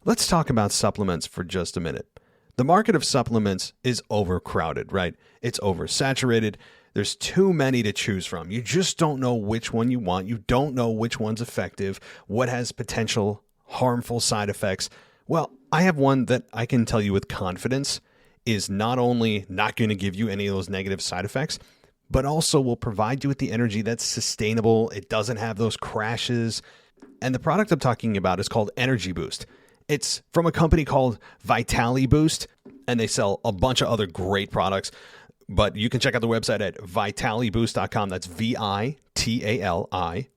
Let's talk about supplements for just a minute. The market of supplements is overcrowded, right? It's oversaturated. There's too many to choose from. You just don't know which one you want. You don't know which one's effective, what has potential harmful side effects. Well, I have one that I can tell you with confidence is not only not going to give you any of those negative side effects, but also will provide you with the energy that's sustainable. It doesn't have those crashes. And the product I'm talking about is called Energy Boost. It's from a company called Vitali Boost, and they sell a bunch of other great products. But you can check out the website at vitaliboost.com. That's VITALI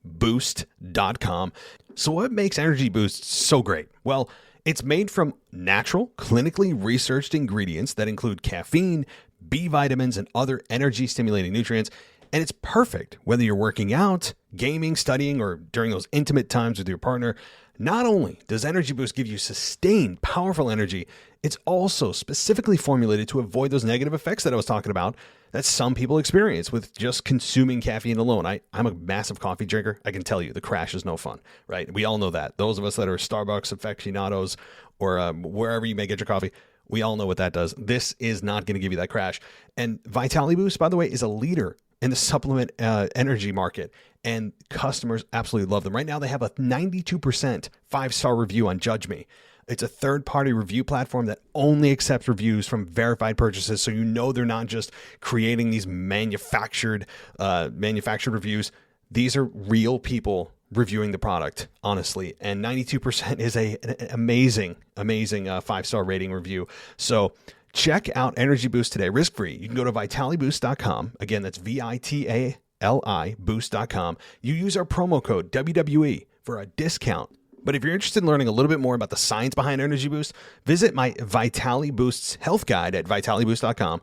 boost.com. So what makes Energy Boost so great? Well, it's made from natural, clinically researched ingredients that include caffeine, B vitamins, and other energy-stimulating nutrients. And it's perfect whether you're working out, gaming, studying, or during those intimate times with your partner. Not only does Energy Boost give you sustained, powerful energy, it's also specifically formulated to avoid those negative effects that I was talking about that some people experience with just consuming caffeine alone. I'm a massive coffee drinker. I can tell you the crash is no fun, right? We all know that. Those of us that are Starbucks aficionados or wherever you may get your coffee, we all know what that does. This is not going to give you that crash. And Vitali Boost, by the way, is a leader in the supplement energy market, and customers absolutely love them. Right now, they have a 92% 5-star review on Judge Me. It's a third-party review platform that only accepts reviews from verified purchases, so you know they're not just creating these manufactured reviews. These are real people reviewing the product, honestly, and 92% is an amazing 5-star rating review. So check out Energy Boost today, risk-free. You can go to vitaliboost.com. Again, that's VITALI boost.com. You use our promo code WWE for a discount. But if you're interested in learning a little bit more about the science behind Energy Boost, visit my Vitali Boost's health guide at vitaliboost.com.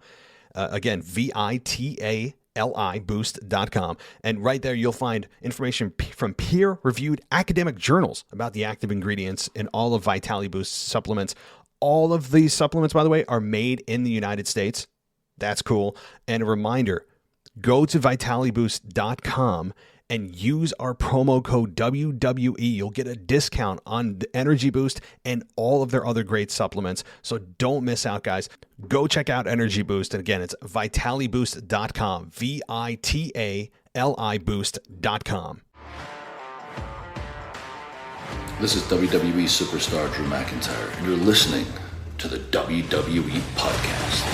Again, VITALI boost.com. And right there, you'll find information from peer-reviewed academic journals about the active ingredients in all of Vitali Boost's supplements. All of these supplements, by the way, are made in the United States. That's cool. And a reminder, go to vitaliboost.com and use our promo code WWE. You'll get a discount on the Energy Boost and all of their other great supplements. So don't miss out, guys. Go check out Energy Boost. And again, it's vitaliboost.com, VITALI boost.com. This is WWE superstar Drew McIntyre, and you're listening to the WWE Podcast.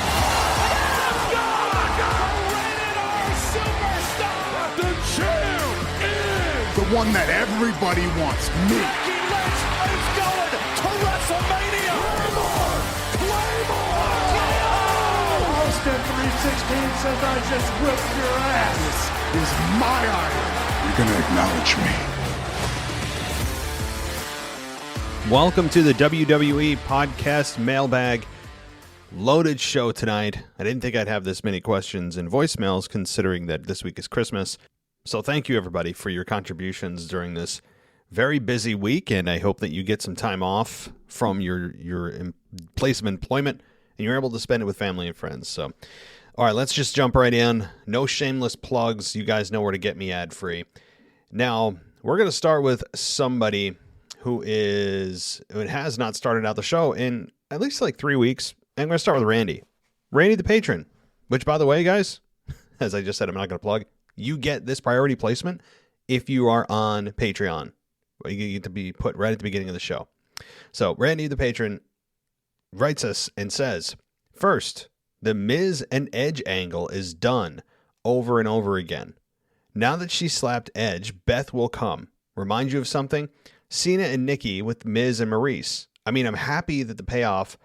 The one that everybody wants, me. Becky Lynch is going to WrestleMania. Claymore! Austin 316 says I just whipped your ass. This is my iron. You're going to acknowledge me. Welcome to the WWE Podcast Mailbag. Loaded show tonight. I didn't think I'd have this many questions and voicemails considering that this week is Christmas. So thank you, everybody, for your contributions during this very busy week, and I hope that you get some time off from your place of employment, and you're able to spend it with family and friends. So, all right, let's just jump right in. No shameless plugs. You guys know where to get me ad-free. Now, we're going to start with somebody who has not started out the show in at least like 3 weeks. I'm going to start with Randy. Randy the patron, which, by the way, guys, as I just said, I'm not going to plug. You get this priority placement if you are on Patreon. You get to be put right at the beginning of the show. So Randy the patron writes us and says, first, the Miz and Edge angle is done over and over again. Now that she slapped Edge, Beth will come. Remind you of something? Cena and Nikki with Miz and Maurice. I mean, I'm happy that the payoff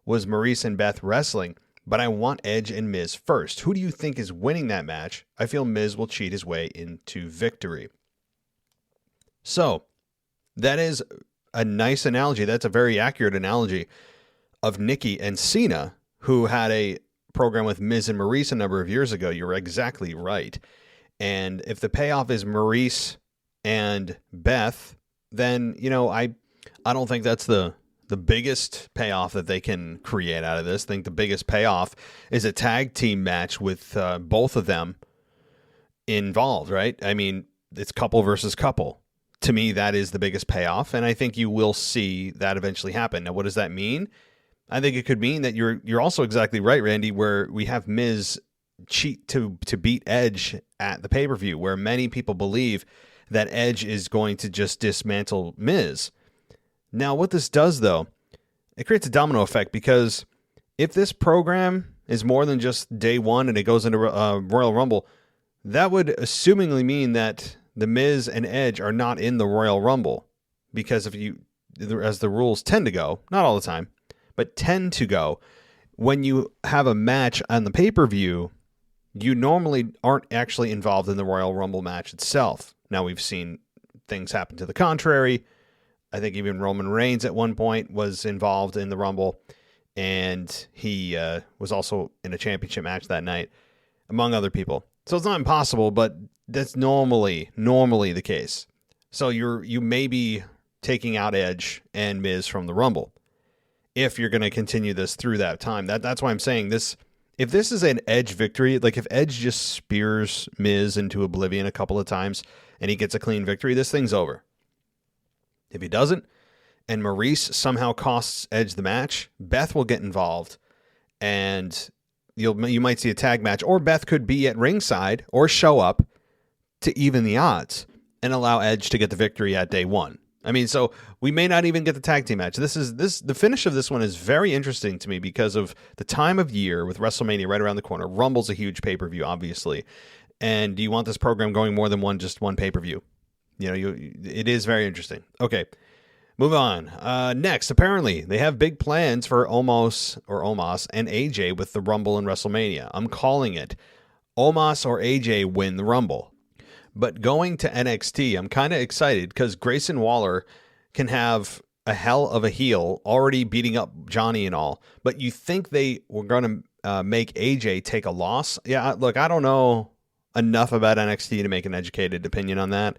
was Maurice and Beth wrestling, but I want Edge and Miz first. Who do you think is winning that match? I feel Miz will cheat his way into victory. So, that is a nice analogy. That's a very accurate analogy of Nikki and Cena, who had a program with Miz and Maurice a number of years ago. You're exactly right. And if the payoff is Maurice and Beth, then, I don't think that's the biggest payoff that they can create out of this. I think the biggest payoff is a tag team match with both of them involved, right? I mean, it's couple versus couple. to me, that is the biggest payoff, and I think you will see that eventually happen. Now, what does that mean? I think it could mean that you're also exactly right, Randy, where we have Miz cheat to beat Edge at the pay-per-view, where many people believe that Edge is going to just dismantle Miz. Now, what this does, though, it creates a domino effect, because if this program is more than just day one and it goes into Royal Rumble, that would assumingly mean that the Miz and Edge are not in the Royal Rumble, because as the rules tend to go, not all the time, but tend to go, when you have a match on the pay-per-view, you normally aren't actually involved in the Royal Rumble match itself. Now, we've seen things happen to the contrary. I think even Roman Reigns at one point was involved in the Rumble, and he was also in a championship match that night, among other people. So it's not impossible, but that's normally the case. So you may be taking out Edge and Miz from the Rumble if you're going to continue this through that time. That's why I'm saying this. If this is an Edge victory, like if Edge just spears Miz into oblivion a couple of times and he gets a clean victory, this thing's over. If he doesn't, and Maurice somehow costs Edge the match, Beth will get involved, and you might see a tag match, or Beth could be at ringside or show up to even the odds and allow Edge to get the victory at day one. I mean, so we may not even get the tag team match. The finish of this one is very interesting to me because of the time of year with WrestleMania right around the corner. Rumble's a huge pay-per-view, obviously. And do you want this program going more than just one pay-per-view? It is very interesting. Okay, move on. Next, apparently, they have big plans for Omos and AJ with the Rumble and WrestleMania. I'm calling it. Omos or AJ win the Rumble. But going to NXT, I'm kind of excited because Grayson Waller can have a hell of a heel already beating up Johnny and all. But you think they were going to make AJ take a loss? Yeah, look, I don't know enough about NXT to make an educated opinion on that.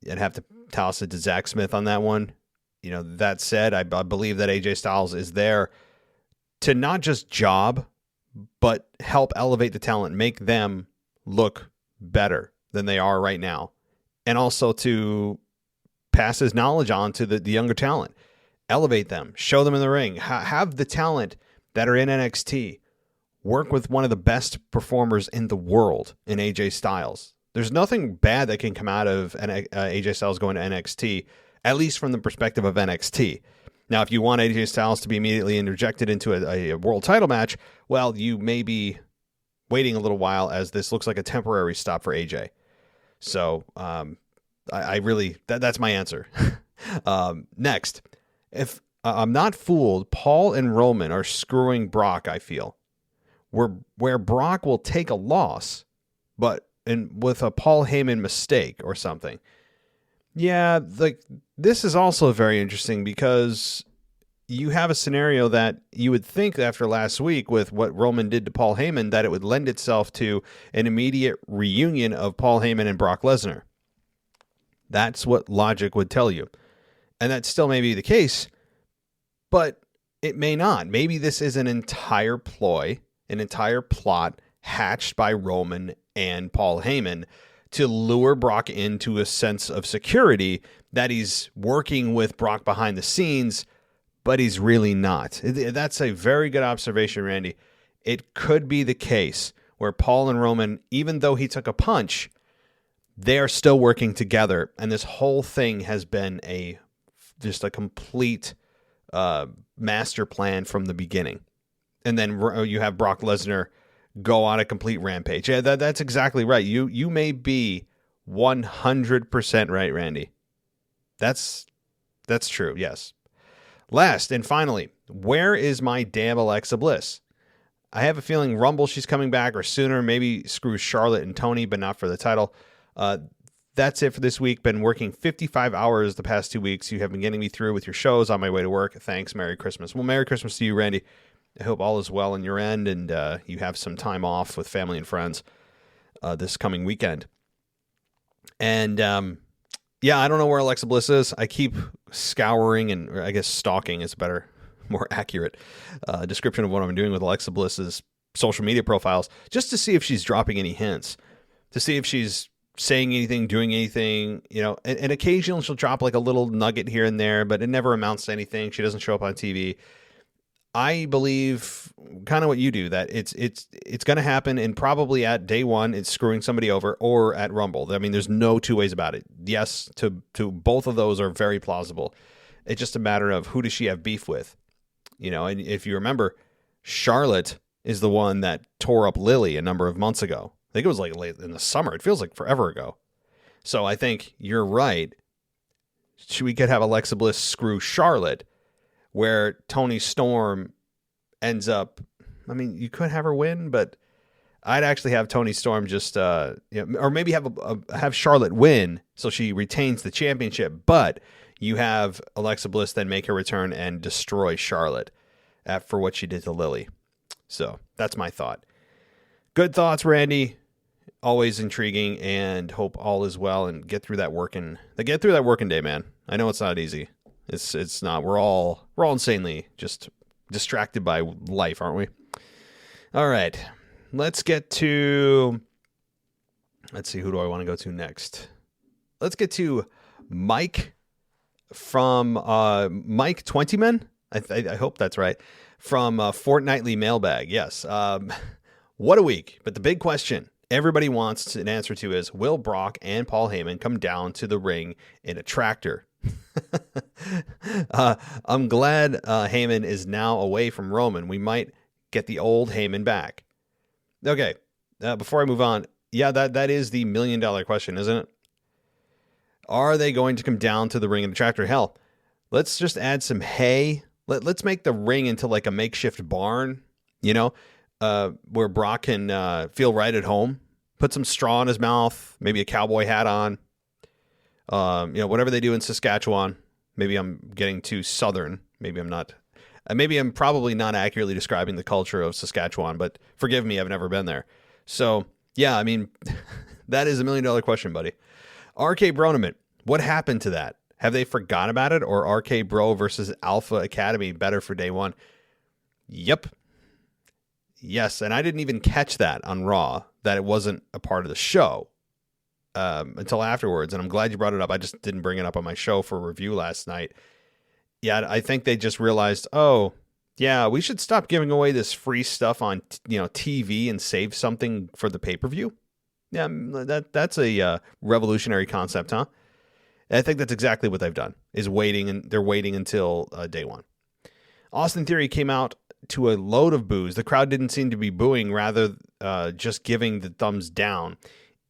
I'd have to toss it to Zach Smith on that one. That said, I believe that AJ Styles is there to not just job, but help elevate the talent, make them look better than they are right now, and also to pass his knowledge on to the younger talent, elevate them, show them in the ring, have the talent that are in NXT work with one of the best performers in the world in AJ Styles. There's nothing bad that can come out of AJ Styles going to NXT, at least from the perspective of NXT. Now, if you want AJ Styles to be immediately interjected into a world title match, well, you may be waiting a little while, as this looks like a temporary stop for AJ. So I really, that's my answer. Next, if I'm not fooled, Paul and Roman are screwing Brock, I feel. Where Brock will take a loss, but with a Paul Heyman mistake or something. Yeah, this is also very interesting because you have a scenario that you would think after last week with what Roman did to Paul Heyman that it would lend itself to an immediate reunion of Paul Heyman and Brock Lesnar. That's what logic would tell you. And that still may be the case, but it may not. Maybe this is an entire ploy, an entire plot hatched by Roman and Paul Heyman to lure Brock into a sense of security that he's working with Brock behind the scenes, but he's really not. That's a very good observation, Randy. It could be the case where Paul and Roman, even though he took a punch, they are still working together, and this whole thing has been just a complete master plan from the beginning. And then you have Brock Lesnar go on a complete rampage. Yeah, that's exactly right. You may be 100% right, Randy. That's true, yes. Last and finally, where is my damn Alexa Bliss? I have a feeling Rumble, she's coming back, or sooner. Maybe screw Charlotte and Tony, but not for the title. That's it for this week. Been working 55 hours the past 2 weeks. You have been getting me through with your shows on my way to work. Thanks. Merry Christmas. Well, Merry Christmas to you, Randy. I hope all is well on your end, and you have some time off with family and friends this coming weekend. And I don't know where Alexa Bliss is. I keep scouring, or I guess stalking is a better, more accurate description of what I'm doing with Alexa Bliss's social media profiles, just to see if she's dropping any hints, to see if she's saying anything, doing anything, and occasionally she'll drop like a little nugget here and there, but it never amounts to anything. She doesn't show up on TV. I believe kind of what you do, that it's going to happen, and probably at day one, it's screwing somebody over, or at Rumble. I mean, there's no two ways about it. Yes, to both of those are very plausible. It's just a matter of who does she have beef with, and if you remember, Charlotte is the one that tore up Lily a number of months ago. I think it was like late in the summer. It feels like forever ago. So I think you're right. We could have Alexa Bliss screw Charlotte, where Toni Storm ends up, I mean, you could have her win, but I'd actually have Toni Storm just, or maybe have Charlotte win so she retains the championship, but you have Alexa Bliss then make her return and destroy Charlotte for what she did to Lily. So that's my thought. Good thoughts, Randy. Always intriguing, and hope all is well and get through that working day, man. I know it's not easy. It's not. We're all insanely just distracted by life, aren't we? All right. Let's see, who do I want to go to next? Let's get to Mike from Mike 20man. I hope that's right. From Fortnightly Mailbag. Yes. What a week. But the big question everybody wants an answer to is, will Brock and Paul Heyman come down to the ring in a tractor? I'm glad Heyman is now away from Roman. We might get the old Heyman back. Okay. Before I move on, yeah, that is the $1 million question, isn't it? Are they going to come down to the ring in a tractor? Hell, let's just add some hay. Let's make the ring into like a makeshift barn, where Brock can feel right at home. Put some straw in his mouth, maybe a cowboy hat on. Whatever they do in Saskatchewan. Maybe I'm getting too southern. Maybe I'm not. Maybe I'm probably not accurately describing the culture of Saskatchewan, but forgive me, I've never been there. So, yeah, I mean, that is $1 million question, buddy. RK Bronament, what happened to that? Have they forgot about it, or RK Bro versus Alpha Academy better for day one? Yep. Yes, and I didn't even catch that on Raw, that it wasn't a part of the show until afterwards, and I'm glad you brought it up. I just didn't bring it up on my show for review last night. Yeah, I think they just realized, oh, yeah, we should stop giving away this free stuff on TV and save something for the pay-per-view. Yeah, that's a revolutionary concept, huh? I think that's exactly what they've done, is waiting, and they're waiting until day one. Austin Theory came out to a load of boos. The crowd didn't seem to be booing, rather just giving the thumbs down.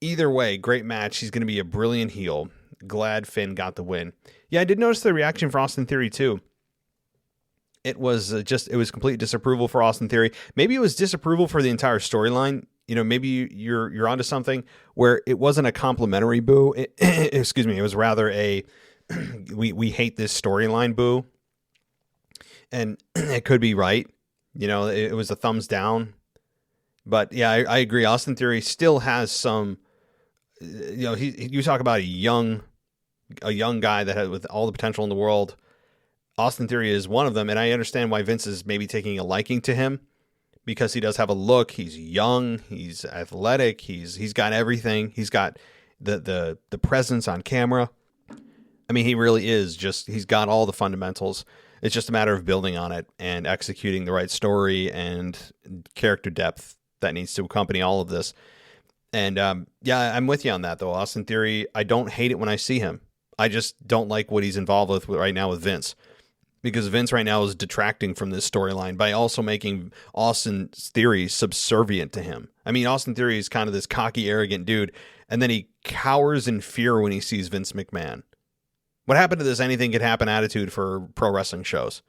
Either way, great match. He's going to be a brilliant heel. Glad Finn got the win. Yeah, I did notice the reaction for Austin Theory too. It was it was complete disapproval for Austin Theory. Maybe it was disapproval for the entire storyline. Maybe you're onto something where it wasn't a complimentary boo. Excuse me. It was rather a we hate this storyline boo. And it could be right. It was a thumbs down. But yeah, I agree. Austin Theory still has some. You talk about a young guy that had with all the potential in the world. Austin Theory is one of them, and I understand why Vince is maybe taking a liking to him, because he does have a look. He's young, he's athletic, he's got everything. He's got the presence on camera. I mean, he really is he's got all the fundamentals. It's just a matter of building on it and executing the right story and character depth that needs to accompany all of this. And yeah, I'm with you on that, though. Austin Theory, I don't hate it when I see him. I just don't like what he's involved with right now with Vince. Because Vince right now is detracting from this storyline by also making Austin Theory subservient to him. I mean, Austin Theory is kind of this cocky, arrogant dude, and then he cowers in fear when he sees Vince McMahon. What happened to this anything could happen attitude for pro wrestling shows?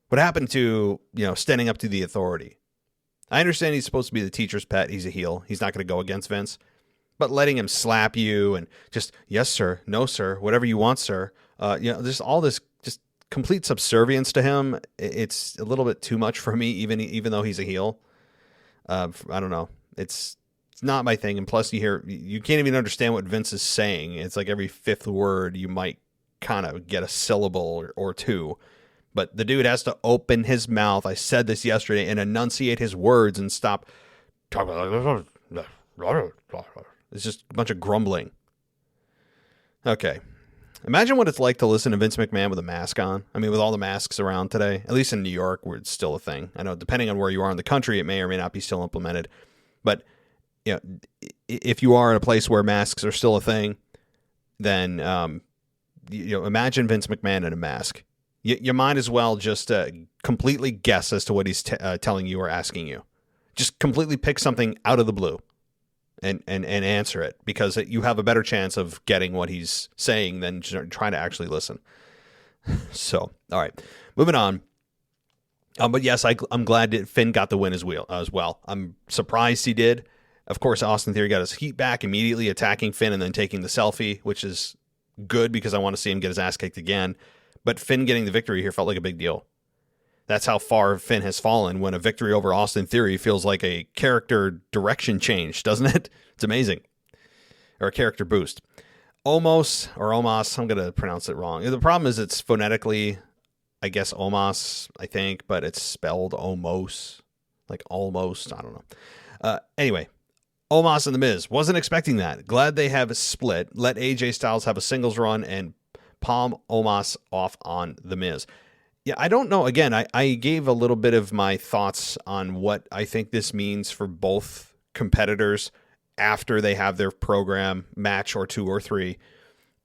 What happened to, standing up to the authority? I understand he's supposed to be the teacher's pet. He's a heel. He's not going to go against Vince. But letting him slap you and just, yes, sir, no, sir, whatever you want, sir. There's all this just complete subservience to him. It's a little bit too much for me, even though he's a heel. I don't know. It's not my thing. And plus you can't even understand what Vince is saying. It's like every fifth word you might kind of get a syllable or two. But the dude has to open his mouth. I said this yesterday, and enunciate his words and stop talking. It's just a bunch of grumbling. Okay. Imagine what it's like to listen to Vince McMahon with a mask on. I mean, with all the masks around today, at least in New York, where it's still a thing. I know depending on where you are in the country, it may or may not be still implemented. But you know, if you are in a place where masks are still a thing, then imagine Vince McMahon in a mask. You might as well just completely guess as to what he's telling you or asking you. Just completely pick something out of the blue and answer it, because you have a better chance of getting what he's saying than trying to actually listen. So, all right, moving on. But yes, I'm glad that Finn got the win as well. I'm surprised he did. Of course, Austin Theory got his heat back immediately, attacking Finn and then taking the selfie, which is good because I want to see him get his ass kicked again. But Finn getting the victory here felt like a big deal. That's how far Finn has fallen when a victory over Austin Theory feels like a character direction change, doesn't it? It's amazing. Or a character boost. Omos, I'm going to pronounce it wrong. The problem is it's phonetically, I guess, Omos, I think, but it's spelled Omos, like almost. I don't know. Anyway, Omos and The Miz. Wasn't expecting that. Glad they have a split. Let AJ Styles have a singles run and palm Omos off on The Miz. Yeah, I don't know. Again, I gave a little bit of my thoughts on what I think this means for both competitors after they have their program match or 2 or 3,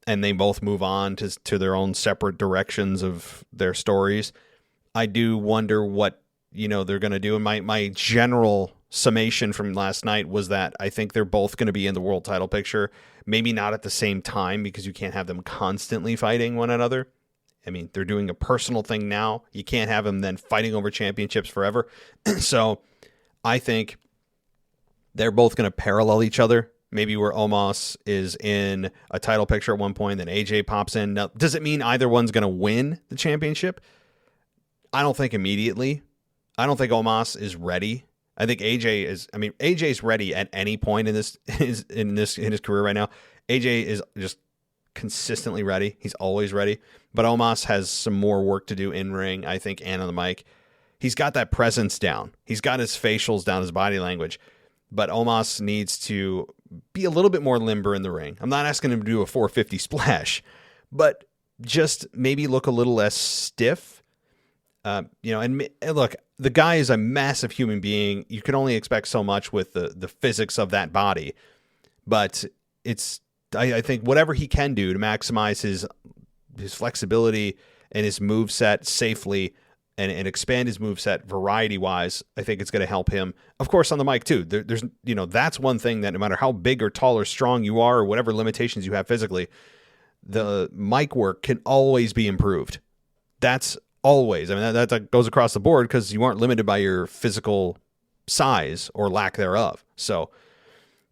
and they both move on to their own separate directions of their stories. I do wonder what they're going to do. And my general summation from last night was that I think they're both going to be in the world title picture. Maybe not at the same time, because you can't have them constantly fighting one another. I mean, they're doing a personal thing now. You can't have them then fighting over championships forever. So I think they're both going to parallel each other. Maybe where Omos is in a title picture at one point, then AJ pops in. Now, does it mean either one's going to win the championship? I don't think immediately. I don't think Omos is ready. I think AJ's ready at any point in his career right now. AJ is just consistently ready. He's always ready. But Omos has some more work to do in ring, I think, and on the mic. He's got that presence down. He's got his facials down, his body language. But Omos needs to be a little bit more limber in the ring. I'm not asking him to do a 450 splash, but just maybe look a little less stiff. And look, the guy is a massive human being. You can only expect so much with the physics of that body. But I think whatever he can do to maximize his flexibility and his moveset safely and expand his moveset variety-wise, I think it's going to help him. Of course, on the mic, too. There's that's one thing that no matter how big or tall or strong you are or whatever limitations you have physically, the mic work can always be improved. That's always. I mean, that goes across the board because you aren't limited by your physical size or lack thereof. So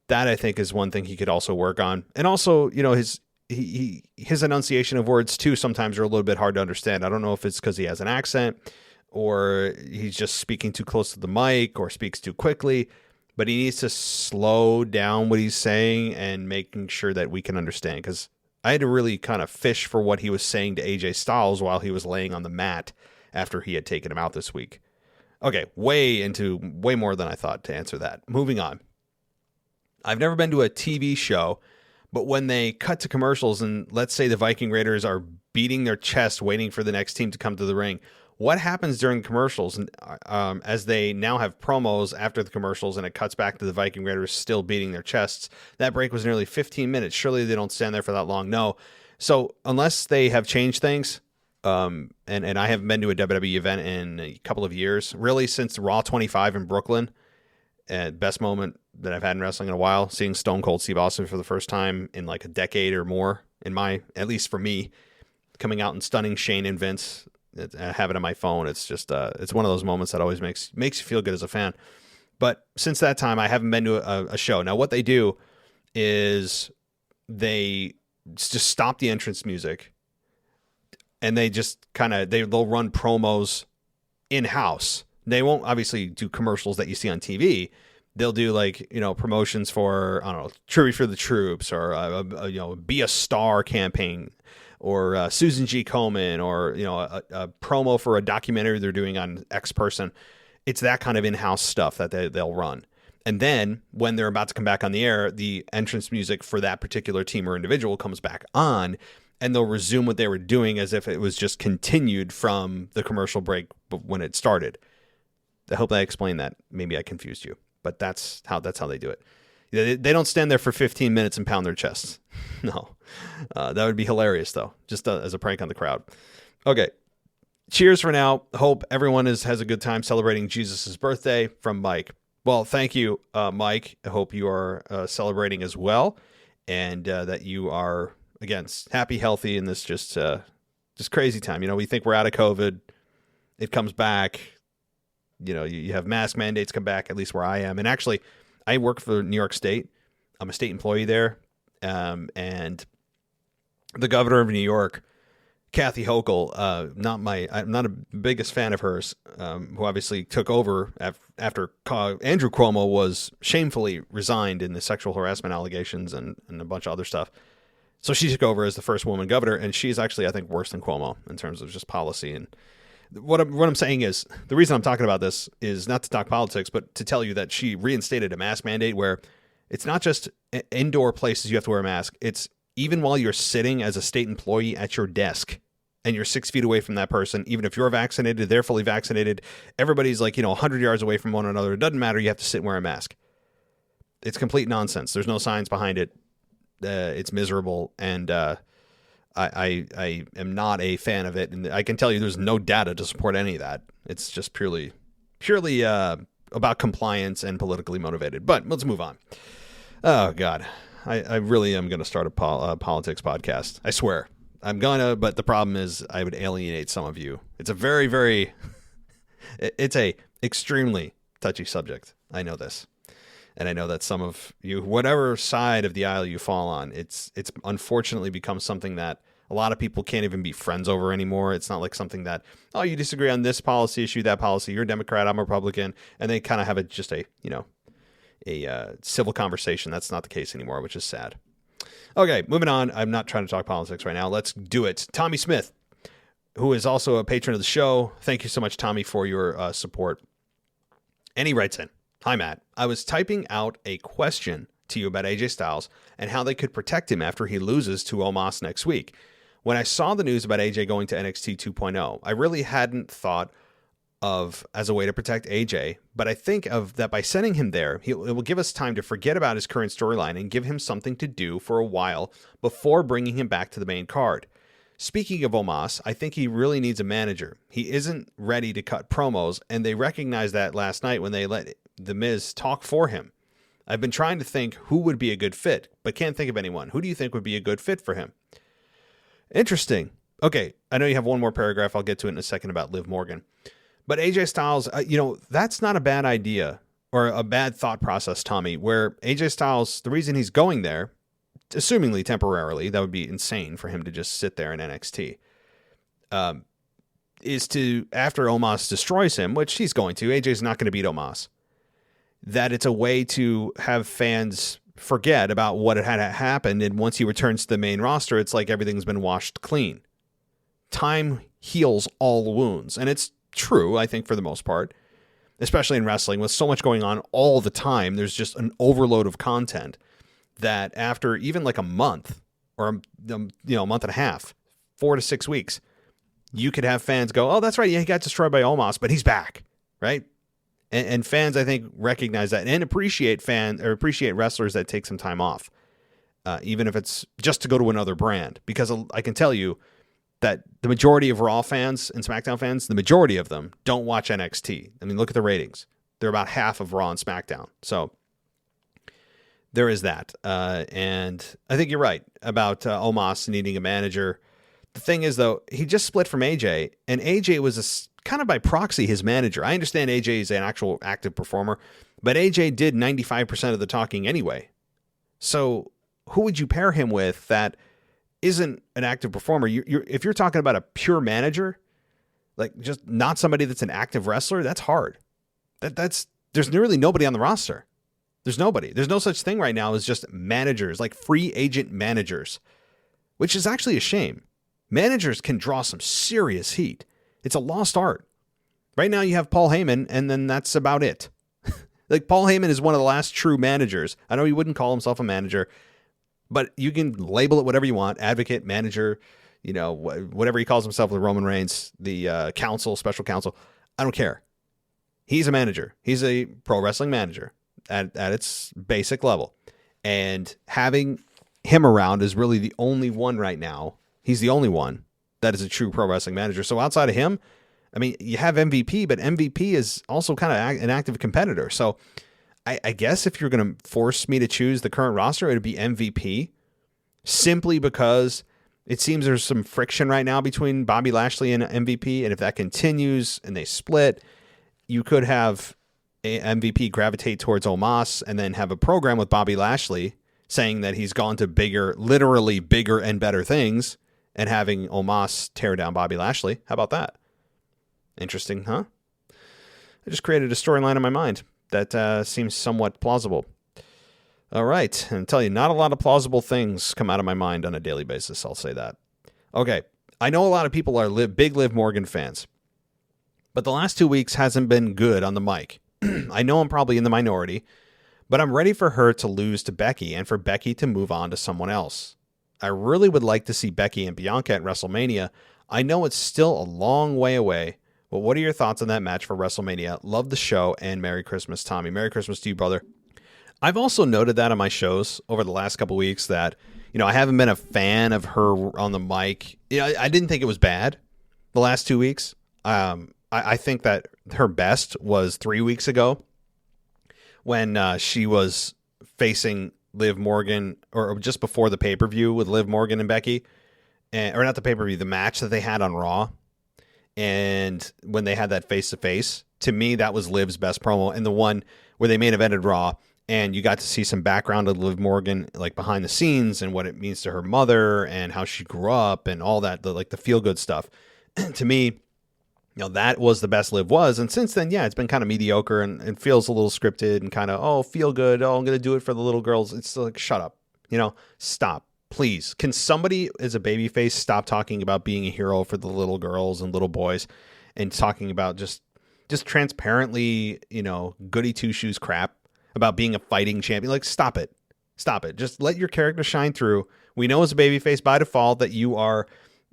that, I think, is one thing he could also work on. And also, his enunciation of words, too, sometimes are a little bit hard to understand. I don't know if it's because he has an accent or he's just speaking too close to the mic or speaks too quickly. But he needs to slow down what he's saying and making sure that we can understand, because I had to really kind of fish for what he was saying to AJ Styles while he was laying on the mat after he had taken him out this week. Okay, way more than I thought to answer that. Moving on. I've never been to a TV show, but when they cut to commercials and let's say the Viking Raiders are beating their chest waiting for the next team to come to the ring, what happens during commercials as they now have promos after the commercials and it cuts back to the Viking Raiders still beating their chests? That break was nearly 15 minutes. Surely they don't stand there for that long. No. So unless they have changed things, and I haven't been to a WWE event in a couple of years, really since Raw 25 in Brooklyn, best moment that I've had in wrestling in a while, seeing Stone Cold Steve Austin for the first time in like a decade or more, at least for me, coming out and stunning Shane and Vince. I have it on my phone. It's just it's one of those moments that always makes you feel good as a fan. But since that time, I haven't been to a show. Now, what they do is they just stop the entrance music, and they just they'll run promos in-house. They won't obviously do commercials that you see on TV. They'll do promotions for, I don't know, Tribute for the Troops or Be a Star campaign, or Susan G. Komen, or a promo for a documentary they're doing on X person. It's that kind of in-house stuff that they'll run. And then when they're about to come back on the air, the entrance music for that particular team or individual comes back on, and they'll resume what they were doing as if it was just continued from the commercial break when it started. I hope I explained that. Maybe I confused you, but that's how they do it. They don't stand there for 15 minutes and pound their chests. No, that would be hilarious though, just as a prank on the crowd. Okay. Cheers for now. Hope everyone has a good time celebrating Jesus' birthday. From Mike. Well, thank you, Mike. I hope you are celebrating as well, and that you are, again, happy, healthy in this just crazy time. You know, we think we're out of COVID. It comes back. You know, you have mask mandates come back, at least where I am. And actually, I work for New York State. I'm a state employee there. And the governor of New York, Kathy Hochul, I'm not a biggest fan of hers, who obviously took over after Andrew Cuomo was shamefully resigned in the sexual harassment allegations and a bunch of other stuff. So she took over as the first woman governor, and she's actually, I think, worse than Cuomo in terms of just policy. And what I'm saying is, the reason I'm talking about this is not to talk politics, but to tell you that she reinstated a mask mandate where it's not just indoor places you have to wear a mask. It's even while you're sitting as a state employee at your desk and you're 6 feet away from that person, even if you're vaccinated, they're fully vaccinated, everybody's 100 yards away from one another. It doesn't matter. You have to sit and wear a mask. It's complete nonsense. There's no science behind it. It's miserable. And I am not a fan of it. And I can tell you there's no data to support any of that. It's just purely about compliance and politically motivated. But let's move on. Oh, God. I really am going to start a politics podcast. I swear. I'm gonna, but the problem is I would alienate some of you. It's a very, very, it's a extremely touchy subject. I know this. And I know that some of you, whatever side of the aisle you fall on, it's unfortunately become something that a lot of people can't even be friends over anymore. It's not like something that, oh, you disagree on this policy issue, that policy, you're a Democrat, I'm a Republican, and they kind of have just a civil conversation. That's not the case anymore, which is sad. Okay, moving on. I'm not trying to talk politics right now. Let's do it. Tommy Smith, who is also a patron of the show. Thank you so much, Tommy, for your support. And he writes in, "Hi, Matt. I was typing out a question to you about AJ Styles and how they could protect him after he loses to Omos next week. When I saw the news about AJ going to NXT 2.0, I really hadn't thought of as a way to protect AJ, but I think of that by sending him there, it will give us time to forget about his current storyline and give him something to do for a while before bringing him back to the main card. Speaking of Omos, I think he really needs a manager. He isn't ready to cut promos, and they recognized that last night when they let The Miz talk for him. I've been trying to think who would be a good fit, but can't think of anyone. Who do you think would be a good fit for him?" Interesting. Okay, I know you have one more paragraph. I'll get to it in a second about Liv Morgan. But AJ Styles, that's not a bad idea or a bad thought process, Tommy, where AJ Styles, the reason he's going there, assumingly temporarily, that would be insane for him to just sit there in NXT, is to, after Omos destroys him, which he's going to, AJ's not going to beat Omos, that it's a way to have fans forget about what had happened. And once he returns to the main roster, it's like everything's been washed clean. Time heals all wounds. And it's true, I think, for the most part, especially in wrestling with so much going on all the time. There's just an overload of content that after even like a month or a month and a half, 4 to 6 weeks, you could have fans go, "Oh, that's right. Yeah, he got destroyed by Omos, but he's back." Right. And fans, I think, recognize that and appreciate wrestlers that take some time off, even if it's just to go to another brand, because I can tell you that the majority of Raw fans and SmackDown fans, the majority of them don't watch NXT. I mean, look at the ratings. They're about half of Raw and SmackDown. So there is that. And I think you're right about Omos needing a manager. The thing is, though, he just split from AJ, and AJ was kind of by proxy his manager. I understand AJ is an actual active performer, but AJ did 95% of the talking anyway. So who would you pair him with that isn't an active performer? If you're talking about a pure manager, like just not somebody that's an active wrestler, that's hard. There's really nobody on the roster. There's nobody. There's no such thing right now as just managers, like free agent managers, which is actually a shame. Managers can draw some serious heat. It's a lost art. Right now you have Paul Heyman, and then that's about it. Like, Paul Heyman is one of the last true managers. I know he wouldn't call himself a manager, but you can label it whatever you want. Advocate, manager, whatever he calls himself with Roman Reigns, the counsel, special counsel. I don't care. He's a manager. He's a pro wrestling manager at its basic level. And having him around is really the only one right now. He's the only one that is a true pro wrestling manager. So outside of him, I mean, you have MVP, but MVP is also kind of an active competitor. So I guess if you're going to force me to choose the current roster, it would be MVP, simply because it seems there's some friction right now between Bobby Lashley and MVP. And if that continues and they split, you could have a MVP gravitate towards Omos and then have a program with Bobby Lashley saying that he's gone to literally bigger and better things, and having Omos tear down Bobby Lashley. How about that? Interesting, huh? I just created a storyline in my mind that seems somewhat plausible. All right, and I'll tell you, not a lot of plausible things come out of my mind on a daily basis, I'll say that. Okay, I know a lot of people are big Liv Morgan fans, but the last 2 weeks hasn't been good on the mic. I know I'm probably in the minority, but I'm ready for her to lose to Becky and for Becky to move on to someone else. I really would like to see Becky and Bianca at WrestleMania. I know it's still a long way away, but what are your thoughts on that match for WrestleMania? Love the show, and Merry Christmas, Tommy. Merry Christmas to you, brother. I've also noted that on my shows over the last couple weeks that, I haven't been a fan of her on the mic. I didn't think it was bad the last 2 weeks. I think that her best was 3 weeks ago when she was facing Liv Morgan, or just before the pay-per-view with Liv Morgan and Becky, or not the pay-per-view, the match that they had on Raw. And when they had that face-to-face, to me, that was Liv's best promo. And the one where they main evented Raw, and you got to see some background of Liv Morgan, like behind the scenes, and what it means to her mother, and how she grew up, and all that, the feel-good stuff. To me, that was the best Liv was. And since then, it's been kind of mediocre and feels a little scripted and kind of, feel good. I'm going to do it for the little girls. It's like, shut up, stop. Please, can somebody as a babyface stop talking about being a hero for the little girls and little boys and talking about just transparently, goody two-shoes crap about being a fighting champion? Like, stop it. Stop it. Just let your character shine through. We know as a babyface by default that you are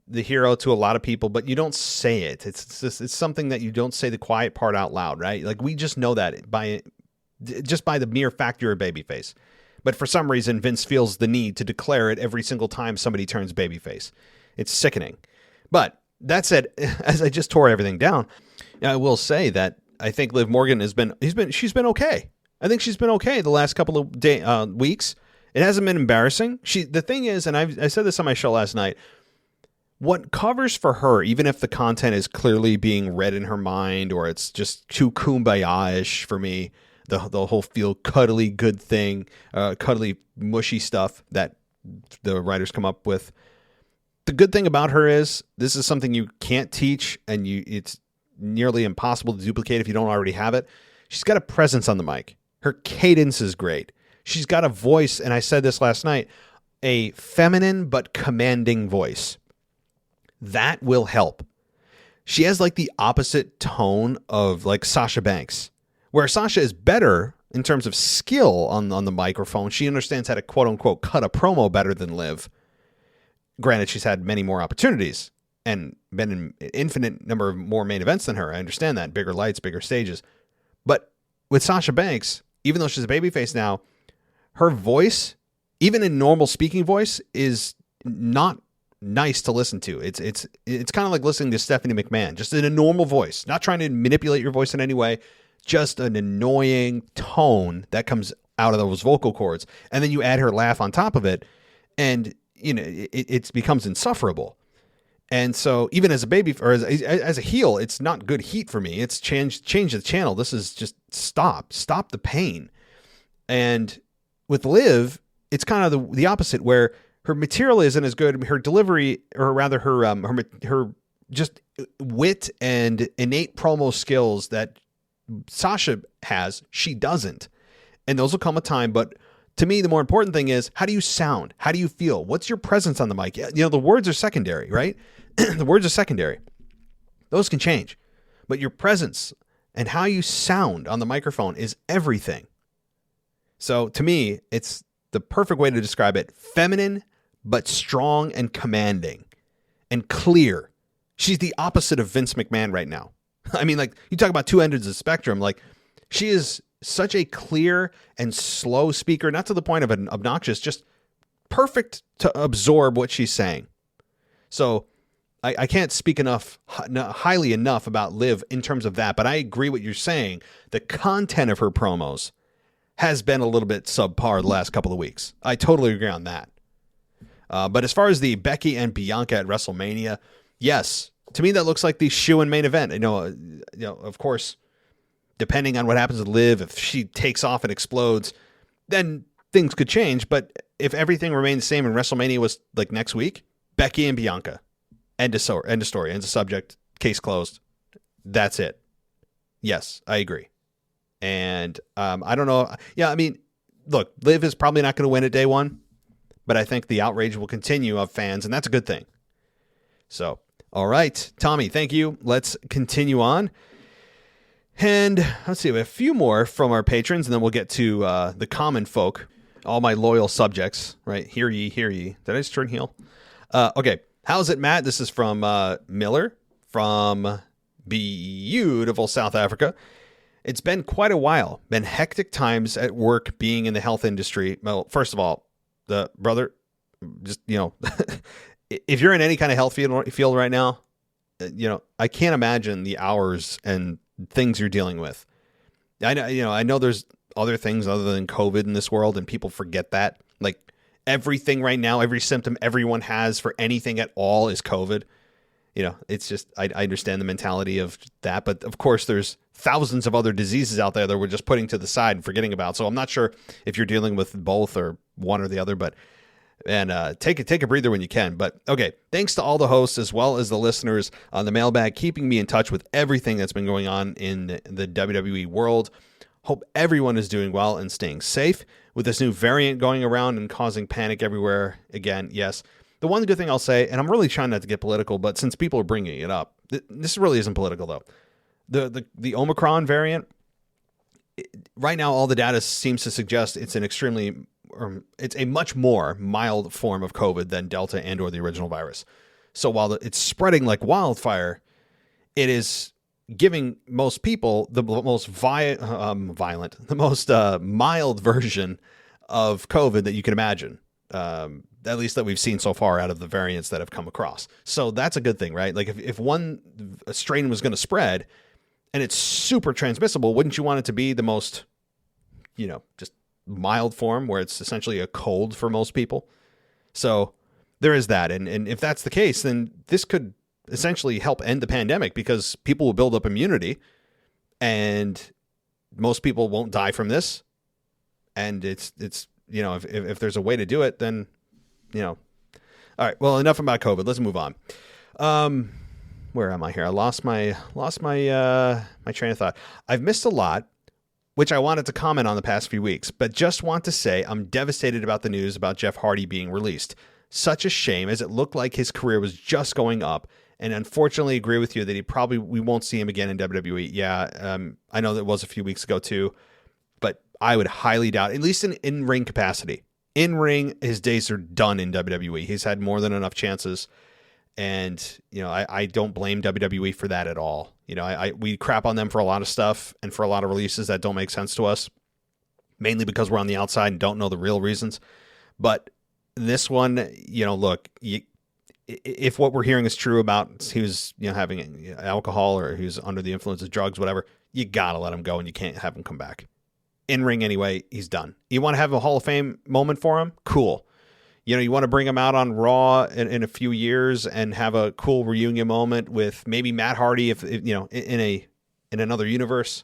the hero to a lot of people, but you don't say it. It's something that you don't say the quiet part out loud, right? Like, we just know that by the mere fact you're a babyface. But for some reason, Vince feels the need to declare it every single time somebody turns babyface. It's sickening. But that said, as I just tore everything down, I will say that I think Liv Morgan she's been okay. I think she's been okay the last couple of weeks. It hasn't been embarrassing. The thing is, and I said this on my show last night, what covers for her, even if the content is clearly being read in her mind or it's just too kumbaya-ish for me, the whole feel cuddly good thing, cuddly mushy stuff that the writers come up with. The good thing about her is this is something you can't teach, and it's nearly impossible to duplicate if you don't already have it. She's got a presence on the mic. Her cadence is great. She's got a voice, and I said this last night, a feminine but commanding voice. That will help. She has like the opposite tone of like Sasha Banks, where Sasha is better in terms of skill on the microphone. She understands how to quote unquote cut a promo better than Liv. Granted, she's had many more opportunities and been in an infinite number of more main events than her. I understand that. Bigger lights, bigger stages. But with Sasha Banks, even though she's a babyface now, her voice, even in normal speaking voice, is not nice to listen to. It's kind of like listening to Stephanie McMahon, just in a normal voice, not trying to manipulate your voice in any way, just an annoying tone that comes out of those vocal cords. And then you add her laugh on top of it, and it becomes insufferable. And so even as a baby, or as a heel, it's not good heat for me. It's change the channel. This is just stop the pain. And with Liv, it's kind of the opposite, where her material isn't as good. Her delivery, or rather her just wit and innate promo skills that Sasha has, she doesn't. And those will come a time. But to me, the more important thing is, how do you sound? How do you feel? What's your presence on the mic? The words are secondary, right? The words are secondary. Those can change. But your presence, And how you sound on the microphone is everything. So to me, it's the perfect way to describe it. Feminine, but strong and commanding and clear. She's the opposite of Vince McMahon right now. I mean, like, you talk about two ends of the spectrum. Like, she is such a clear and slow speaker, not to the point of an obnoxious, just perfect to absorb what she's saying. So I can't speak highly enough about Liv in terms of that, but I agree what you're saying. The content of her promos has been a little bit subpar the last couple of weeks. I totally agree on that. But as far as the Becky and Bianca at WrestleMania, yes, to me that looks like the shoe-in main event. You know, of course, depending on what happens with Liv, if she takes off and explodes, then things could change. But if everything remained the same and WrestleMania was like next week, Becky and Bianca, end of story, end of subject, case closed. That's it. Yes, I agree. And I don't know. Yeah, I mean, look, Liv is probably not going to win at day one, but I think the outrage will continue of fans, and that's a good thing. So, all right, Tommy, thank you. Let's continue on. And let's see, we have a few more from our patrons, and then we'll get to the common folk, all my loyal subjects, right? Hear ye, hear ye. Did I just turn heel? Okay, how's it, Matt? This is from Miller from beautiful South Africa. It's been quite a while. Been hectic times at work being in the health industry. Well, first of all, the brother, just, if you're in any kind of health field right now, I can't imagine the hours and things you're dealing with. I know there's other things other than COVID in this world, and people forget that. Like, everything right now, every symptom everyone has for anything at all is COVID. It's just, I understand the mentality of that, but of course there's thousands of other diseases out there that we're just putting to the side and forgetting about. So I'm not sure if you're dealing with both or one or the other, but take a breather when you can. But okay, thanks to all the hosts as well as the listeners on the mailbag, keeping me in touch with everything that's been going on in the WWE world. Hope everyone is doing well and staying safe with this new variant going around and causing panic everywhere. Again, yes. The one good thing I'll say, and I'm really trying not to get political, but since people are bringing it up, this really isn't political though. The Omicron variant, right now all the data seems to suggest it's it's a much more mild form of COVID than Delta and or the original virus. So while it's spreading like wildfire, it is giving most people the most violent, the most mild version of COVID that you can imagine. At least that we've seen so far out of the variants that have come across. So that's a good thing, right? Like if one strain was going to spread and it's super transmissible, wouldn't you want it to be the most, just mild form where it's essentially a cold for most people? So there is that. And if that's the case, then this could essentially help end the pandemic because people will build up immunity and most people won't die from this. And it's if there's a way to do it, then, all right, well, enough about COVID. Let's move on. Where am I here? I lost my train of thought. I've missed a lot, which I wanted to comment on the past few weeks, but just want to say I'm devastated about the news about Jeff Hardy being released. Such a shame, as it looked like his career was just going up, and unfortunately agree with you that we won't see him again in WWE. Yeah, I know that was a few weeks ago too, but I would highly doubt, at least in ring capacity. In ring, his days are done in WWE. He's had more than enough chances. And, I don't blame WWE for that at all. We crap on them for a lot of stuff and for a lot of releases that don't make sense to us, mainly because we're on the outside and don't know the real reasons. But this one, look, if what we're hearing is true about he was, having alcohol or he was under the influence of drugs, whatever, you got to let him go and you can't have him come back. In ring anyway, he's done. You want to have a Hall of Fame moment for him? Cool. You want to bring him out on Raw in a few years and have a cool reunion moment with maybe Matt Hardy if in another universe.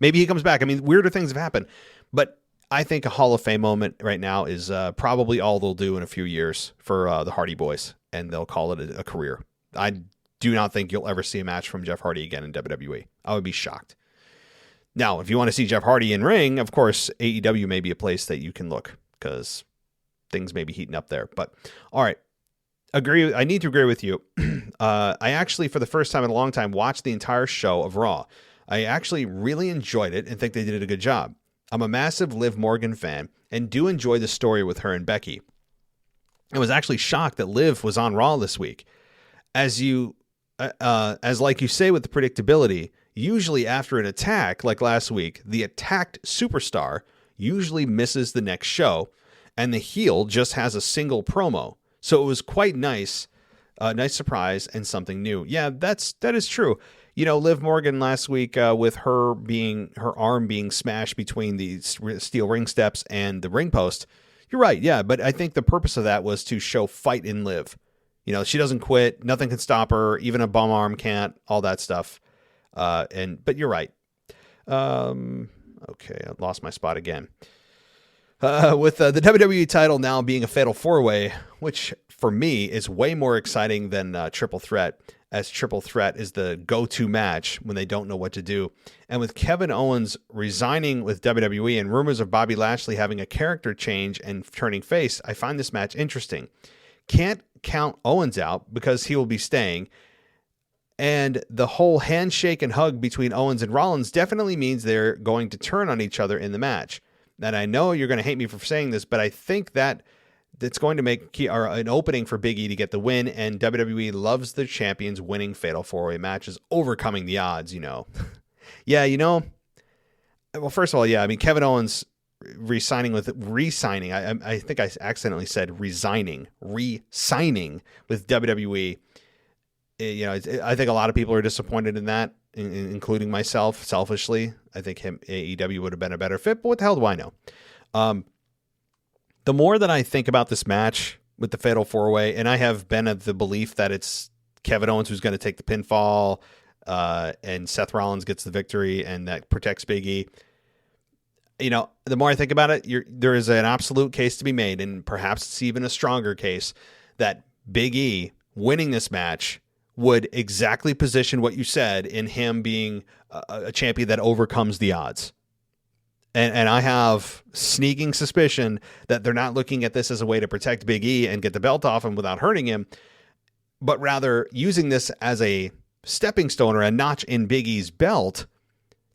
Maybe he comes back. I mean, weirder things have happened. But I think a Hall of Fame moment right now is probably all they'll do in a few years for the Hardy Boys, and they'll call it a career. I do not think you'll ever see a match from Jeff Hardy again in WWE. I would be shocked. Now, if you want to see Jeff Hardy in ring, of course, AEW may be a place that you can look because things may be heating up there. But all right, I need to agree with you. I actually, for the first time in a long time, watched the entire show of Raw. I actually really enjoyed it and think they did a good job. I'm a massive Liv Morgan fan and do enjoy the story with her and Becky. I was actually shocked that Liv was on Raw this week. As like you say with the predictability, usually after an attack like last week, the attacked superstar usually misses the next show and the heel just has a single promo. So it was quite nice, a nice surprise and something new. Yeah, that is true. Liv Morgan last week with her arm being smashed between the steel ring steps and the ring post. You're right. Yeah. But I think the purpose of that was to show fight in Liv. She doesn't quit. Nothing can stop her. Even a bum arm can't, all that stuff. But you're right. Okay. I lost my spot again. With the WWE title now being a fatal 4-way, which for me is way more exciting than Triple Threat, as Triple Threat is the go-to match when they don't know what to do. And with Kevin Owens resigning with WWE and rumors of Bobby Lashley having a character change and turning face, I find this match interesting. Can't count Owens out because he will be staying. And the whole handshake and hug between Owens and Rollins definitely means they're going to turn on each other in the match. And I know you're going to hate me for saying this, but I think that it's going to make an opening for Big E to get the win, and WWE loves the champions winning fatal 4-way matches, overcoming the odds, Yeah, well, first of all, yeah, I mean, Kevin Owens re-signing. I think I accidentally said re-signing with WWE. I think a lot of people are disappointed in that, including myself, selfishly. I think AEW would have been a better fit, but what the hell do I know? The more that I think about this match with the Fatal 4-Way, and I have been of the belief that it's Kevin Owens who's going to take the pinfall, and Seth Rollins gets the victory, and that protects Big E. The more I think about it, there is an absolute case to be made, and perhaps it's even a stronger case, that Big E winning this match would exactly position what you said in him being a champion that overcomes the odds. And I have sneaking suspicion that they're not looking at this as a way to protect Big E and get the belt off him without hurting him, but rather using this as a stepping stone or a notch in Big E's belt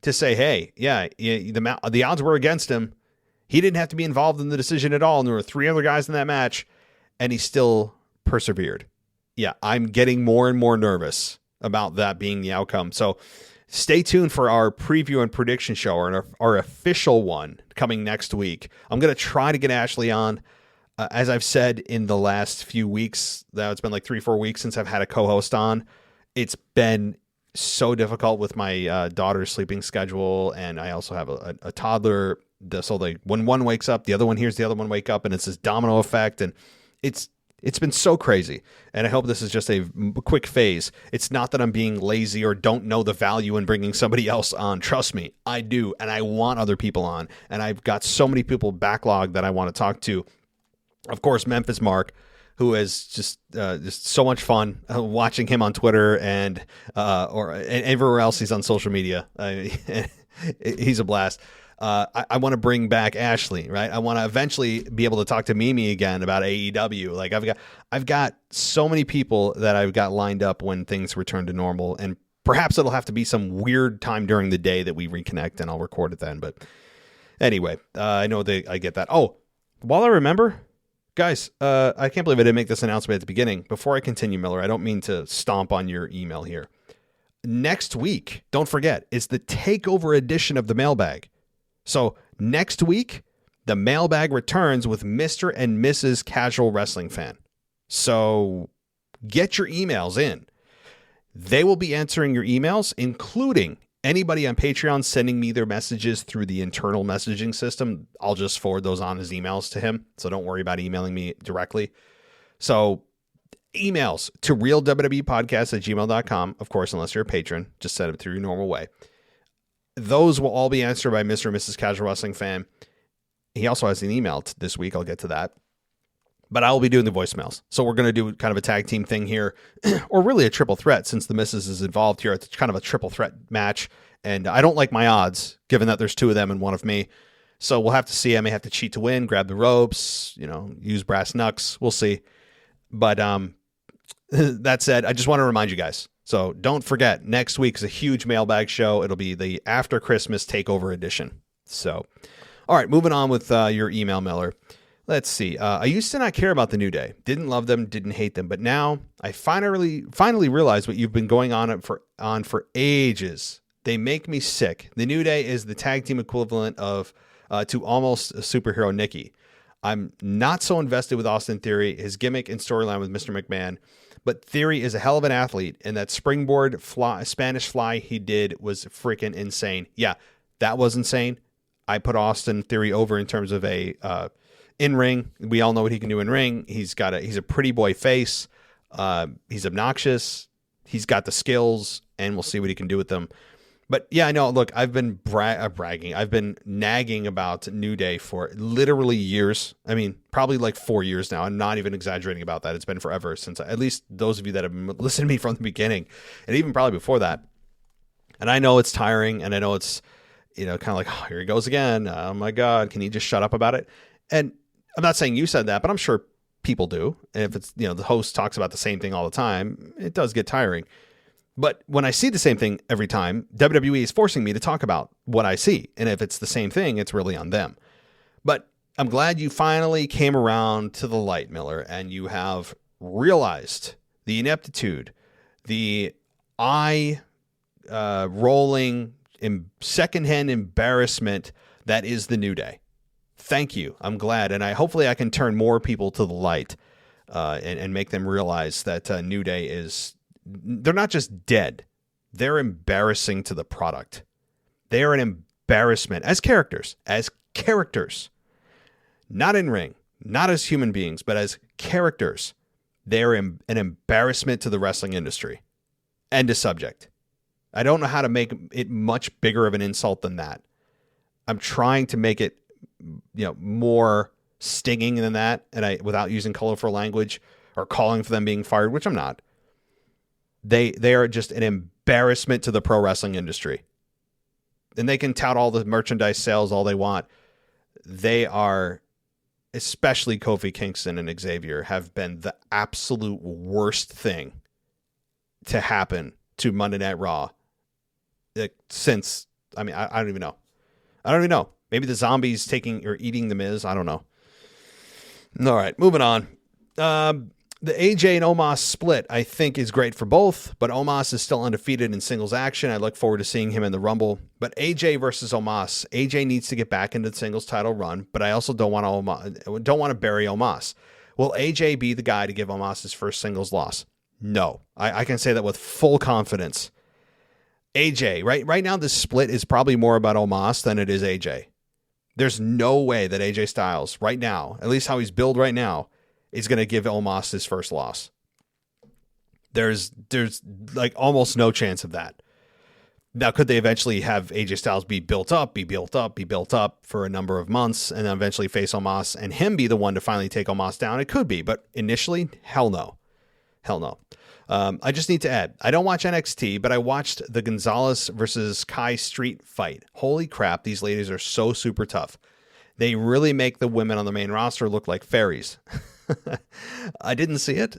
to say, hey, yeah, the odds were against him. He didn't have to be involved in the decision at all. And there were 3 other guys in that match, and he still persevered. Yeah, I'm getting more and more nervous about that being the outcome. So stay tuned for our preview and prediction show, or our official one coming next week. I'm going to try to get Ashley on. As I've said in the last few weeks, it's been like 3-4 weeks since I've had a co-host on. It's been so difficult with my daughter's sleeping schedule, and I also have a toddler. So when one wakes up, the other one hears the other one wake up, and it's this domino effect, and it's been so crazy, and I hope this is just a quick phase. It's not that I'm being lazy or don't know the value in bringing somebody else on. Trust me, I do, and I want other people on, and I've got so many people backlogged that I want to talk to. Of course, Memphis Mark, who is just so much fun watching him on Twitter and everywhere else he's on social media. He's a blast. I want to bring back Ashley, right? I want to eventually be able to talk to Mimi again about AEW. Like I've got so many people that I've got lined up when things return to normal, and perhaps it'll have to be some weird time during the day that we reconnect, and I'll record it then. But anyway, I know I get that. Oh, while I remember, guys, I can't believe I didn't make this announcement at the beginning. Before I continue, Miller, I don't mean to stomp on your email here. Next week, don't forget, it's the takeover edition of the Mailbag. So next week, the Mailbag returns with Mr. and Mrs. Casual Wrestling Fan. So get your emails in. They will be answering your emails, including anybody on Patreon sending me their messages through the internal messaging system. I'll just forward those on as emails to him. So don't worry about emailing me directly. So emails to realwwepodcast@gmail.com. Of course, unless you're a patron, just send it through your normal way. Those will all be answered by Mr. and Mrs. Casual Wrestling Fan. He also has an email this week. I'll get to that. But I will be doing the voicemails. So we're going to do kind of a tag team thing here, or really a triple threat, since the Mrs. is involved here. It's kind of a triple threat match. And I don't like my odds, given that there's 2 of them and 1 of me. So we'll have to see. I may have to cheat to win, grab the ropes, use brass knucks. We'll see. But that said, I just want to remind you guys. So don't forget, next week is a huge mailbag show. It'll be the after Christmas takeover edition. So, all right, moving on with your email, Miller. Let's see. I used to not care about the New Day. Didn't love them, didn't hate them. But now I finally realized what you've been going on for ages. They make me sick. The New Day is the tag team equivalent of to almost a superhero Nikki. I'm not so invested with Austin Theory, his gimmick and storyline with Mr. McMahon. But Theory is a hell of an athlete, and that springboard Spanish fly he did was freaking insane. Yeah, that was insane. I put Austin Theory over in terms of a in-ring. We all know what he can do in ring. He's a pretty boy face. He's obnoxious. He's got the skills, and we'll see what he can do with them. But yeah, I know. Look, I've been bragging. I've been nagging about New Day for literally years. I mean, probably like 4 years now. I'm not even exaggerating about that. It's been forever since, at least those of you that have listened to me from the beginning, and even probably before that. And I know it's tiring, and I know it's, kind of like, oh, here he goes again. Oh my God, can you just shut up about it? And I'm not saying you said that, but I'm sure people do. And if it's, the host talks about the same thing all the time, it does get tiring. But when I see the same thing every time, WWE is forcing me to talk about what I see. And if it's the same thing, it's really on them. But I'm glad you finally came around to the light, Miller, and you have realized the ineptitude, the eye-rolling, secondhand embarrassment that is the New Day. Thank you. I'm glad. And hopefully I can turn more people to the light and make them realize that New Day is... They're not just dead. They're embarrassing to the product. They are an embarrassment as characters, not in ring, not as human beings, but as characters. They're an embarrassment to the wrestling industry. End of subject. I don't know how to make it much bigger of an insult than that. I'm trying to make it, more stinging than that, and without using colorful language or calling for them being fired, which I'm not. They are just an embarrassment to the pro wrestling industry. And they can tout all the merchandise sales all they want. They are, especially Kofi Kingston and Xavier, have been the absolute worst thing to happen to Monday Night Raw since, I don't even know. Maybe the zombies taking or eating the Miz. I don't know. All right, moving on. The AJ and Omos split, I think, is great for both, but Omos is still undefeated in singles action. I look forward to seeing him in the Rumble. But AJ versus Omos, AJ needs to get back into the singles title run, but I also don't want to bury Omos. Will AJ be the guy to give Omos his first singles loss? No. I can say that with full confidence. AJ, right now, this split is probably more about Omos than it is AJ. There's no way that AJ Styles, right now, at least how he's billed right now, is going to give Omos his first loss. There's like almost no chance of that. Now, could they eventually have AJ Styles be built up for a number of months and then eventually face Omos and him be the one to finally take Omos down? It could be, but initially, hell no. I just need to add, I don't watch NXT, but I watched the Gonzalez versus Kai Street fight. Holy crap, these ladies are so super tough. They really make the women on the main roster look like fairies. I didn't see it.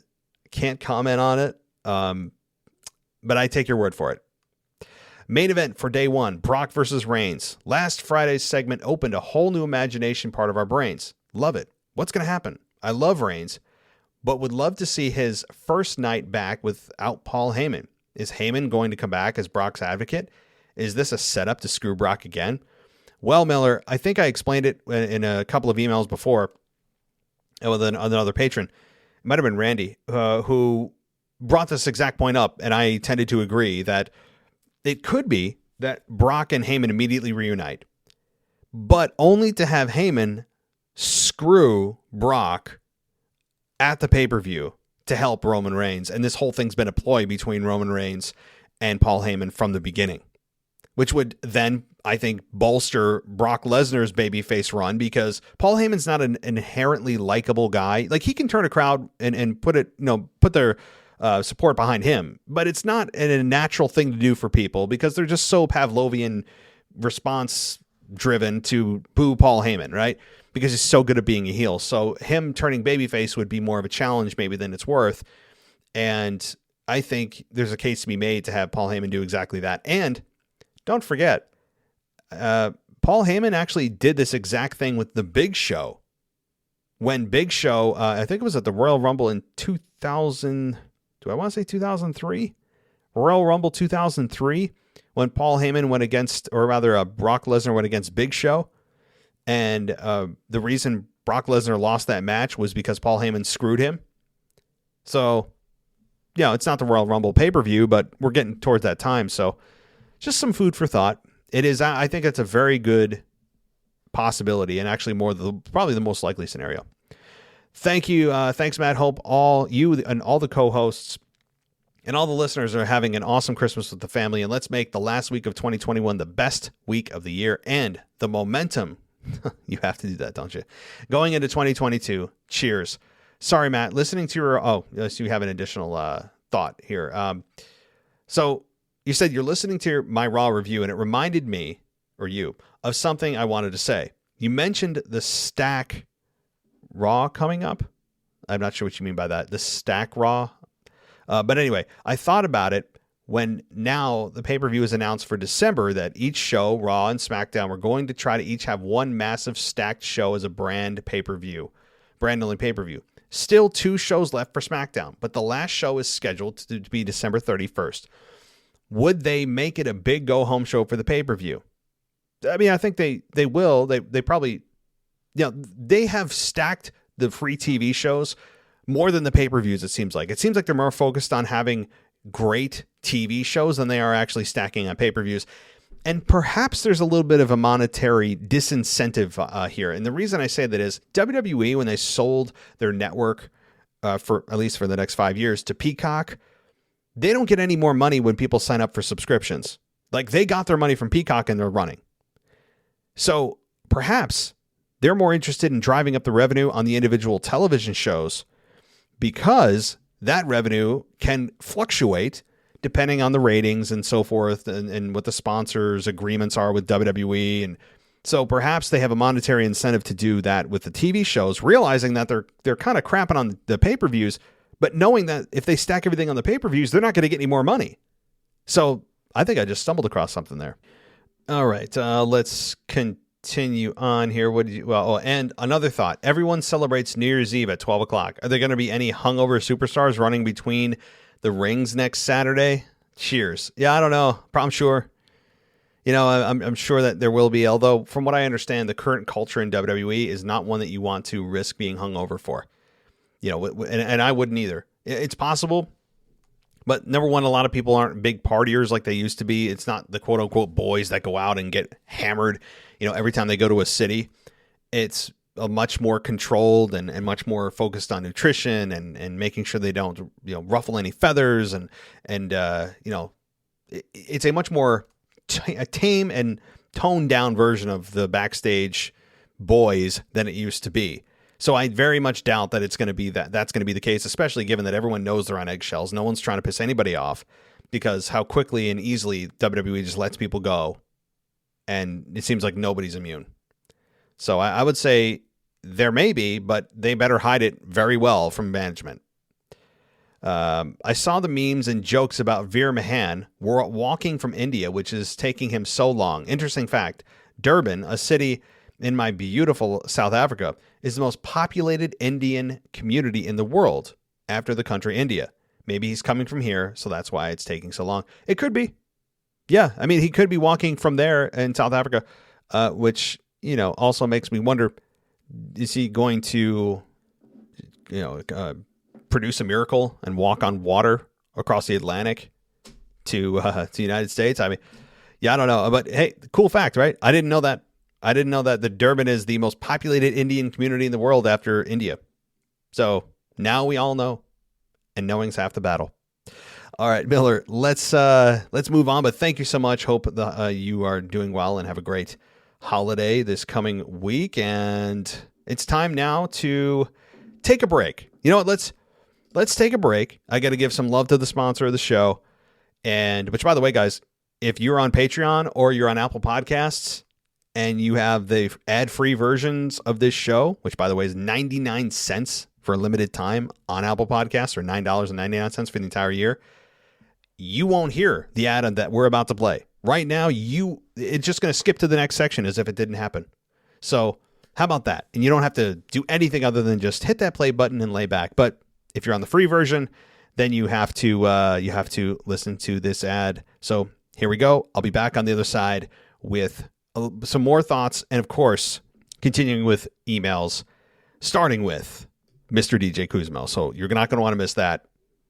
Can't comment on it. But I take your word for it. Main event for day one, Brock versus Reigns. Last Friday's segment opened a whole new imagination part of our brains. Love it. What's going to happen? I love Reigns, but would love to see his first night back without Paul Heyman. Is Heyman going to come back as Brock's advocate? Is this a setup to screw Brock again? Well, Miller, I think I explained it in a couple of emails before with another patron. It might have been Randy, who brought this exact point up, and I tended to agree that it could be that Brock and Heyman immediately reunite, but only to have Heyman screw Brock at the pay-per-view to help Roman Reigns. And this whole thing's been a ploy between Roman Reigns and Paul Heyman from the beginning, which would then, I think, bolster Brock Lesnar's babyface run, because Paul Heyman's not an inherently likable guy. Like, he can turn a crowd and put their support behind him, but it's not a natural thing to do for people because they're just so Pavlovian response driven to boo Paul Heyman, right? Because he's so good at being a heel. So him turning babyface would be more of a challenge maybe than it's worth. And I think there's a case to be made to have Paul Heyman do exactly that. And don't forget, Paul Heyman actually did this exact thing with the Big Show. When Big Show, I think it was at the Royal Rumble in 2000, do I want to say 2003? Royal Rumble 2003, when Paul Heyman went against, or rather Brock Lesnar went against Big Show. And the reason Brock Lesnar lost that match was because Paul Heyman screwed him. So, it's not the Royal Rumble pay-per-view, but we're getting towards that time. So just some food for thought. It is, I think it's a very good possibility, and actually probably the most likely scenario. Thank you. Thanks, Matt. Hope all you and all the co-hosts and all the listeners are having an awesome Christmas with the family. And let's make the last week of 2021 the best week of the year, and the momentum. You have to do that, don't you? Going into 2022. Cheers. Sorry, Matt. Listening to your, yes, you have an additional thought here. So you said you're listening to my Raw review, and it reminded me, or you, of something I wanted to say. You mentioned the Stack Raw coming up. I'm not sure what you mean by that. The Stack Raw. But anyway, I thought about it when now the pay-per-view is announced for December that each show, Raw and SmackDown, we're going to try to each have one massive stacked show as a brand pay-per-view, brand-only pay-per-view. Still 2 shows left for SmackDown, but the last show is scheduled to be December 31st. Would they make it a big go-home show for the pay-per-view? I mean, I think they will. They probably, they have stacked the free TV shows more than the pay-per-views, it seems like. It seems like they're more focused on having great TV shows than they are actually stacking on pay-per-views. And perhaps there's a little bit of a monetary disincentive here. And the reason I say that is WWE, when they sold their network for at least for the next 5 years to Peacock, they don't get any more money when people sign up for subscriptions. Like, they got their money from Peacock and they're running. So perhaps they're more interested in driving up the revenue on the individual television shows, because that revenue can fluctuate depending on the ratings and so forth, and what the sponsors' agreements are with WWE. And so perhaps they have a monetary incentive to do that with the TV shows, realizing that they're kind of crapping on the pay-per-views, but knowing that if they stack everything on the pay-per-views, they're not going to get any more money. So I think I just stumbled across something there. All right, let's continue on here. And another thought. Everyone celebrates New Year's Eve at 12 o'clock. Are there going to be any hungover superstars running between the rings next Saturday? Cheers. Yeah, I don't know. I'm sure. I'm sure that there will be, although from what I understand, the current culture in WWE is not one that you want to risk being hungover for. And I wouldn't either. It's possible. But number one, a lot of people aren't big partiers like they used to be. It's not the quote unquote boys that go out and get hammered, every time they go to a city. It's a much more controlled and much more focused on nutrition and making sure they don't, ruffle any feathers. And it's a much more a tame and toned down version of the backstage boys than it used to be. So I very much doubt that it's going to be that's going to be the case, especially given that everyone knows they're on eggshells. No one's trying to piss anybody off, because how quickly and easily WWE just lets people go, and it seems like nobody's immune. So I would say there may be, but they better hide it very well from management. I saw the memes and jokes about Veer Mahan walking from India, which is taking him so long. Interesting fact, Durban, a city in my beautiful South Africa, is the most populated Indian community in the world after the country India. Maybe he's coming from here, so that's why it's taking so long. It could be. Yeah, I mean, he could be walking from there in South Africa, which, also makes me wonder, is he going to, produce a miracle and walk on water across the Atlantic to the United States? I mean, yeah, I don't know. But hey, cool fact, right? I didn't know that. I didn't know that the Durban is the most populated Indian community in the world after India. So now we all know, and knowing's half the battle. All right, Miller, let's move on. But thank you so much. Hope you are doing well and have a great holiday this coming week. And it's time now to take a break. You know what? Let's take a break. I got to give some love to the sponsor of the show. And which, by the way, guys, if you're on Patreon or you're on Apple Podcasts, and you have the ad-free versions of this show, which, by the way, is 99 cents for a limited time on Apple Podcasts or $9.99 for the entire year, you won't hear the ad that we're about to play. Right now, it's just going to skip to the next section as if it didn't happen. So how about that? And you don't have to do anything other than just hit that play button and lay back. But if you're on the free version, then you have to listen to this ad. So here we go. I'll be back on the other side with some more thoughts, and of course, continuing with emails, starting with Mr. DJ Kuzmo. So you're not going to want to miss that.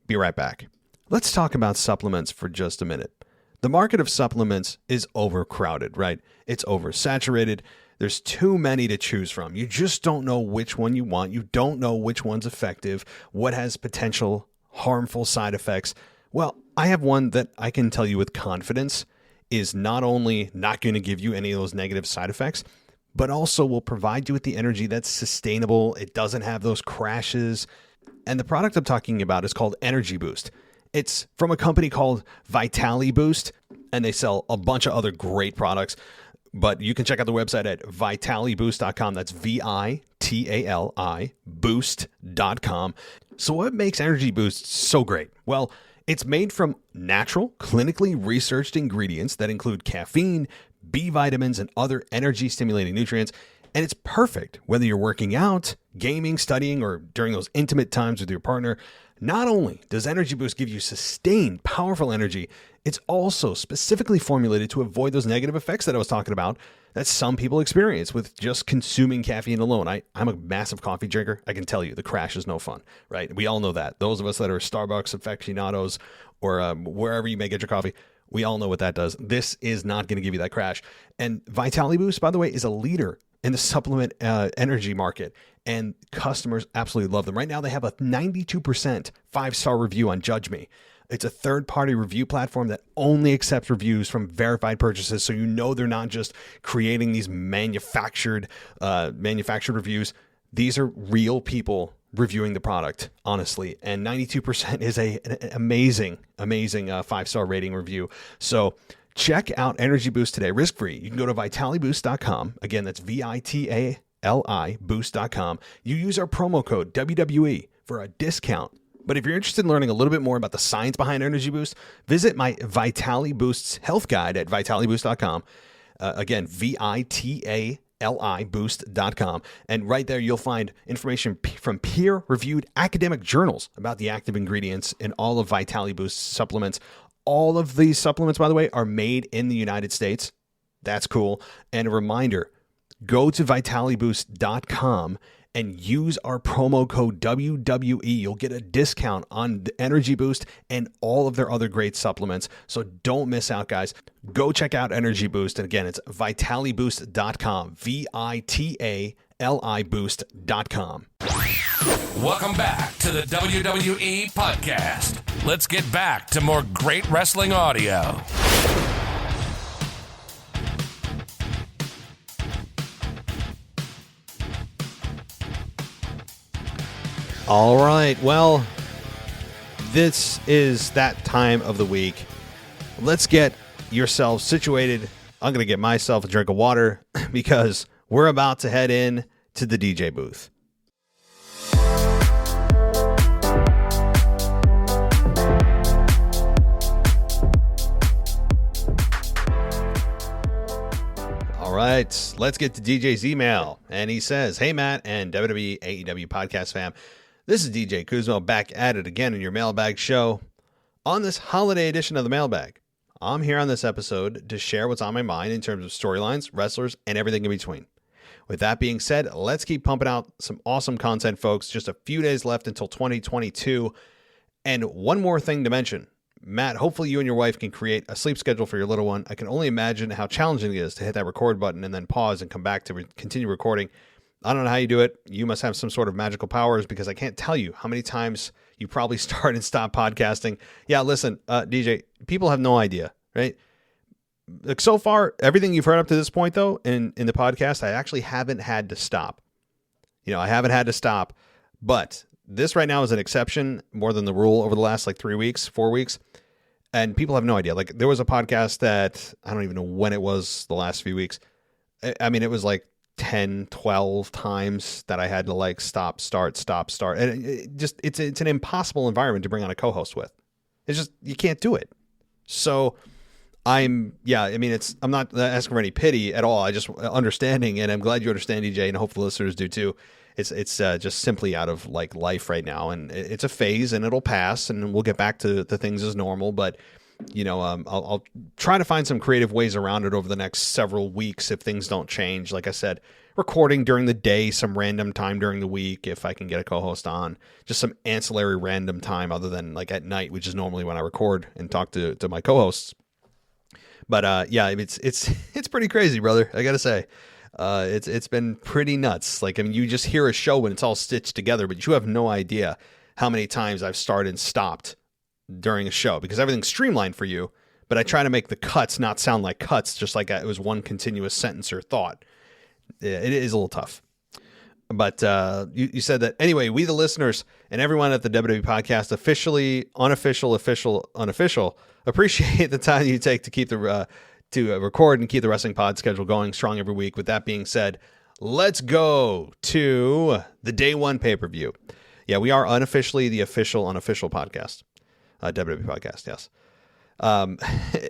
Be right back. Let's talk about supplements for just a minute. The market of supplements is overcrowded, right? It's oversaturated. There's too many to choose from. You just don't know which one you want. You don't know which one's effective, what has potential harmful side effects. Well, I have one that I can tell you with confidence is not only not going to give you any of those negative side effects, but also will provide you with the energy that's sustainable. It doesn't have those crashes. And the product I'm talking about is called Energy Boost. It's from a company called Vitali Boost, and they sell a bunch of other great products. But you can check out the website at vitaliboost.com. That's VITALI boost.com. So what makes Energy Boost so great? Well, it's made from natural, clinically researched ingredients that include caffeine, B vitamins, and other energy-stimulating nutrients. And it's perfect whether you're working out, gaming, studying, or during those intimate times with your partner. Not only does Energy Boost give you sustained, powerful energy, it's also specifically formulated to avoid those negative effects that I was talking about that some people experience with just consuming caffeine alone. I'm a massive coffee drinker. I can tell you the crash is no fun, right? We all know that. Those of us that are Starbucks aficionados or wherever you may get your coffee, we all know what that does. This is not going to give you that crash. And Vitali Boost, by the way, is a leader in the supplement energy market, and customers absolutely love them. Right now, they have a 92% 5-star review on Judge Me. It's a third-party review platform that only accepts reviews from verified purchases, so you know they're not just creating these manufactured reviews. These are real people reviewing the product, honestly. And 92% is an amazing 5-star rating review. So check out Energy Boost today, risk-free. You can go to vitaliboost.com. Again, that's VITALI boost.com. You use our promo code WWE for a discount. But if you're interested in learning a little bit more about the science behind Energy Boost, visit my Vitali Boost's health guide at vitaliboost.com. Again, VITALI boost.com. And right there, you'll find information from peer-reviewed academic journals about the active ingredients in all of Vitali Boost's supplements. All of these supplements, by the way, are made in the United States. That's cool. And a reminder, go to vitaliboost.com and use our promo code WWE. You'll get a discount on the Energy Boost and all of their other great supplements. So don't miss out, guys. Go check out Energy Boost. And again, it's vitaliboost.com, VITALI boost.com. Welcome back to the WWE Podcast. Let's get back to more great wrestling audio. All right, well, this is that time of the week. Let's get yourself situated. I'm going to get myself a drink of water because we're about to head in to the DJ booth. All right, let's get to DJ's email. And he says, "Hey, Matt and WWE AEW podcast fam. This is DJ Kuzmo back at it again in your Mailbag show. On this holiday edition of the Mailbag, I'm here on this episode to share what's on my mind in terms of storylines, wrestlers, and everything in between. With that being said, let's keep pumping out some awesome content, folks. Just a few days left until 2022. And one more thing to mention. Matt, hopefully you and your wife can create a sleep schedule for your little one. I can only imagine how challenging it is to hit that record button and then pause and come back to continue recording. I don't know how you do it. You must have some sort of magical powers because I can't tell you how many times you probably start and stop podcasting. Yeah, listen, DJ, people have no idea, right? Like so far, everything you've heard up to this point, though, in the podcast, I actually haven't had to stop. I haven't had to stop. But this right now is an exception more than the rule over the last 4 weeks. And people have no idea. There was a podcast that I don't even know when it was the last few weeks. I mean, it was 10, 12 times that I had to like stop, start. And it's an impossible environment to bring on a co-host with. It's just, you can't do it. So I'm not asking for any pity at all. I just understanding, and I'm glad you understand, DJ, and I hope the listeners do too. It's just simply out of like life right now, and it's a phase, and it'll pass, and we'll get back to the things as normal. But I'll try to find some creative ways around it over the next several weeks if things don't change. Like I said, recording during the day, some random time during the week if I can get a co-host on, just some ancillary random time other than like at night, which is normally when I record and talk to my co-hosts. But it's pretty crazy, brother. I gotta say, it's been pretty nuts. Like, I mean, you just hear a show when it's all stitched together, but you have no idea how many times I've started and stopped during a show because everything's streamlined for you. But I try to make the cuts not sound like cuts, just like it was one continuous sentence or thought. It is a little tough. But you said that anyway. We, the listeners, and everyone at the WWE Podcast, officially, unofficial, official, unofficial, appreciate the time you take to keep to record and keep the Wrestling Pod schedule going strong every week. With that being said, let's go to the Day 1 pay-per-view. Yeah, we are unofficially the official, unofficial podcast, WWE Podcast. Yes.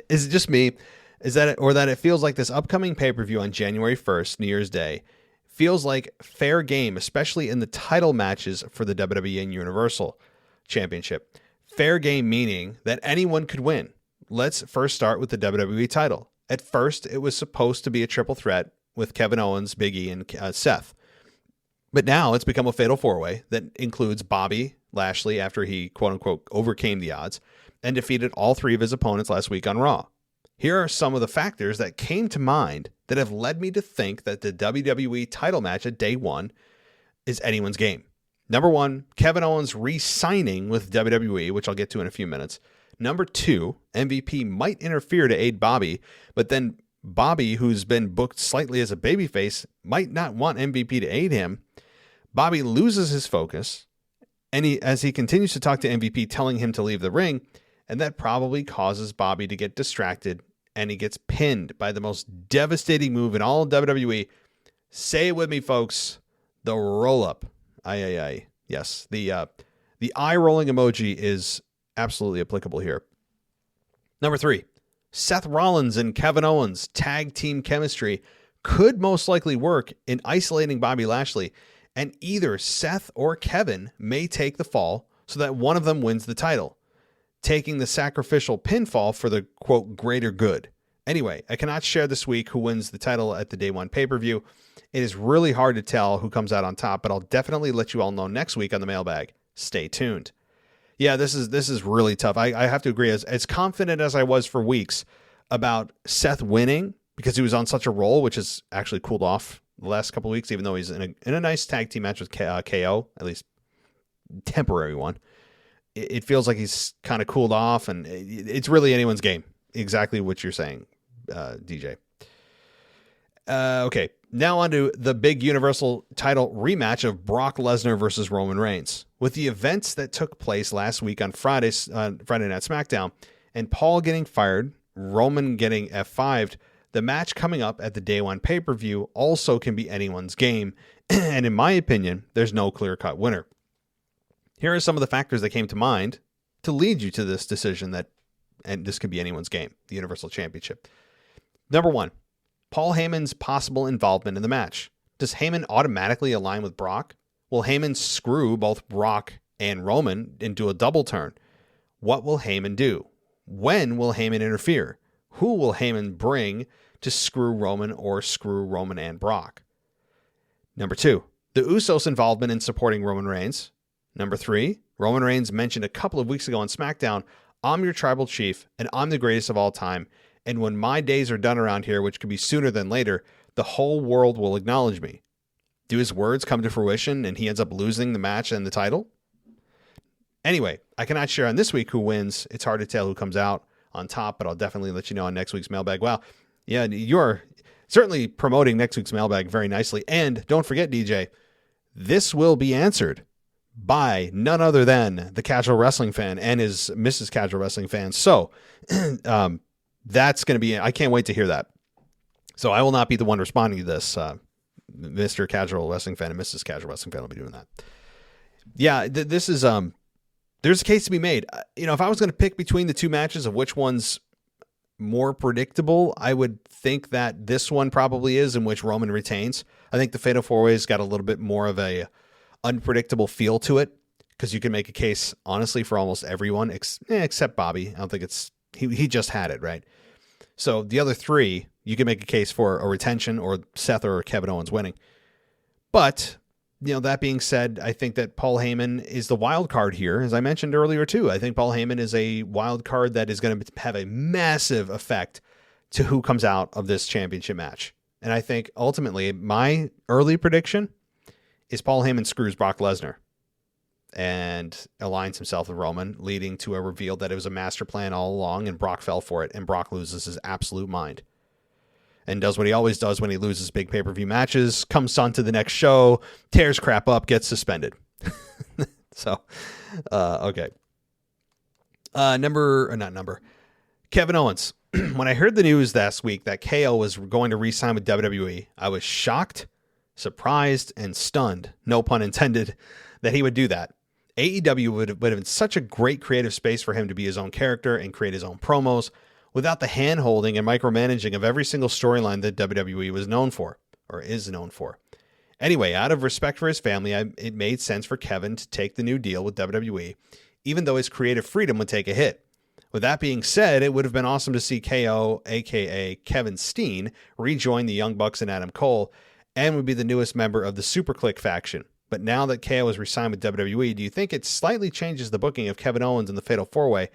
Is it just me? Is that it, or that it feels like this upcoming pay-per-view on January 1st, New Year's Day, feels like fair game, especially in the title matches for the WWE and Universal Championship. Fair game meaning that anyone could win. Let's first start with the WWE title. At first, it was supposed to be a triple threat with Kevin Owens, Big E, and Seth. But now it's become a fatal four-way that includes Bobby Lashley after he, quote-unquote, overcame the odds and defeated all three of his opponents last week on Raw. Here are some of the factors that came to mind that have led me to think that the WWE title match at Day 1 is anyone's game. Number 1, Kevin Owens re-signing with WWE, which I'll get to in a few minutes. Number 2, MVP might interfere to aid Bobby, but then Bobby, who's been booked slightly as a babyface, might not want MVP to aid him. Bobby loses his focus, and as he continues to talk to MVP, telling him to leave the ring, and that probably causes Bobby to get distracted, and he gets pinned by the most devastating move in all of WWE. Say it with me, folks. The roll-up. Aye. Yes, the eye-rolling emoji is absolutely applicable here. Number 3, Seth Rollins and Kevin Owens tag team chemistry could most likely work in isolating Bobby Lashley, and either Seth or Kevin may take the fall so that one of them wins the title, taking the sacrificial pinfall for the, quote, greater good. Anyway, I cannot share this week who wins the title at the Day 1 pay-per-view. It is really hard to tell who comes out on top, but I'll definitely let you all know next week on the mailbag. Stay tuned. Yeah, this is really tough. I have to agree. As confident as I was for weeks about Seth winning because he was on such a roll, which has actually cooled off the last couple of weeks, even though he's in a nice tag team match with KO, at least temporary one. It feels like he's kind of cooled off, and it's really anyone's game. Exactly what you're saying, DJ. Okay, now on to the big Universal title rematch of Brock Lesnar versus Roman Reigns. With the events that took place last week on Friday Night SmackDown, and Paul getting fired, Roman getting F5'd, the match coming up at the Day 1 pay-per-view also can be anyone's game, and in my opinion, there's no clear-cut winner. Here are some of the factors that came to mind to lead you to this decision and this could be anyone's game, the Universal Championship. Number 1, Paul Heyman's possible involvement in the match. Does Heyman automatically align with Brock? Will Heyman screw both Brock and Roman into a double turn? What will Heyman do? When will Heyman interfere? Who will Heyman bring to screw Roman or screw Roman and Brock? Number 2, the Usos' involvement in supporting Roman Reigns. Number 3, Roman Reigns mentioned a couple of weeks ago on SmackDown, I'm your tribal chief, and I'm the greatest of all time, and when my days are done around here, which could be sooner than later, the whole world will acknowledge me. Do his words come to fruition, and he ends up losing the match and the title? Anyway, I cannot share on this week who wins. It's hard to tell who comes out on top, but I'll definitely let you know on next week's mailbag. Wow, yeah, you're certainly promoting next week's mailbag very nicely, and don't forget, DJ, this will be answered by none other than the Casual Wrestling Fan and his Mrs. Casual Wrestling Fan. So that's going to be, I can't wait to hear that. So I will not be the one responding to this. Mr. Casual Wrestling Fan and Mrs. Casual Wrestling Fan will be doing that. Yeah, this is there's a case to be made. If I was going to pick between the two matches of which one's more predictable, I would think that this one probably is, in which Roman retains. I think the Fatal 4-Way's got a little bit more of a unpredictable feel to it, because you can make a case, honestly, for almost everyone except Bobby. I don't think he just had it, right? So the other three, you can make a case for a retention or Seth or Kevin Owens winning. But, that being said, I think that Paul Heyman is the wild card here, as I mentioned earlier too. I think Paul Heyman is a wild card that is going to have a massive effect to who comes out of this championship match. And I think ultimately my early prediction is Paul Heyman screws Brock Lesnar and aligns himself with Roman, leading to a reveal that it was a master plan all along, and Brock fell for it, and Brock loses his absolute mind and does what he always does when he loses big pay-per-view matches, comes on to the next show, tears crap up, gets suspended. So, okay. Kevin Owens. When I heard the news last week that KO was going to re-sign with WWE, I was shocked, surprised, and stunned, no pun intended, that he would do that. AEW would have been such a great creative space for him to be his own character and create his own promos without the hand-holding and micromanaging of every single storyline that WWE was known for, or is known for. Anyway, out of respect for his family, it made sense for Kevin to take the new deal with WWE, even though his creative freedom would take a hit. With that being said, it would have been awesome to see KO, aka Kevin Steen, rejoin the Young Bucks and Adam Cole, and would be the newest member of the Super Click faction. But now that KO is re-signed with WWE, do you think it slightly changes the booking of Kevin Owens in the Fatal 4-Way?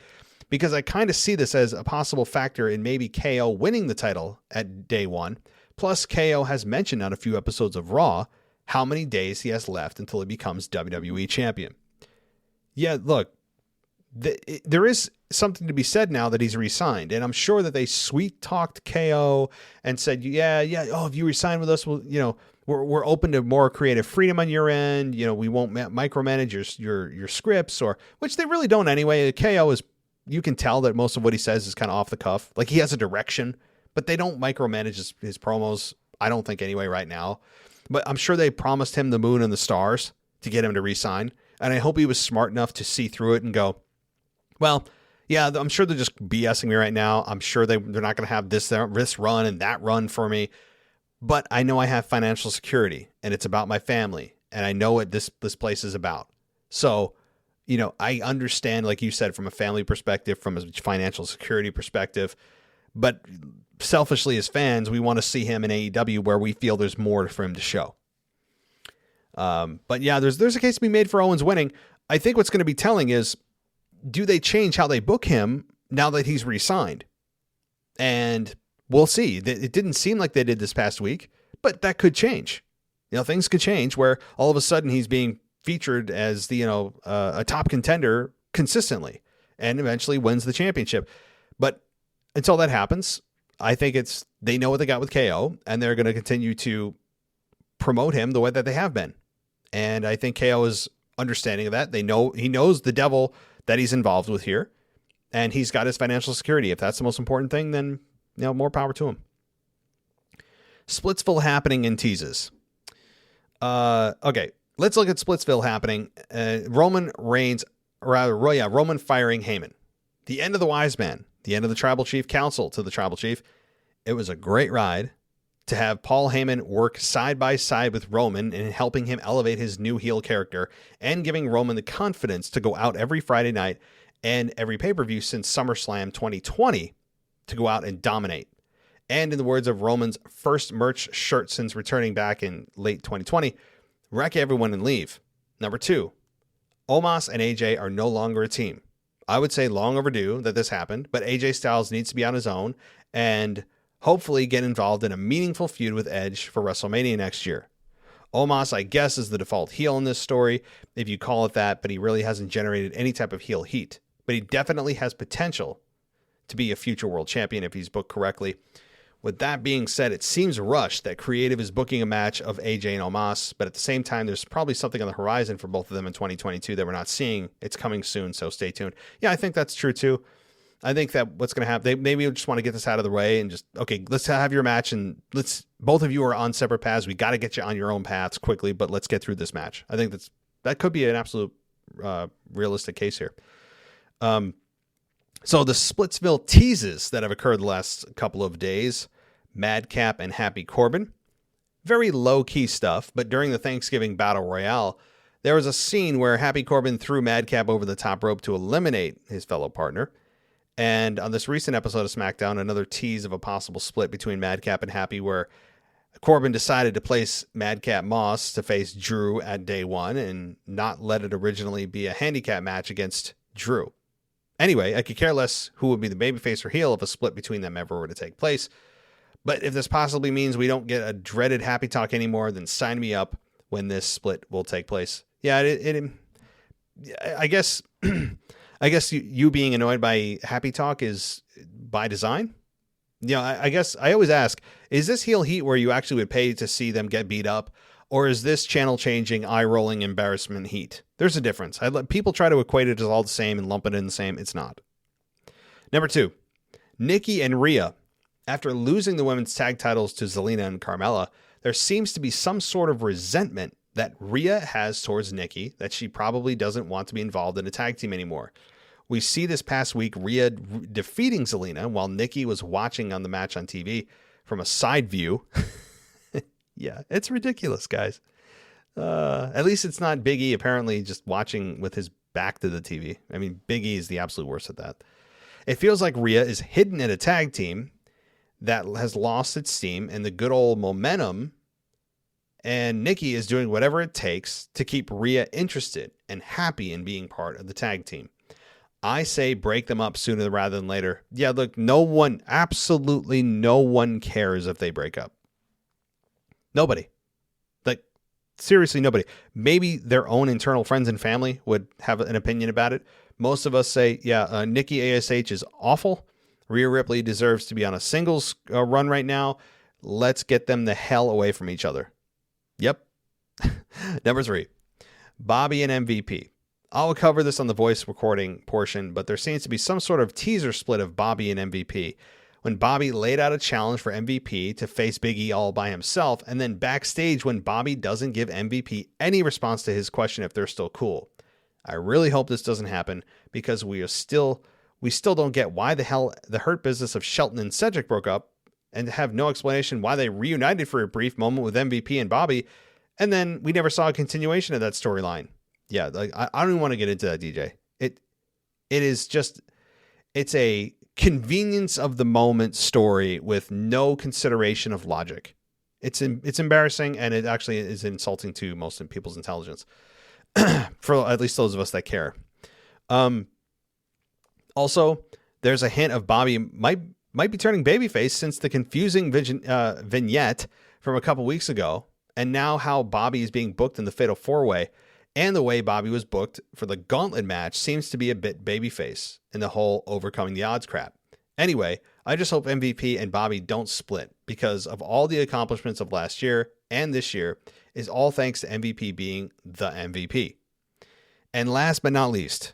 Because I kind of see this as a possible factor in maybe KO winning the title at day one. Plus, KO has mentioned on a few episodes of Raw how many days he has left until he becomes WWE champion. Yeah, look, there is something to be said now that he's re-signed, and I'm sure that they sweet-talked KO and said, yeah, if you re-sign with us, we're open to more creative freedom on your end. We won't micromanage your scripts, which they really don't anyway. KO is, you can tell that most of what he says is kind of off the cuff. Like, he has a direction, but they don't micromanage his promos, I don't think anyway right now. But I'm sure they promised him the moon and the stars to get him to re-sign, and I hope he was smart enough to see through it and go, well, yeah, I'm sure they're just BSing me right now. I'm sure they're not going to have this run and that run for me. But I know I have financial security, and it's about my family, and I know what this place is about. So, I understand, like you said, from a family perspective, from a financial security perspective, but selfishly as fans, we want to see him in AEW where we feel there's more for him to show. But yeah, there's a case to be made for Owens winning. I think what's going to be telling is, do they change how they book him now that he's re-signed? And we'll see. It didn't seem like they did this past week, but that could change. Things could change where all of a sudden he's being featured as a top contender consistently and eventually wins the championship. But until that happens, I think they know what they got with KO, and they're going to continue to promote him the way that they have been. And I think KO is understanding of that. He knows the devil that he's involved with here, and he's got his financial security. If that's the most important thing, then more power to him. Splitsville happening in teases. Okay, let's look at Splitsville happening. Roman firing Heyman. The end of the wise man. The end of the Tribal Chief Council to the Tribal Chief. It was a great ride to have Paul Heyman work side by side with Roman in helping him elevate his new heel character and giving Roman the confidence to go out every Friday night and every pay-per-view since SummerSlam 2020 to go out and dominate. And in the words of Roman's first merch shirt since returning back in late 2020, wreck everyone and leave. Number 2, Omos and AJ are no longer a team. I would say long overdue that this happened, but AJ Styles needs to be on his own and hopefully get involved in a meaningful feud with Edge for WrestleMania next year. Omos, I guess, is the default heel in this story, if you call it that, but he really hasn't generated any type of heel heat. But he definitely has potential to be a future world champion if he's booked correctly. With that being said, it seems rushed that Creative is booking a match of AJ and Omos, but at the same time, there's probably something on the horizon for both of them in 2022 that we're not seeing. It's coming soon, so stay tuned. Yeah, I think that's true too. I think that what's going to happen, they maybe just want to get this out of the way and just, okay, let's have your match and both of you are on separate paths. We got to get you on your own paths quickly, but let's get through this match. I think that could be an absolute realistic case here. So the Splitsville teases that have occurred the last couple of days, Madcap and Happy Corbin, very low-key stuff, but during the Thanksgiving Battle Royale, there was a scene where Happy Corbin threw Madcap over the top rope to eliminate his fellow partner. And on this recent episode of SmackDown, another tease of a possible split between Madcap and Happy, where Corbin decided to place Madcap Moss to face Drew at day one and not let it originally be a handicap match against Drew. Anyway, I could care less who would be the babyface or heel if a split between them ever were to take place. But if this possibly means we don't get a dreaded Happy Talk anymore, then sign me up when this split will take place. Yeah, I guess I guess you being annoyed by Happy Talk is by design. I guess I always ask, is this heel heat where you actually would pay to see them get beat up? Or is this channel changing, eye rolling embarrassment heat? There's a difference. People try to equate it as all the same and lump it in the same. It's not. Number 2, Nikki and Rhea. After losing the women's tag titles to Zelina and Carmella, there seems to be some sort of resentment that Rhea has towards Nikki that she probably doesn't want to be involved in a tag team anymore. We see this past week Rhea defeating Zelina while Nikki was watching on the match on TV from a side view. Yeah, it's ridiculous, guys. At least it's not Big E apparently just watching with his back to the TV. I mean, Big E is the absolute worst at that. It feels like Rhea is hidden in a tag team that has lost its steam and the good old momentum, and Nikki is doing whatever it takes to keep Rhea interested and happy in being part of the tag team. I say break them up sooner rather than later. Yeah, look, absolutely no one cares if they break up. Nobody. Like, seriously, nobody. Maybe their own internal friends and family would have an opinion about it. Most of us say, Nikki ASH is awful. Rhea Ripley deserves to be on a singles run right now. Let's get them the hell away from each other. Yep. Number 3, Bobby and MVP. I'll cover this on the voice recording portion, but there seems to be some sort of teaser split of Bobby and MVP. When Bobby laid out a challenge for MVP to face Big E all by himself, and then backstage when Bobby doesn't give MVP any response to his question if they're still cool. I really hope this doesn't happen because we still don't get why the hell the Hurt Business of Shelton and Cedric broke up and have no explanation why they reunited for a brief moment with MVP and Bobby, and then we never saw a continuation of that storyline. Yeah, like I don't even want to get into that, DJ. It's a convenience of the moment story with no consideration of logic. It's embarrassing, and it actually is insulting to most people's intelligence. For at least those of us that care. Also, there's a hint of Bobby might be turning babyface since the confusing vignette from a couple weeks ago, and now how Bobby is being booked in the Fatal 4-Way, and the way Bobby was booked for the Gauntlet match seems to be a bit babyface in the whole overcoming the odds crap. Anyway, I just hope MVP and Bobby don't split because of all the accomplishments of last year and this year is all thanks to MVP being the MVP. And last but not least,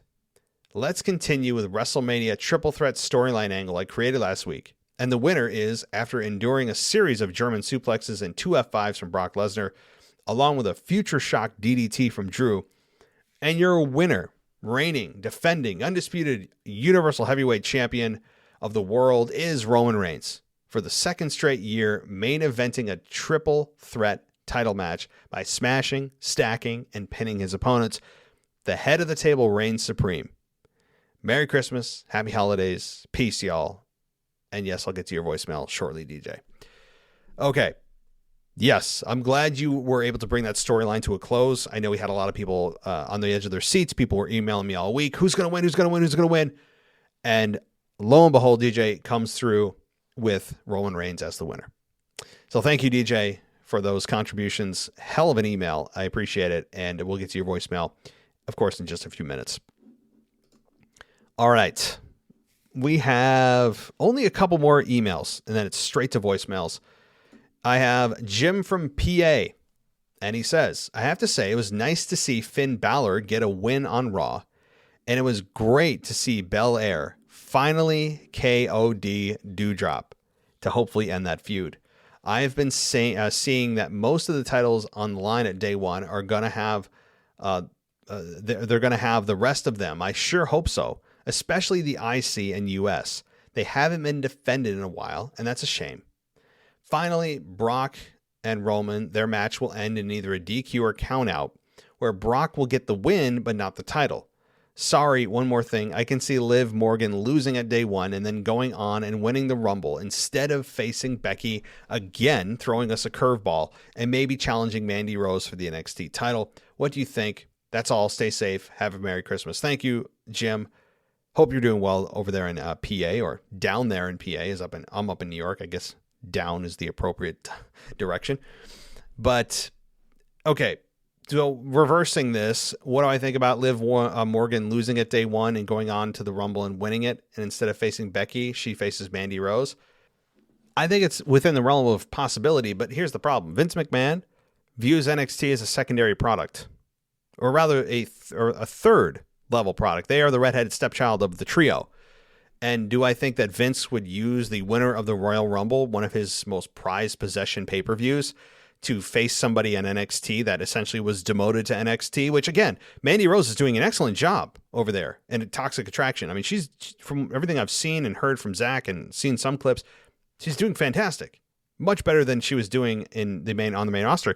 let's continue with WrestleMania Triple Threat storyline angle I created last week. And the winner is, after enduring a series of German suplexes and 2 F5s from Brock Lesnar, along with a future shock DDT from Drew, and your winner, reigning, defending, undisputed Universal Heavyweight Champion of the world is Roman Reigns, for the second straight year main eventing a triple threat title match by smashing, stacking, and pinning his opponents. The head of the table reigns supreme. Merry Christmas, Happy Holidays, peace, y'all. And yes, I'll get to your voicemail shortly, DJ. Okay. Yes, I'm glad you were able to bring that storyline to a close. I know we had a lot of people on the edge of their seats. People were emailing me all week. Who's going to win? Who's going to win? Who's going to win? And lo and behold, DJ comes through with Roman Reigns as the winner. So thank you, DJ, for those contributions. Hell of an email. I appreciate it. And we'll get to your voicemail, of course, in just a few minutes. All right. We have only a couple more emails, and then it's straight to voicemails. I have Jim from PA, and he says, I have to say it was nice to see Finn Balor get a win on Raw, and it was great to see Belair Finally, KOD Dewdrop to hopefully end that feud. I have been seeing that most of the titles on the line at day one are going to have, they're going to have the rest of them. I sure hope so, especially the IC and US. They haven't been defended in a while, and that's a shame. Finally, Brock and Roman, their match will end in either a DQ or countout, where Brock will get the win, but not the title. Sorry, one more thing. I can see Liv Morgan losing at day one and then going on and winning the Rumble instead of facing Becky again, throwing us a curveball, and maybe challenging Mandy Rose for the NXT title. What do you think? That's all. Stay safe. Have a Merry Christmas. Thank you, Jim. Hope you're doing well over there in PA, or down there in PA. I'm up in New York. I guess down is the appropriate direction. But, okay. So reversing this, what do I think about Liv Morgan losing at day one and going on to the Rumble and winning it? And instead of facing Becky, she faces Mandy Rose. I think it's within the realm of possibility, but here's the problem. Vince McMahon views NXT as a secondary product, or rather a third level product. They are the redheaded stepchild of the trio. And do I think that Vince would use the winner of the Royal Rumble, one of his most prized possession pay-per-views, to face somebody in NXT that essentially was demoted to NXT, which again, Mandy Rose is doing an excellent job over there in Toxic Attraction. I mean, she's, from everything I've seen and heard from Zach and seen some clips, she's doing fantastic. Much better than she was doing on the main roster.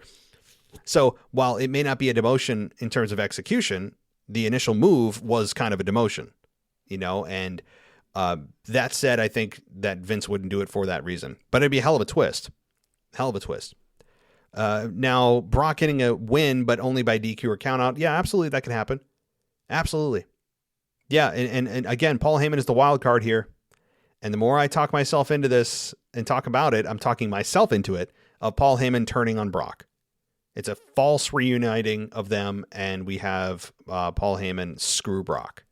So while it may not be a demotion in terms of execution, the initial move was kind of a demotion, and that said, I think that Vince wouldn't do it for that reason, but it'd be a hell of a twist. Now, Brock getting a win, but only by DQ or countout. Yeah, absolutely. That can happen. Absolutely. Yeah. And again, Paul Heyman is the wild card here. And the more I talk myself into this and talk about it, I'm talking myself into it, of Paul Heyman turning on Brock. It's a false reuniting of them. And we have Paul Heyman screw Brock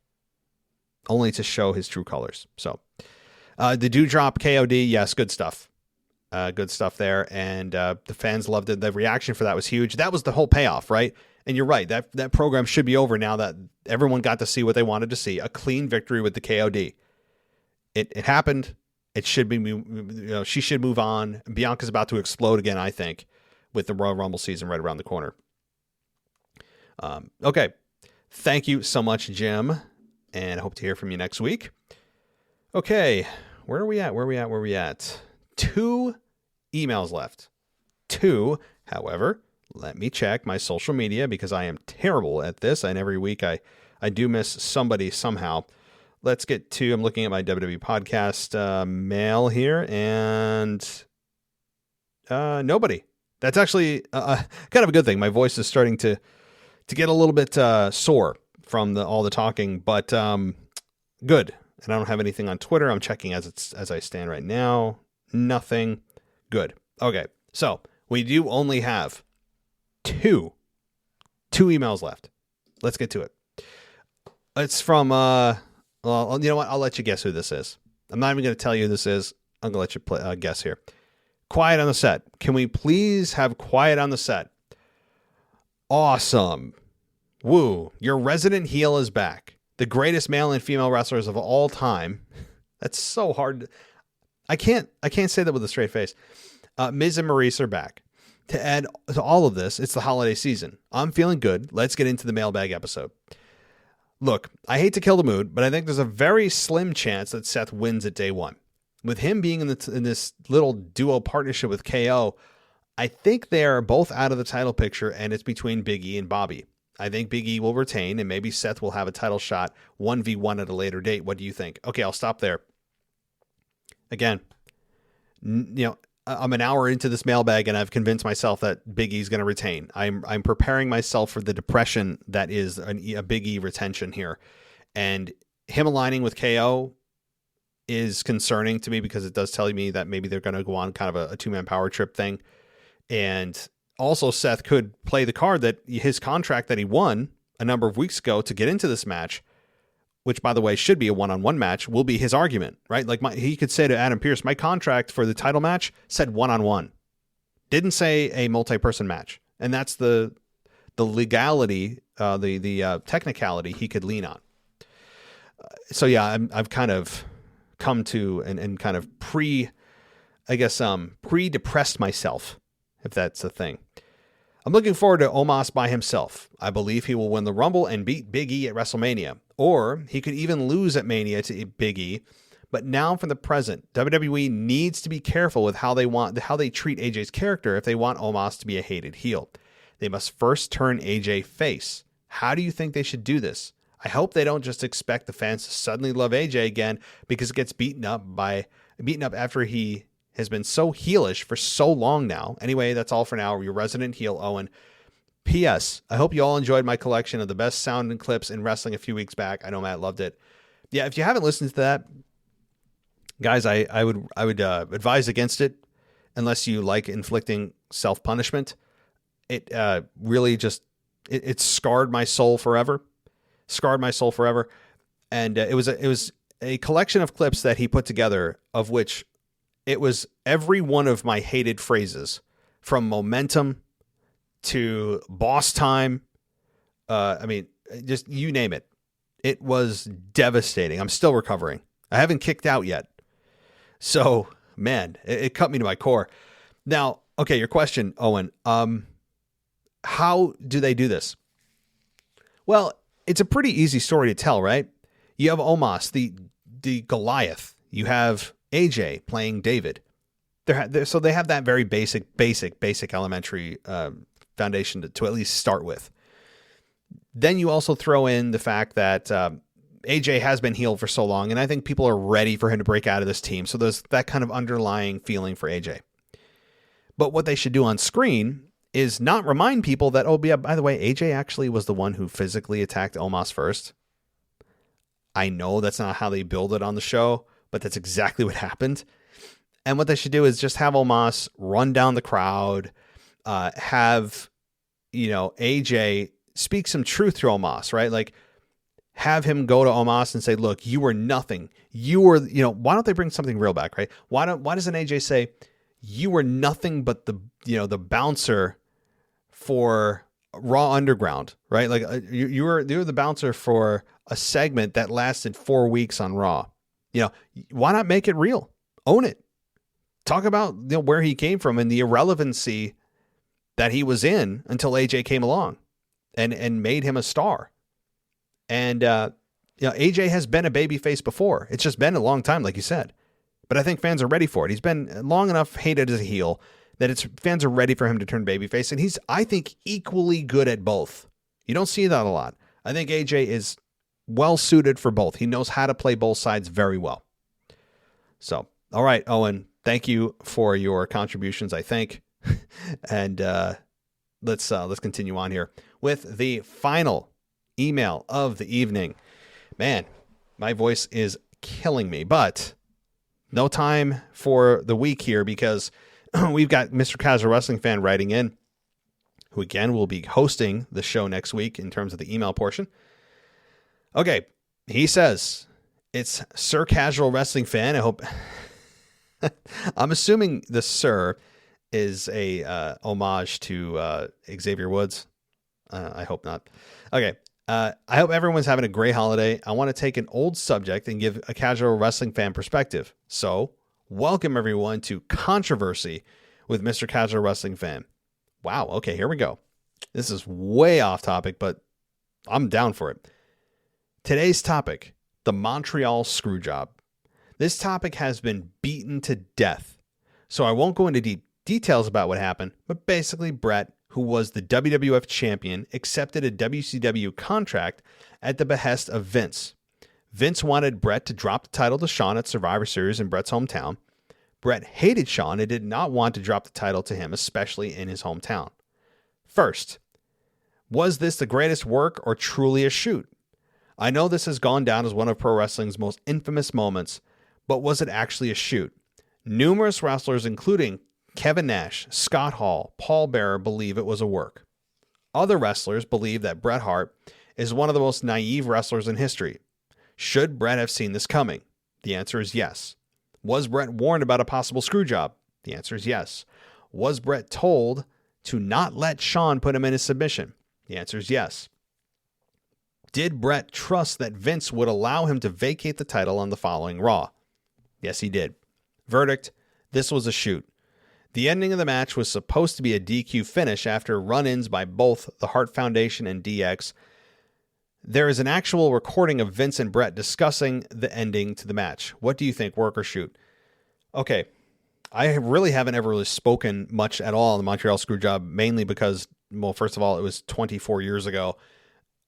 only to show his true colors. So the Dewdrop KOD. Yes. Good stuff. Good stuff there, and the fans loved it. The reaction for that was huge. That was the whole payoff, right? And you're right, that program should be over now that everyone got to see what they wanted to see, a clean victory with the KOD. It happened. It should be, she should move on. Bianca's about to explode again, I think, with the Royal Rumble season right around the corner. Okay. Thank you so much, Jim, and I hope to hear from you next week. Okay, where are we at? 2 emails left. 2, however, let me check my social media because I am terrible at this, and every week I do miss somebody somehow. Let's get to, I'm looking at my WWE podcast mail here, and nobody. That's actually kind of a good thing. My voice is starting to get a little bit sore from all the talking, but good. And I don't have anything on Twitter. I'm checking as I stand right now. Nothing. Good. Okay. So we do only have two emails left. Let's get to it. It's from, well, you know what? I'll let you guess who this is. I'm not even going to tell you who this is. I'm going to let you guess here. Quiet on the Set. Can we please have Quiet on the Set? Awesome. Woo. Your resident heel is back. The greatest male and female wrestlers of all time. That's so hard. I can't say that with a straight face. Miz and Maurice are back. To add to all of this, it's the holiday season. I'm feeling good. Let's get into the mailbag episode. Look, I hate to kill the mood, but I think there's a very slim chance that Seth wins at day one. With him being in this little duo partnership with KO, I think they are both out of the title picture, and it's between Big E and Bobby. I think Big E will retain, and maybe Seth will have a title shot 1v1 at a later date. What do you think? Okay, I'll stop there. Again, I'm an hour into this mailbag and I've convinced myself that Big E's going to retain. I'm preparing myself for the depression that is a Big E retention here. And him aligning with KO is concerning to me because it does tell me that maybe they're going to go on kind of a 2-man power trip thing. And also Seth could play the card that his contract that he won a number of weeks ago to get into this match, which, by the way, should be a one-on-one match, will be his argument, right? Like he could say to Adam Pearce, my contract for the title match said one-on-one. Didn't say a multi-person match. And that's the legality, the technicality he could lean on. So yeah, I've kind of come to and kind of pre-depressed myself, if that's a thing. I'm looking forward to Omos by himself. I believe he will win the Rumble and beat Big E at WrestleMania. Or he could even lose at Mania to Big E. But now for the present, WWE needs to be careful with how they treat AJ's character if they want Omos to be a hated heel. They must first turn AJ face. How do you think they should do this? I hope they don't just expect the fans to suddenly love AJ again because it gets beaten up after he has been so heelish for so long now. Anyway, that's all for now. Your resident heel, Owen. P.S. I hope you all enjoyed my collection of the best sounding clips in wrestling a few weeks back. I know Matt loved it. Yeah, if you haven't listened to that, guys, I would advise against it unless you like inflicting self-punishment. It really just it scarred my soul forever. And it was a collection of clips that he put together, of which it was every one of my hated phrases, from momentum to boss time. Just you name it. It was devastating. I'm still recovering. I haven't kicked out yet. So, man, it cut me to my core. Now, okay, your question, Owen. How do they do this? Well, it's a pretty easy story to tell, right? You have Omos, the Goliath. You have AJ playing David. So they have that very basic elementary foundation to at least start with. Then you also throw in the fact that AJ has been healed for so long, and I think people are ready for him to break out of this team. So there's that kind of underlying feeling for AJ. But what they should do on screen is not remind people that, oh, yeah, by the way, AJ actually was the one who physically attacked Omos first. I know that's not how they build it on the show, but that's exactly what happened. And what they should do is just have Omos run down the crowd, have, AJ speak some truth to Omos, right? Like, have him go to Omos and say, look, you were nothing. You were, why don't they bring something real back, right? Why doesn't AJ say, you were nothing but the bouncer for Raw Underground, right? Like you were the bouncer for a segment that lasted 4 weeks on Raw. Why not make it real? Own it. Talk about where he came from and the irrelevancy that he was in until AJ came along and made him a star. And AJ has been a babyface before. It's just been a long time, like you said. But I think fans are ready for it. He's been long enough hated as a heel that fans are ready for him to turn babyface. And he's, I think, equally good at both. You don't see that a lot. I think AJ is well suited for both. He knows how to play both sides very well. So, all right, Owen, thank you for your contributions, I think. And let's continue on here with the final email of the evening. Man, my voice is killing me, but no time for the week here because we've got Mr. Casual Wrestling Fan writing in, who again will be hosting the show next week in terms of the email portion. Okay, he says, it's Sir Casual Wrestling Fan. I hope I'm assuming the Sir is a homage to Xavier Woods. I hope not. Okay. I hope everyone's having a great holiday. I want to take an old subject and give a casual wrestling fan perspective. So, welcome everyone to Controversy with Mr. Casual Wrestling Fan. Wow, okay, here we go. This is way off topic, but I'm down for it. Today's topic, the Montreal Screwjob. This topic has been beaten to death, so I won't go into deep details about what happened, but basically Brett, who was the WWF champion, accepted a WCW contract at the behest of Vince. Vince wanted Brett to drop the title to Shawn at Survivor Series in Brett's hometown. Brett hated Shawn and did not want to drop the title to him, especially in his hometown. First, was this the greatest work or truly a shoot? I know this has gone down as one of pro wrestling's most infamous moments, but was it actually a shoot? Numerous wrestlers, including Kevin Nash, Scott Hall, Paul Bearer, believe it was a work. Other wrestlers believe that Bret Hart is one of the most naive wrestlers in history. Should Bret have seen this coming? The answer is yes. Was Bret warned about a possible screw job? The answer is yes. Was Bret told to not let Shawn put him in his submission? The answer is yes. Did Bret trust that Vince would allow him to vacate the title on the following Raw? Yes, he did. Verdict, this was a shoot. The ending of the match was supposed to be a DQ finish after run-ins by both the Hart Foundation and DX. There is an actual recording of Vince and Brett discussing the ending to the match. What do you think, work or shoot? Okay, I really haven't ever really spoken much at all on the Montreal Screwjob, mainly because, well, first of all, it was 24 years ago.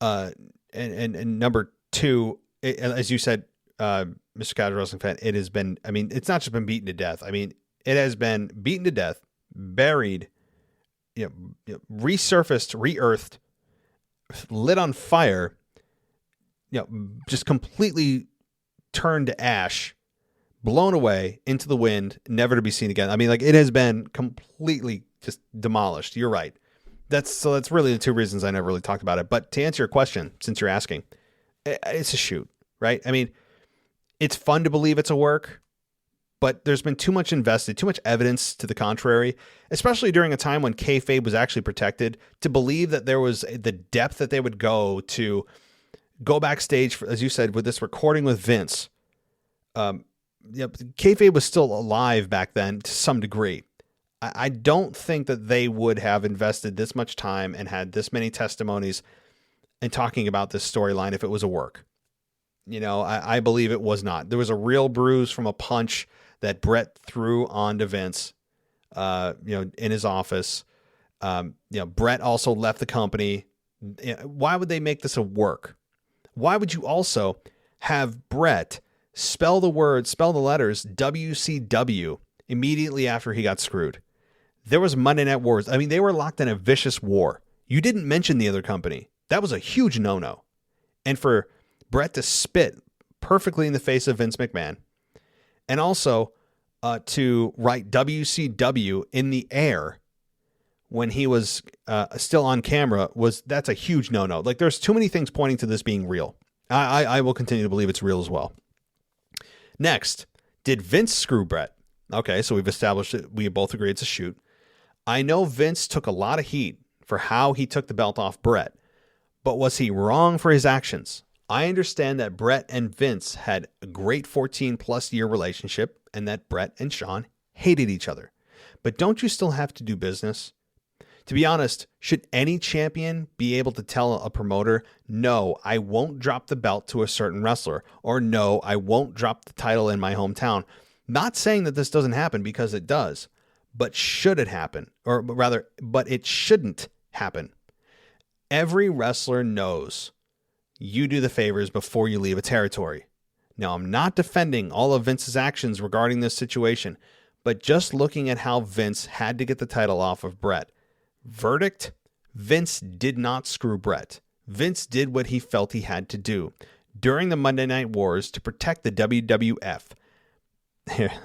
And number two, as you said, Mr. Casual Wrestling Fan, it has been, I mean, it's not just been beaten to death. I mean, it has been beaten to death, buried, resurfaced, re-earthed, lit on fire, just completely turned to ash, blown away into the wind, never to be seen again. I mean, like, it has been completely just demolished. You're right. That's really the two reasons I never really talked about it. But to answer your question, since you're asking, it's a shoot, right? I mean, it's fun to believe it's a work, but there's been too much invested, too much evidence to the contrary, especially during a time when kayfabe was actually protected, to believe that there was the depth that they would go to go backstage, for, as you said, with this recording with Vince. Kayfabe was still alive back then to some degree. I don't think that they would have invested this much time and had this many testimonies and talking about this storyline if it was a work. I believe it was not. There was a real bruise from a punch that Brett threw onto Vince, in his office. Brett also left the company. Why would they make this a work? Why would you also have Brett spell the letters WCW immediately after he got screwed? There was Monday Night Wars. I mean, they were locked in a vicious war. You didn't mention the other company. That was a huge no-no. And for Brett to spit perfectly in the face of Vince McMahon, and also to write WCW in the air when he was still on camera, that's a huge no-no. Like, there's too many things pointing to this being real. I will continue to believe it's real as well. Next, did Vince screw Brett? Okay, so we've established it. We both agree it's a shoot. I know Vince took a lot of heat for how he took the belt off Brett, but was he wrong for his actions? I understand that Brett and Vince had a great 14-plus year relationship and that Brett and Shawn hated each other. But don't you still have to do business? To be honest, should any champion be able to tell a promoter, no, I won't drop the belt to a certain wrestler, or no, I won't drop the title in my hometown? Not saying that this doesn't happen, because it does, but should it happen? Or rather, but it shouldn't happen. Every wrestler knows you do the favors before you leave a territory. Now, I'm not defending all of Vince's actions regarding this situation, but just looking at how Vince had to get the title off of Brett. Verdict: Vince did not screw Brett. Vince did what he felt he had to do during the Monday Night Wars to protect the WWF.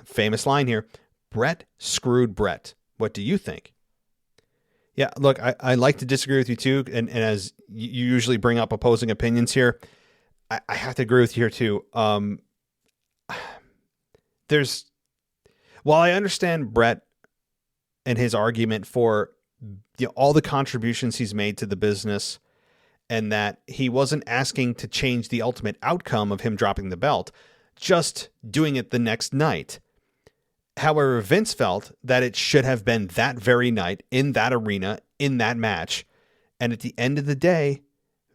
Famous line here: Brett screwed Brett. What do you think? Yeah, look, I like to disagree with you too, and as you usually bring up opposing opinions here, I have to agree with you here too. While I understand Brett and his argument for all the contributions he's made to the business, and that he wasn't asking to change the ultimate outcome of him dropping the belt, just doing it the next night. However, Vince felt that it should have been that very night, in that arena, in that match. And at the end of the day,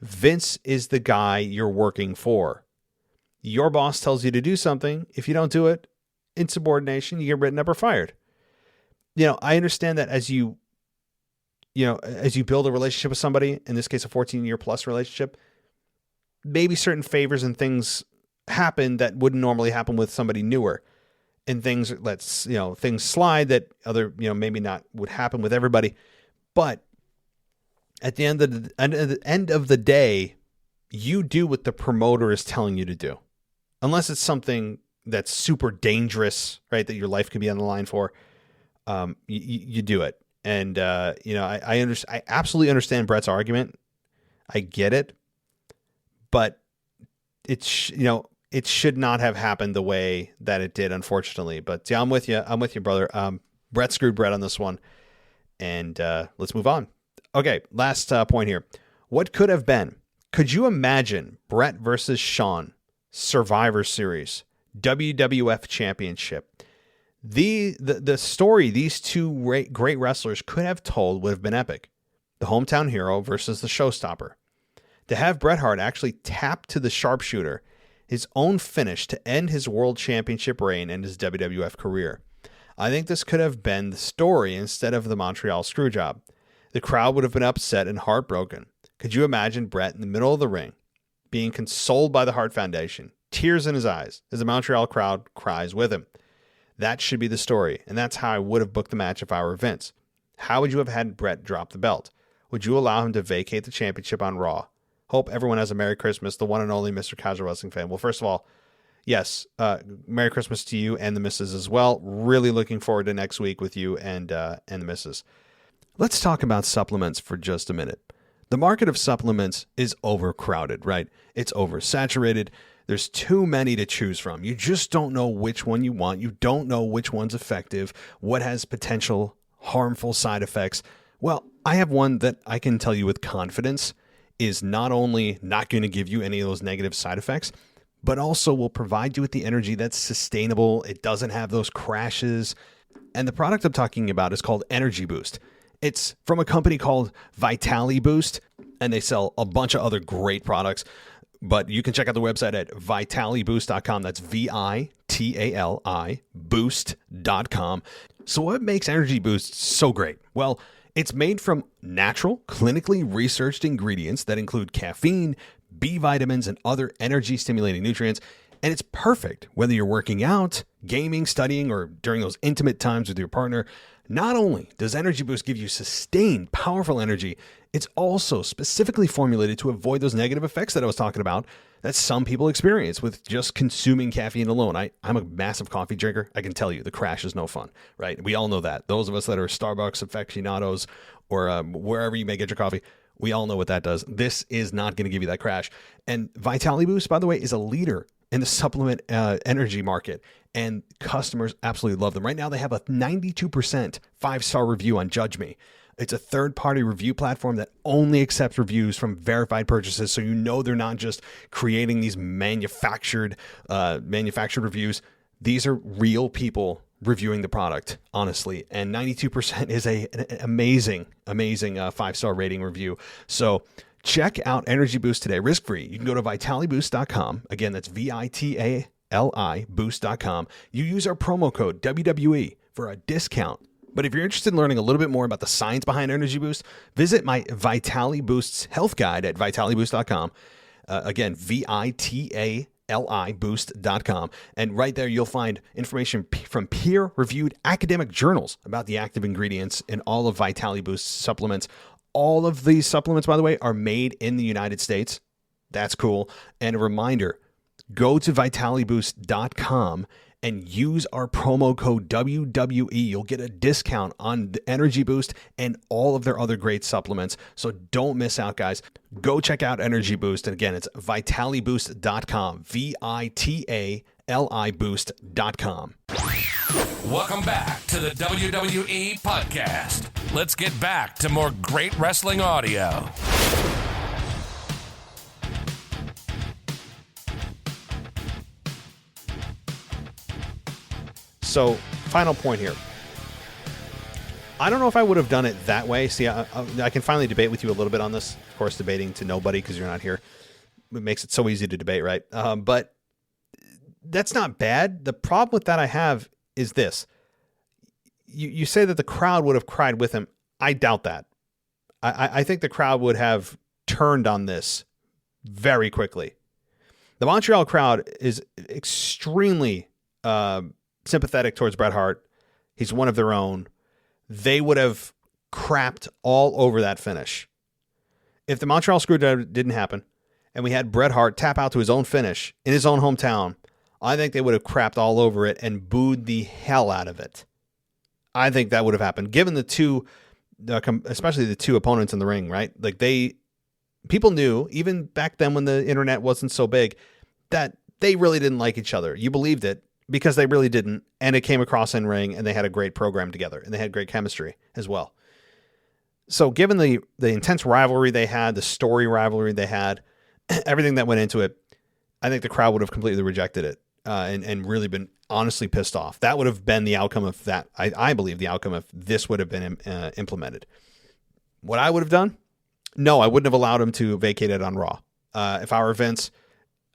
Vince is the guy you're working for. Your boss tells you to do something. If you don't do it, insubordination, you get written up or fired. I understand that as you build a relationship with somebody, in this case, a 14-year plus relationship, maybe certain favors and things happen that wouldn't normally happen with somebody newer. And things slide that other, maybe not would happen with everybody. But at the end of the day, you do what the promoter is telling you to do. Unless it's something that's super dangerous, right, that your life could be on the line for, you do it. And, I absolutely understand Brett's argument. I get it. But it should not have happened the way that it did, unfortunately. But yeah, I'm with you. I'm with you, brother. Brett screwed Brett on this one. And let's move on. Okay, last point here. What could have been? Could you imagine Brett versus Shawn, Survivor Series, WWF Championship. The story these two great wrestlers could have told would have been epic. The hometown hero versus the showstopper. To have Bret Hart actually tap to the sharpshooter, his own finish to end his world championship reign and his WWF career. I think this could have been the story instead of the Montreal Screwjob. The crowd would have been upset and heartbroken. Could you imagine Bret in the middle of the ring, being consoled by the Hart Foundation, tears in his eyes, as the Montreal crowd cries with him? That should be the story, and that's how I would have booked the match if I were Vince. How would you have had Bret drop the belt? Would you allow him to vacate the championship on Raw? Hope everyone has a Merry Christmas, the one and only Mr. Casual Wrestling Fan. Well, first of all, yes, Merry Christmas to you and the missus as well. Really looking forward to next week with you and the missus. Let's talk about supplements for just a minute. The market of supplements is overcrowded, right? It's oversaturated. There's too many to choose from. You just don't know which one you want. You don't know which one's effective, what has potential harmful side effects. Well, I have one that I can tell you with confidence is not only not going to give you any of those negative side effects, but also will provide you with the energy that's sustainable. It doesn't have those crashes. And the product I'm talking about is called Energy Boost. It's from a company called Vitali Boost, and they sell a bunch of other great products. But you can check out the website at vitaliboost.com. That's VITALI boost.com. So what makes Energy Boost so great? Well, it's made from natural, clinically researched ingredients that include caffeine, B vitamins, and other energy-stimulating nutrients. And it's perfect whether you're working out, gaming, studying, or during those intimate times with your partner. Not only does Energy Boost give you sustained, powerful energy, it's also specifically formulated to avoid those negative effects that I was talking about that some people experience with just consuming caffeine alone. I'm a massive coffee drinker. I can tell you the crash is no fun, right? We all know that. Those of us that are Starbucks aficionados or wherever you may get your coffee, we all know what that does. This is not going to give you that crash. And Vitali Boost, by the way, is a leader in the supplement energy market, and customers absolutely love them. Right now, they have a 92% 5-star review on Judge Me. It's a third-party review platform that only accepts reviews from verified purchases, so you know they're not just creating these manufactured reviews. These are real people reviewing the product, honestly, and 92% is an amazing 5-star rating review. So check out Energy Boost today, risk-free. You can go to vitaliboost.com. Again, that's VITALI boost.com. You use our promo code WWE for a discount. But if you're interested in learning a little bit more about the science behind Energy Boost, visit my Vitali Boost's health guide at vitaliboost.com. Again, VITALI boost.com. And right there, you'll find information from peer-reviewed academic journals about the active ingredients in all of Vitali Boost's supplements. All of these supplements, by the way, are made in the United States. That's cool. And a reminder, go to vitaliboost.com and use our promo code WWE. You'll get a discount on the Energy Boost and all of their other great supplements. So don't miss out, guys. Go check out Energy Boost. And again, it's vitaliboost.com, VITALI boost.com. Welcome back to the WWE Podcast. Let's get back to more great wrestling audio. So, final point here. I don't know if I would have done it that way. See, I can finally debate with you a little bit on this. Of course, debating to nobody because you're not here. It makes it so easy to debate, right? But that's not bad. The problem with that I have is this. You say that the crowd would have cried with him. I doubt that. I think the crowd would have turned on this very quickly. The Montreal crowd is extremely sympathetic towards Bret Hart. He's one of their own. They would have crapped all over that finish. If the Montreal Screwjob didn't happen and we had Bret Hart tap out to his own finish in his own hometown, I think they would have crapped all over it and booed the hell out of it. I think that would have happened, given the two, especially the two opponents in the ring, right? Like people knew, even back then when the internet wasn't so big, that they really didn't like each other. You believed it because they really didn't, and it came across in ring, and they had a great program together, and they had great chemistry as well. So given the intense rivalry they had, the story rivalry they had, everything that went into it, I think the crowd would have completely rejected it. and really been honestly pissed off. That would have been the outcome of that. I believe the outcome if this would have been implemented. What I would have done? No, I wouldn't have allowed him to vacate it on Raw. If I were Vince,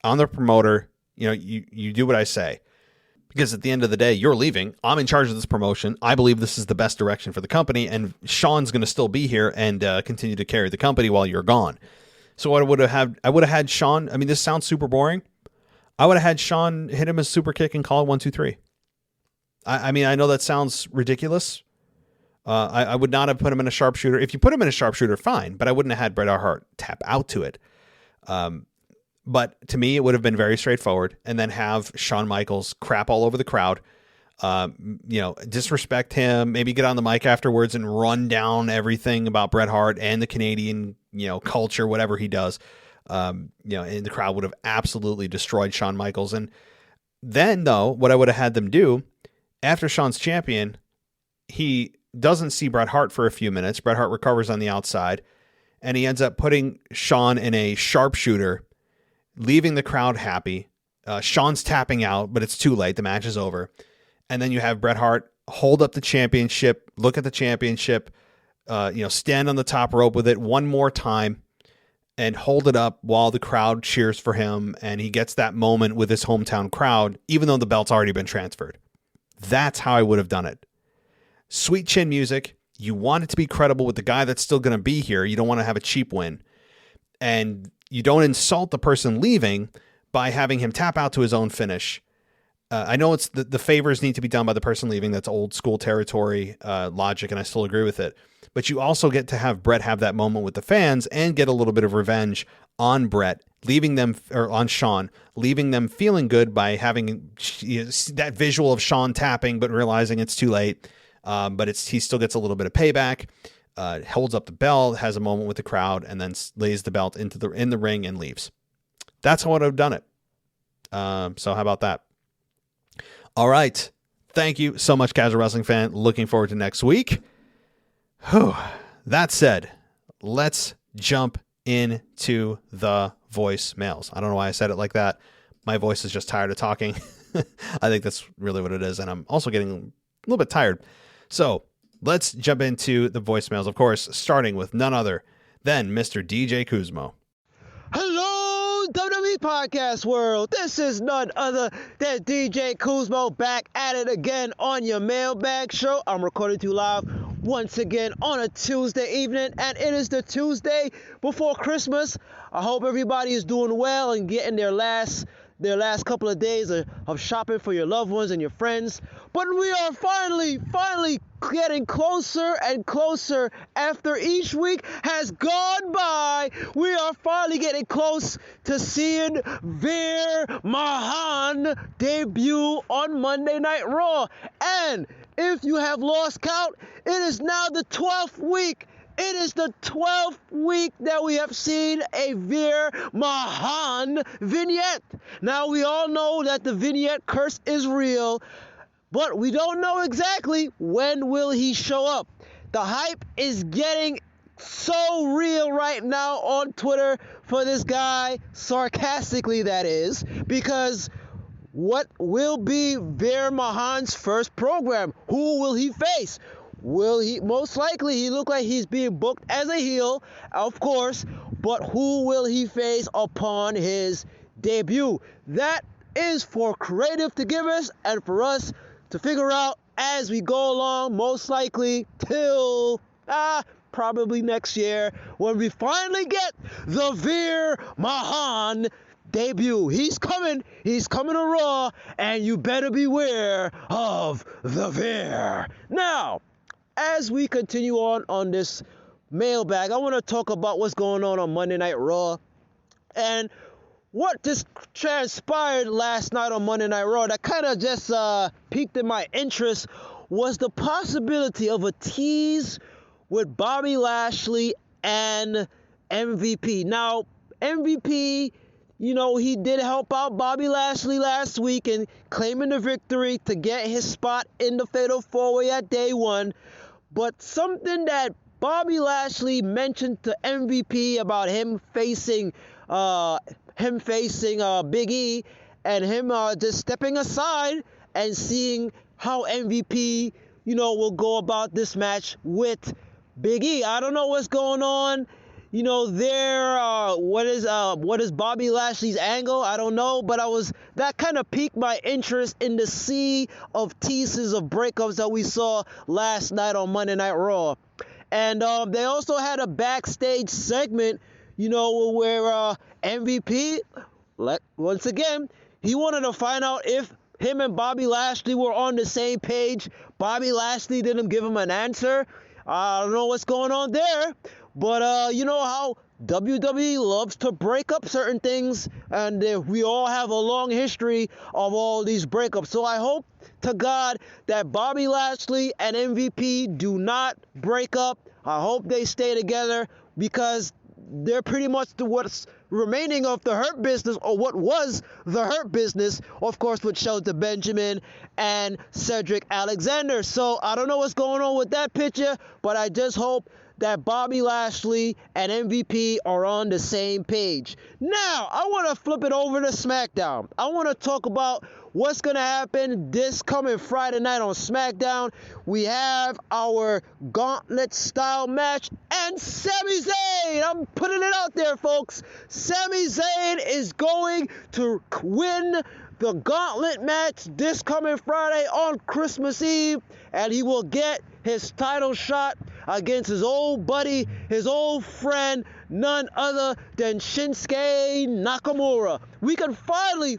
on the promoter, you do what I say. Because at the end of the day, you're leaving. I'm in charge of this promotion. I believe this is the best direction for the company, and Sean's going to still be here and continue to carry the company while you're gone. So what I would have had Sean. I mean, this sounds super boring. I would have had Sean hit him a super kick and call it 1, 2, 3. I mean, I know that sounds ridiculous. I would not have put him in a sharpshooter. If you put him in a sharpshooter, fine, but I wouldn't have had Bret Hart tap out to it. But to me, it would have been very straightforward, and then have Shawn Michaels crap all over the crowd, disrespect him, maybe get on the mic afterwards and run down everything about Bret Hart and the Canadian, culture, whatever he does. And the crowd would have absolutely destroyed Shawn Michaels. And then, though, what I would have had them do after Shawn's champion, he doesn't see Bret Hart for a few minutes. Bret Hart recovers on the outside, and he ends up putting Shawn in a sharpshooter, leaving the crowd happy. Shawn's tapping out, but it's too late. The match is over. And then you have Bret Hart hold up the championship, look at the championship, stand on the top rope with it one more time and hold it up while the crowd cheers for him. And he gets that moment with his hometown crowd, even though the belt's already been transferred. That's how I would have done it. Sweet chin music. You want it to be credible with the guy that's still going to be here. You don't want to have a cheap win. And you don't insult the person leaving by having him tap out to his own finish. I know it's the favors need to be done by the person leaving. That's old school territory logic, and I still agree with it. But you also get to have Bret have that moment with the fans and get a little bit of revenge on Bret, on Shawn, leaving them feeling good by having that visual of Shawn tapping, but realizing it's too late. But he still gets a little bit of payback. Holds up the belt, has a moment with the crowd, and then lays the belt in the ring and leaves. That's how I would have done it. So how about that? All right. Thank you so much, Casual Wrestling fan. Looking forward to next week. Whew. That said, let's jump into the voicemails. I don't know why I said it like that. My voice is just tired of talking. I think that's really what it is. And I'm also getting a little bit tired. So let's jump into the voicemails, of course, starting with none other than Mr. DJ Kuzmo. Hello, WWE Podcast World. This is none other than DJ Kuzmo back at it again on your Mailbag show. I'm recording to you live once again on a Tuesday evening, and it is the Tuesday before Christmas. I hope everybody is doing well and getting their last couple of days of shopping for your loved ones and your friends. But we are finally getting closer and closer after each week has gone by. We are finally getting close to seeing Veer Mahaan debut on Monday Night Raw. And if you have lost count, it is now the 12th week. It is the 12th week that we have seen a Veer Mahaan vignette. Now, we all know that the vignette curse is real, but we don't know exactly when will he show up. The hype is getting so real right now on Twitter for this guy, sarcastically that is, because what will be Veer Mahaan's first program? Who will he face? Will he, most likely, he look like he's being booked as a heel, of course, but who will he face upon his debut? That is for creative to give us and for us to figure out as we go along, most likely till probably next year when we finally get the Veer Mahaan debut. He's coming to Raw, and you better beware of the Veer. Now, as we continue on this mailbag, I want to talk about what's going on Monday Night Raw. And what just transpired last night on Monday Night Raw that kind of just piqued in my interest was the possibility of a tease with Bobby Lashley and MVP. Now, MVP, he did help out Bobby Lashley last week in claiming the victory to get his spot in the Fatal 4-Way at Day 1. But something that Bobby Lashley mentioned to MVP about him facing Big E, and him just stepping aside and seeing how MVP, will go about this match with Big E. I don't know what's going on. What is Bobby Lashley's angle? I don't know, but that kind of piqued my interest in the sea of teases of breakups that we saw last night on Monday Night Raw. And they also had a backstage segment, where MVP, once again, he wanted to find out if him and Bobby Lashley were on the same page. Bobby Lashley didn't give him an answer. I don't know what's going on there. But you know how WWE loves to break up certain things, and we all have a long history of all these breakups. So I hope to God that Bobby Lashley and MVP do not break up. I hope they stay together, because they're pretty much what's remaining of the Hurt Business, or what was the Hurt Business, of course, with Shelton Benjamin and Cedric Alexander. So I don't know what's going on with that picture, but I just hope that Bobby Lashley and MVP are on the same page. Now, I want to flip it over to SmackDown. I want to talk about what's going to happen this coming Friday night on SmackDown. We have our gauntlet-style match, and Sami Zayn, I'm putting it out there, folks. Sami Zayn is going to win the gauntlet match this coming Friday on Christmas Eve, and he will get his title shot against his old buddy, his old friend, none other than Shinsuke Nakamura. We can finally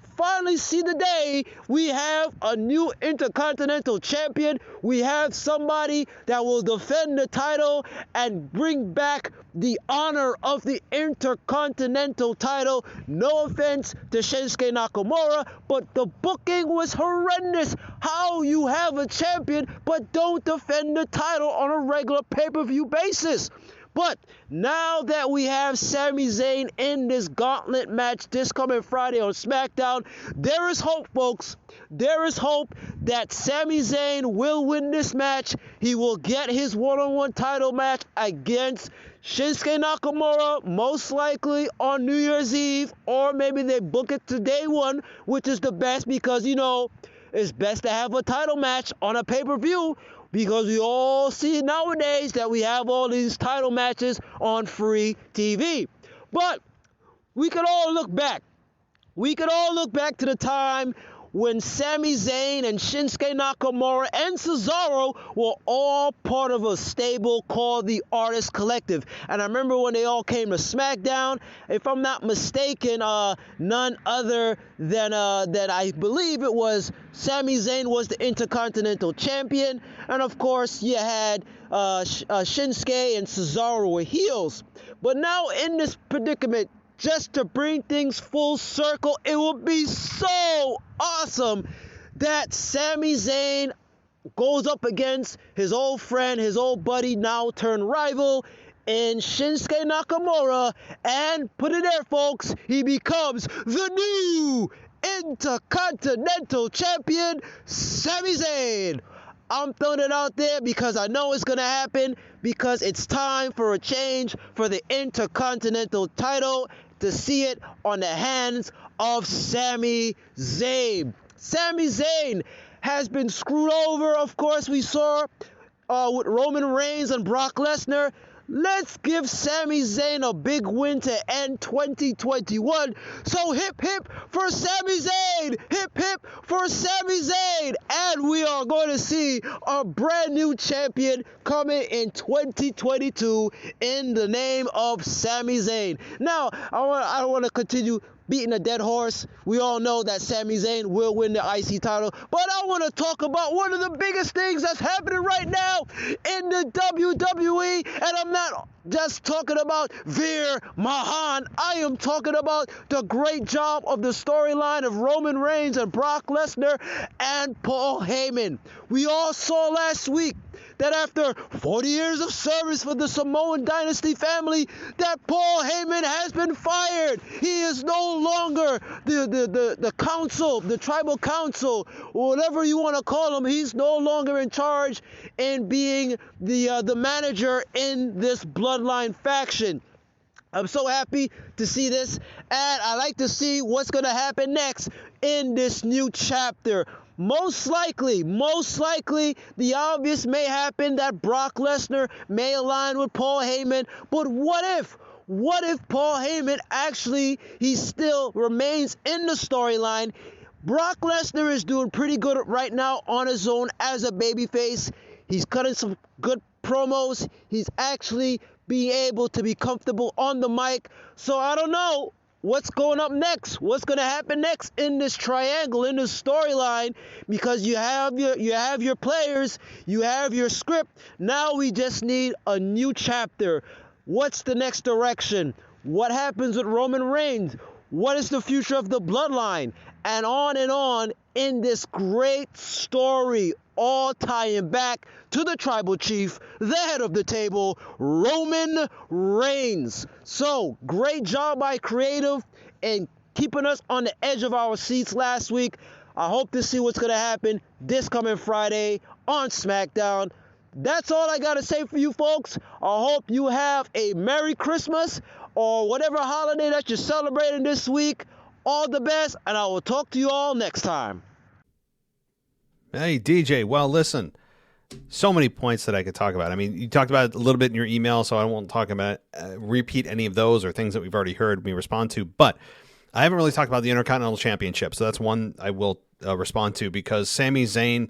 see the day we have a new Intercontinental Champion. We have somebody that will defend the title and bring back the honor of the Intercontinental title. No offense to Shinsuke Nakamura, but the booking was horrendous. How you have a champion but don't defend the title on a regular pay-per-view basis? But now that we have Sami Zayn in this gauntlet match this coming Friday on SmackDown, there is hope, folks. There is hope that Sami Zayn will win this match. He will get his one-on-one title match against Shinsuke Nakamura, most likely on New Year's Eve, or maybe they book it to day one, which is the best, because, it's best to have a title match on a pay-per-view, because we all see nowadays that we have all these title matches on free TV. But we could all look back. We could all look back to the time when Sami Zayn and Shinsuke Nakamura and Cesaro were all part of a stable called the Artist Collective. And I remember when they all came to SmackDown, if I'm not mistaken, none other than I believe it was Sami Zayn was the Intercontinental Champion. And of course, you had Shinsuke and Cesaro were heels. But now in this predicament, just to bring things full circle, it would be so awesome that Sami Zayn goes up against his old friend, his old buddy, now turned rival, in Shinsuke Nakamura, and put it there, folks, he becomes the new Intercontinental Champion, Sami Zayn. I'm throwing it out there because I know it's going to happen, because it's time for a change for the Intercontinental title, to see it on the hands of Sami Zayn. Sami Zayn has been screwed over, of course, we saw with Roman Reigns and Brock Lesnar. Let's give Sami Zayn a big win to end 2021. So hip hip for Sami Zayn! Hip hip for Sami Zayn! And we are going to see a brand new champion coming in 2022 in the name of Sami Zayn. Now, I don't want to continue beating a dead horse. We all know that Sami Zayn will win the IC title, but I want to talk about one of the biggest things that's happening right now in the WWE, and I'm not just talking about Veer Mahan. I am talking about the great job of the storyline of Roman Reigns and Brock Lesnar and Paul Heyman. We all saw last week that after 40 years of service for the Samoan Dynasty family, that Paul Heyman has been fired. He is no longer the council, the tribal council, or whatever you want to call him. He's no longer in charge in being the manager in this bloodline faction. I'm so happy to see this, and I like to see what's going to happen next in this new chapter. Most likely, the obvious may happen that Brock Lesnar may align with Paul Heyman, but what if Paul Heyman actually, he still remains in the storyline? Brock Lesnar is doing pretty good right now on his own as a babyface. He's cutting some good promos. He's actually being able to be comfortable on the mic. So I don't know what's going up next. What's going to happen next in this triangle, in this storyline? Because you have your players, you have your script. Now we just need a new chapter. What's the next direction? What happens with Roman Reigns? What is the future of the bloodline? And on in this great story, all tying back to the tribal chief, the head of the table, Roman Reigns. So, great job by creative in keeping us on the edge of our seats last week. I hope to see what's going to happen this coming Friday on SmackDown. That's all I got to say for you folks. I hope you have a Merry Christmas or whatever holiday that you're celebrating this week. All the best, and I will talk to you all next time. Hey, DJ. Well, listen, so many points that I could talk about. I mean, you talked about it a little bit in your email, so I won't talk about repeat any of those or things that we've already heard me respond to. But I haven't really talked about the Intercontinental Championship, so that's one I will respond to, because Sami Zayn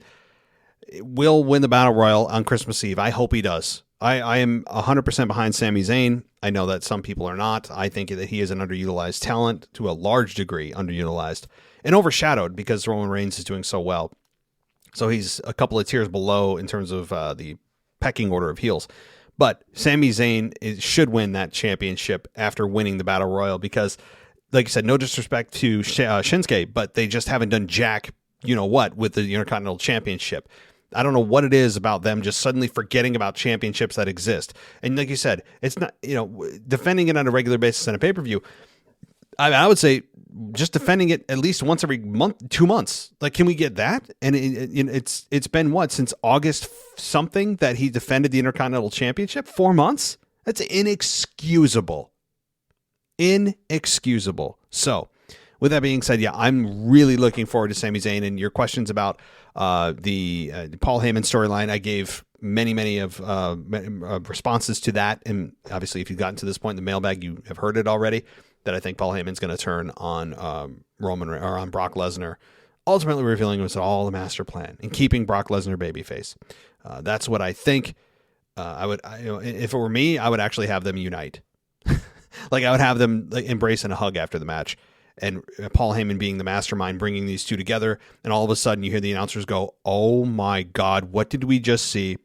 will win the Battle Royal on Christmas Eve. I hope he does. I am 100% behind Sami Zayn. I know that some people are not. I think that he is an underutilized talent, to a large degree underutilized, and overshadowed because Roman Reigns is doing so well. So he's a couple of tiers below in terms of the pecking order of heels. But Sami Zayn should win that championship after winning the Battle Royal, because, like I said, no disrespect to Shinsuke, but they just haven't done jack, with the Intercontinental Championship. I don't know what it is about them just suddenly forgetting about championships that exist. And like you said, it's not, defending it on a regular basis on a pay-per-view. I would say just defending it at least once every month, 2 months. Like, can we get that? And it's been what, since August something that he defended the Intercontinental Championship? 4 months? That's inexcusable. Inexcusable. So, with that being said, yeah, I'm really looking forward to Sami Zayn. And your questions about the Paul Heyman storyline, I gave many of responses to that. And obviously, if you've gotten to this point in the mailbag, you have heard it already, that I think Paul Heyman's going to turn on on Brock Lesnar, ultimately revealing it was all a master plan and keeping Brock Lesnar babyface. That's what I think. If it were me, I would actually have them unite. Like, I would have them embrace and a hug after the match. And Paul Heyman being the mastermind, bringing these two together, and all of a sudden you hear the announcers go, "Oh my God, what did we just see?"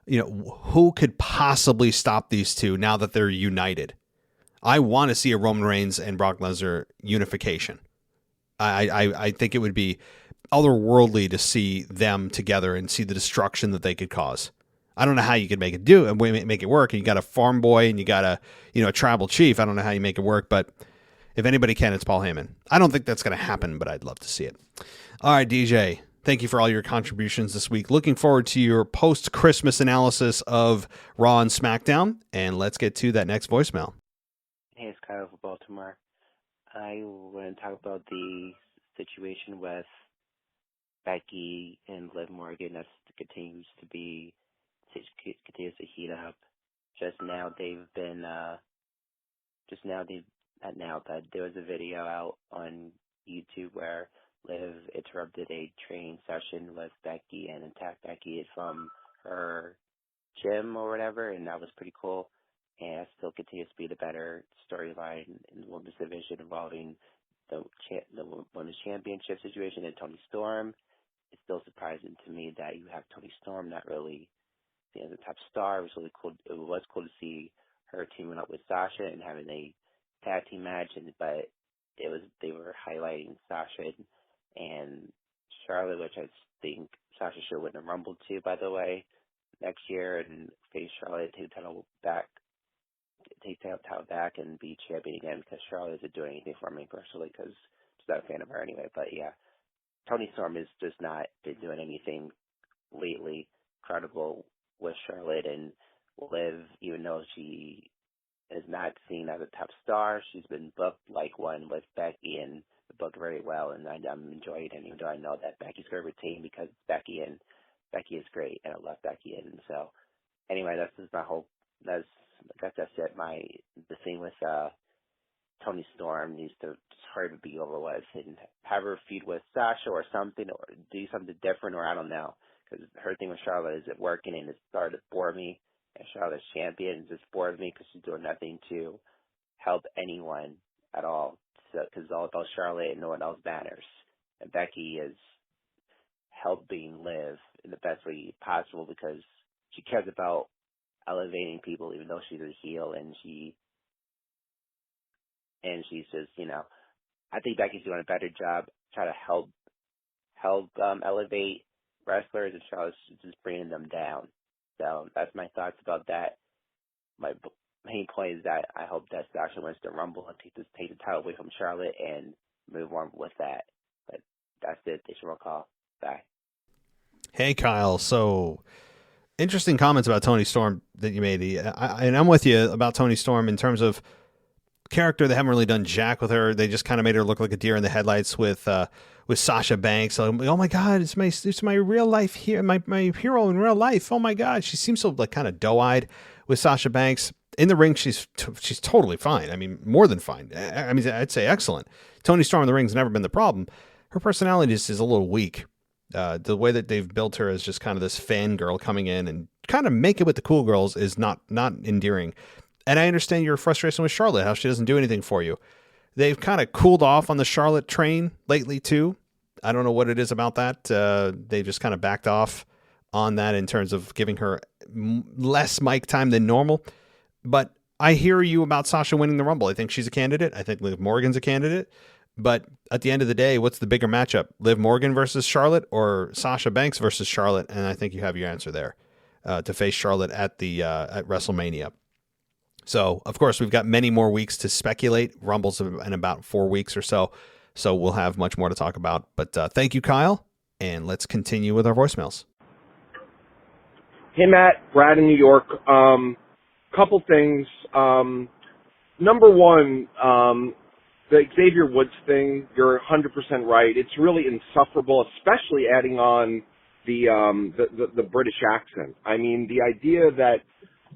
Who could possibly stop these two now that they're united? I want to see a Roman Reigns and Brock Lesnar unification. I think it would be otherworldly to see them together and see the destruction that they could cause. I don't know how you could make it work. And you got a farm boy and you got a tribal chief. I don't know how you make it work, but if anybody can, it's Paul Heyman. I don't think that's going to happen, but I'd love to see it. All right, DJ, thank you for all your contributions this week. Looking forward to your post-Christmas analysis of Raw and SmackDown, and let's get to that next voicemail. Hey, it's Kyle from Baltimore. I want to talk about the situation with Becky and Liv Morgan that continues to heat up. That there was a video out on YouTube where Liv interrupted a training session with Becky and attacked Becky from her gym or whatever, and that was pretty cool. And it still continues to be the better storyline in the women's division involving the women's championship situation and Toni Storm. It's still surprising to me that you have Toni Storm not really being the top star. It was really cool. It was cool to see her teaming up with Sasha and having a tag team match, but they were highlighting Sasha and Charlotte, which I think Sasha should win the Rumble too, by the way, next year, and face Charlotte to take the title back and be champion again, because Charlotte isn't doing anything for me personally, because I'm just not a fan of her anyway. But yeah, Toni Storm is just not been doing anything lately credible with Charlotte, and Liv, even though she is not seen as a top star. She's been booked like one with Becky and booked very well, and I'm enjoying it, even though I know that Becky's going to retain because it's Becky, and Becky is great, and I love Becky. And so, anyway, that's just my whole, I guess that's it. The thing with Toni Storm needs to just hurry to be over with and have her feud with Sasha or something, or do something different, or I don't know. Because her thing with Charlotte is it working, and it started to bore me. And Charlotte's champion just bored me because she's doing nothing to help anyone at all. Because it's all about Charlotte and no one else matters. And Becky is helping Liv in the best way possible because she cares about elevating people, even though she's a heel, and she's just, I think Becky's doing a better job trying to help elevate wrestlers, and Charlotte's just bringing them down. So that's my thoughts about that. My main point is that I hope that Sasha wins the Rumble and take the title away from Charlotte and move on with that. But that's it. Thanks for my call. Bye. Hey, Kyle. So interesting comments about Toni Storm that you made. And I'm with you about Toni Storm in terms of character. They haven't really done jack with her. They just kind of made her look like a deer in the headlights with Sasha Banks. Oh my God, it's my real life here, my hero in real life. Oh my God, she seems so like kind of doe-eyed with Sasha Banks. In the ring, she's totally fine. I mean, more than fine. I mean, I'd say excellent. Toni Storm in the ring's never been the problem. Her personality is a little weak. The way that they've built her as just kind of this fangirl coming in and kind of make it with the cool girls is not endearing. And I understand your frustration with Charlotte, how she doesn't do anything for you. They've kind of cooled off on the Charlotte train lately, too. I don't know what it is about that. They just kind of backed off on that in terms of giving her less mic time than normal. But I hear you about Sasha winning the Rumble. I think she's a candidate. I think Liv Morgan's a candidate. But at the end of the day, what's the bigger matchup? Liv Morgan versus Charlotte or Sasha Banks versus Charlotte? And I think you have your answer there to face Charlotte at WrestleMania. So, of course, we've got many more weeks to speculate. Rumble's in about 4 weeks or so. So we'll have much more to talk about. But thank you, Kyle. And let's continue with our voicemails. Hey, Matt. Brad in New York. Couple things. Number one, the Xavier Woods thing, you're 100% right. It's really insufferable, especially adding on the British accent. I mean, the idea that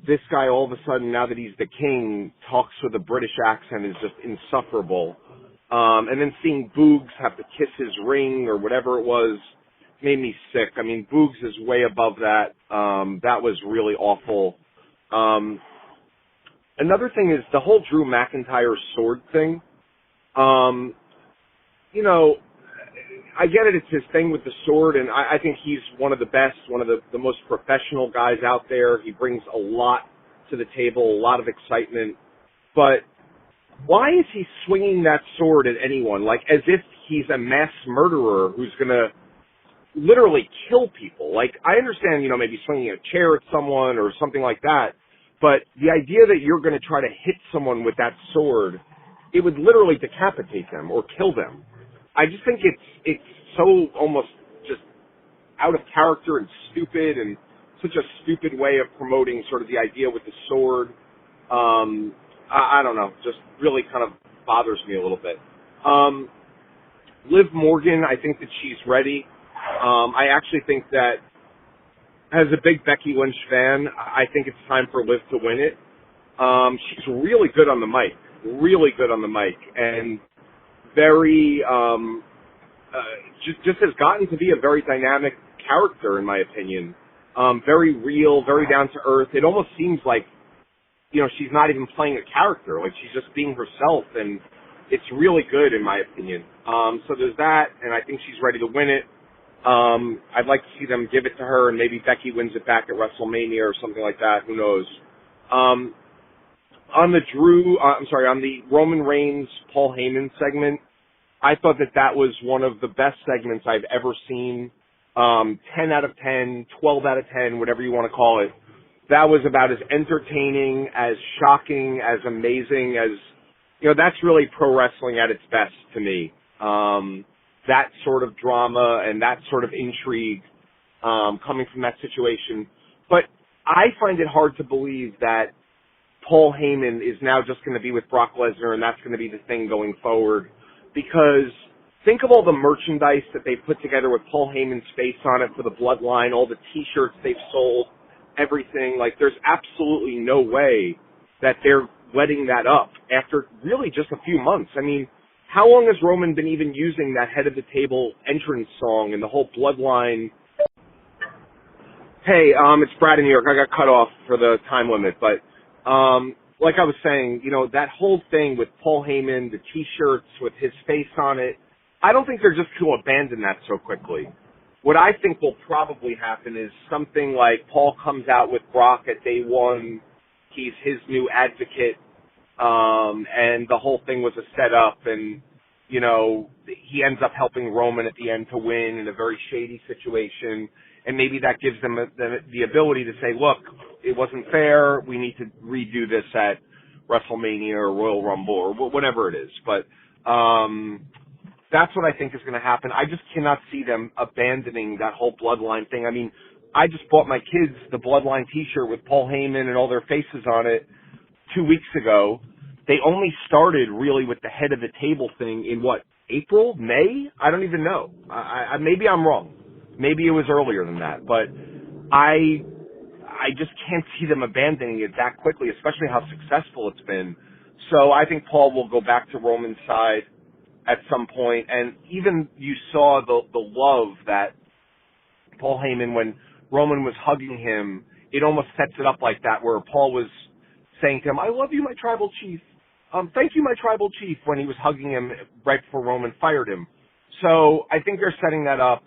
this guy all of a sudden, now that he's the king, talks with a British accent is just insufferable. And then seeing Boogs have to kiss his ring or whatever it was made me sick. I mean, Boogs is way above that. That was really awful. Another thing is the whole Drew McIntyre sword thing. I get it, it's his thing with the sword, and I think he's one of the best, one of the most professional guys out there. He brings a lot to the table, a lot of excitement. But why is he swinging that sword at anyone? Like, as if he's a mass murderer who's going to literally kill people. Like, I understand, maybe swinging a chair at someone or something like that, but the idea that you're going to try to hit someone with that sword, it would literally decapitate them or kill them. I just think it's so almost just out of character and stupid, and such a stupid way of promoting sort of the idea with the sword. I don't know, just really kind of bothers me a little bit. Liv Morgan, I think that she's ready. I actually think that as a big Becky Lynch fan, I think it's time for Liv to win it. She's really good on the mic, and very just has gotten to be a very dynamic character, in my opinion. Very real, very down to earth. It almost seems like, she's not even playing a character. Like, she's just being herself, and it's really good, in my opinion. So there's that, and I think she's ready to win it. I'd like to see them give it to her, and maybe Becky wins it back at WrestleMania or something like that. Who knows? On the Roman Reigns, Paul Heyman segment, I thought that was one of the best segments I've ever seen. 10 out of 10, 12 out of 10, whatever you want to call it. That was about as entertaining, as shocking, as amazing as, that's really pro wrestling at its best to me. That sort of drama and that sort of intrigue coming from that situation. But I find it hard to believe that Paul Heyman is now just going to be with Brock Lesnar and that's going to be the thing going forward. Because think of all the merchandise that they've put together with Paul Heyman's face on it for the Bloodline, all the T-shirts they've sold, everything. Like, there's absolutely no way that they're letting that up after really just a few months. I mean, how long has Roman been even using that head of the table entrance song and the whole Bloodline? Hey, it's Brad in New York. I got cut off for the time limit, but like I was saying, you know, that whole thing with Paul Heyman, the T-shirts with his face on it, I don't think they're just going to abandon that so quickly. What I think will probably happen is something like Paul comes out with Brock at day one, he's his new advocate, and the whole thing was a setup, and, you know, he ends up helping Roman at the end to win in a very shady situation, and maybe that gives them the ability to say, look, it wasn't fair, we need to redo this at WrestleMania or Royal Rumble or whatever it is. But that's what I think is going to happen. I just cannot see them abandoning that whole Bloodline thing. I mean, I just bought my kids the Bloodline T-shirt with Paul Heyman and all their faces on it 2 weeks ago. They only started really with the head of the table thing in what, April, May? I don't even know. Maybe I'm wrong. Maybe it was earlier than that, but I just can't see them abandoning it that quickly, especially how successful it's been. So I think Paul will go back to Roman's side at some point, and even you saw the love that Paul Heyman, when Roman was hugging him, it almost sets it up like that, where Paul was saying to him, I love you, my tribal chief. Thank you, my tribal chief, when he was hugging him right before Roman fired him. So I think they're setting that up.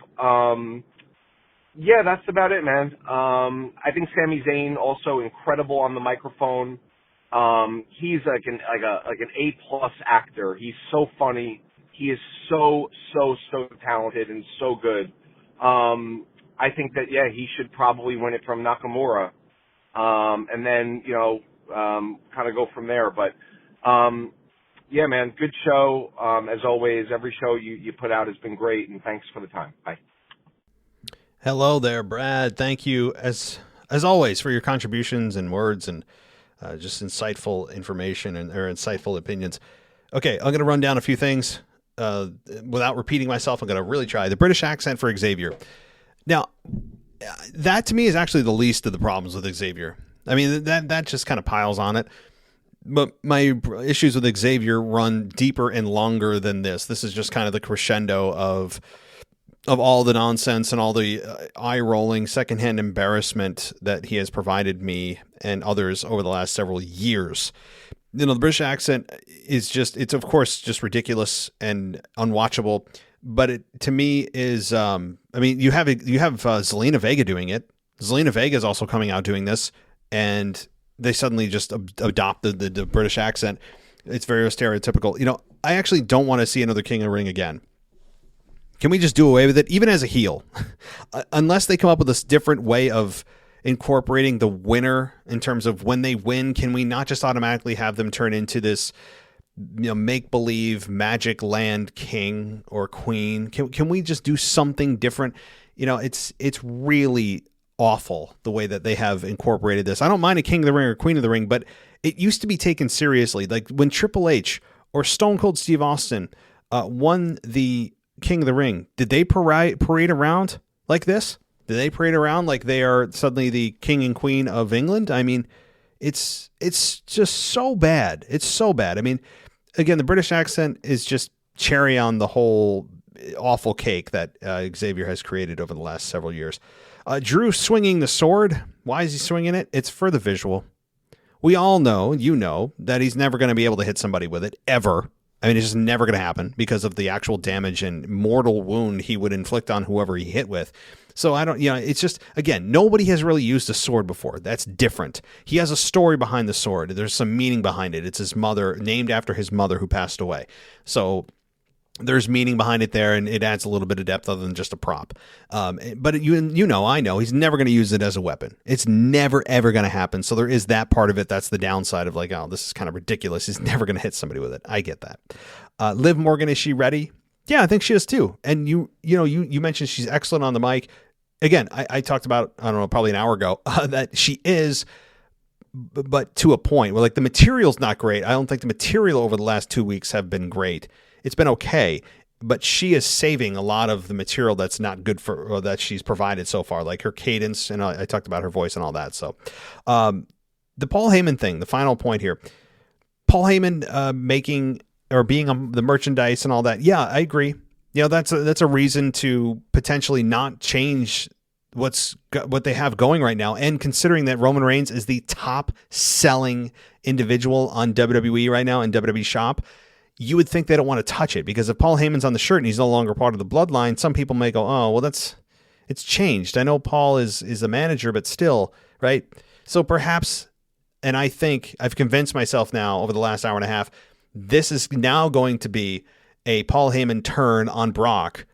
Yeah, that's about it, man. I think Sami Zayn also incredible on the microphone. He's like an A+ actor. He's so funny. He is so talented and so good. I think that, yeah, he should probably win it from Nakamura. And then, you know, kind of go from there. But, yeah, man, good show. As always, every show you put out has been great, and thanks for the time. Bye. Hello there, Brad. Thank you, as always, for your contributions and words and just insightful information or insightful opinions. Okay, I'm going to run down a few things without repeating myself. I'm going to really try. The British accent for Xavier. Now, that to me is actually the least of the problems with Xavier. I mean, that just kind of piles on it. But my issues with Xavier run deeper and longer than this. This is just kind of the crescendo of all the nonsense and all the eye-rolling secondhand embarrassment that he has provided me and others over the last several years. You know, the British accent is just, it's of course just ridiculous and unwatchable, but it, to me, is, I mean, you have Zelina Vega doing it. Zelina Vega is also coming out doing this, and they suddenly just adopted the British accent. It's very stereotypical. You know, I actually don't want to see another King of the Ring again. Can we just do away with it, even as a heel? Unless they come up with this different way of incorporating the winner in terms of when they win, can we not just automatically have them turn into this, you know, make-believe magic land king or queen? Can we just do something different? You know, it's really awful the way that they have incorporated this. I don't mind a King of the Ring or Queen of the Ring, but it used to be taken seriously. Like when Triple H or Stone Cold Steve Austin won the King of the Ring, did they parade around like this? Did they parade around like they are suddenly the king and queen of England? I mean, it's just so bad. It's so bad. I mean, again, the British accent is just cherry on the whole awful cake that Xavier has created over the last several years. Drew swinging the sword. Why is he swinging it? It's for the visual. We all know, you know, that he's never going to be able to hit somebody with it, ever. I mean, it's just never going to happen because of the actual damage and mortal wound he would inflict on whoever he hit with. So I don't, you know, it's just, again, nobody has really used a sword before. That's different. He has a story behind the sword. There's some meaning behind it. It's his mother, named after his mother who passed away. So there's meaning behind it there, and it adds a little bit of depth other than just a prop. But you know, I know he's never going to use it as a weapon. It's never, ever going to happen. So there is that part of it. That's the downside of like, oh, this is kind of ridiculous. He's never going to hit somebody with it. I get that. Liv Morgan, is she ready? Yeah, I think she is too. And you mentioned she's excellent on the mic. Again, I talked about, I don't know, probably an hour ago, that she is, but to a point where like the material's not great. I don't think the material over the last 2 weeks have been great. It's been okay, but she is saving a lot of the material that's not good for, or that she's provided so far, like her cadence. And I talked about her voice and all that. So, the Paul Heyman thing, the final point here, Paul Heyman, making or being on the merchandise and all that. Yeah, I agree. You know, that's a reason to potentially not change what they have going right now. And considering that Roman Reigns is the top selling individual on WWE right now in WWE shop, you would think they don't want to touch it, because if Paul Heyman's on the shirt and he's no longer part of the bloodline, some people may go, oh, well, it's changed. I know Paul is a manager, but still, right? So perhaps, and I think I've convinced myself now over the last hour and a half, this is now going to be a Paul Heyman turn on Brock,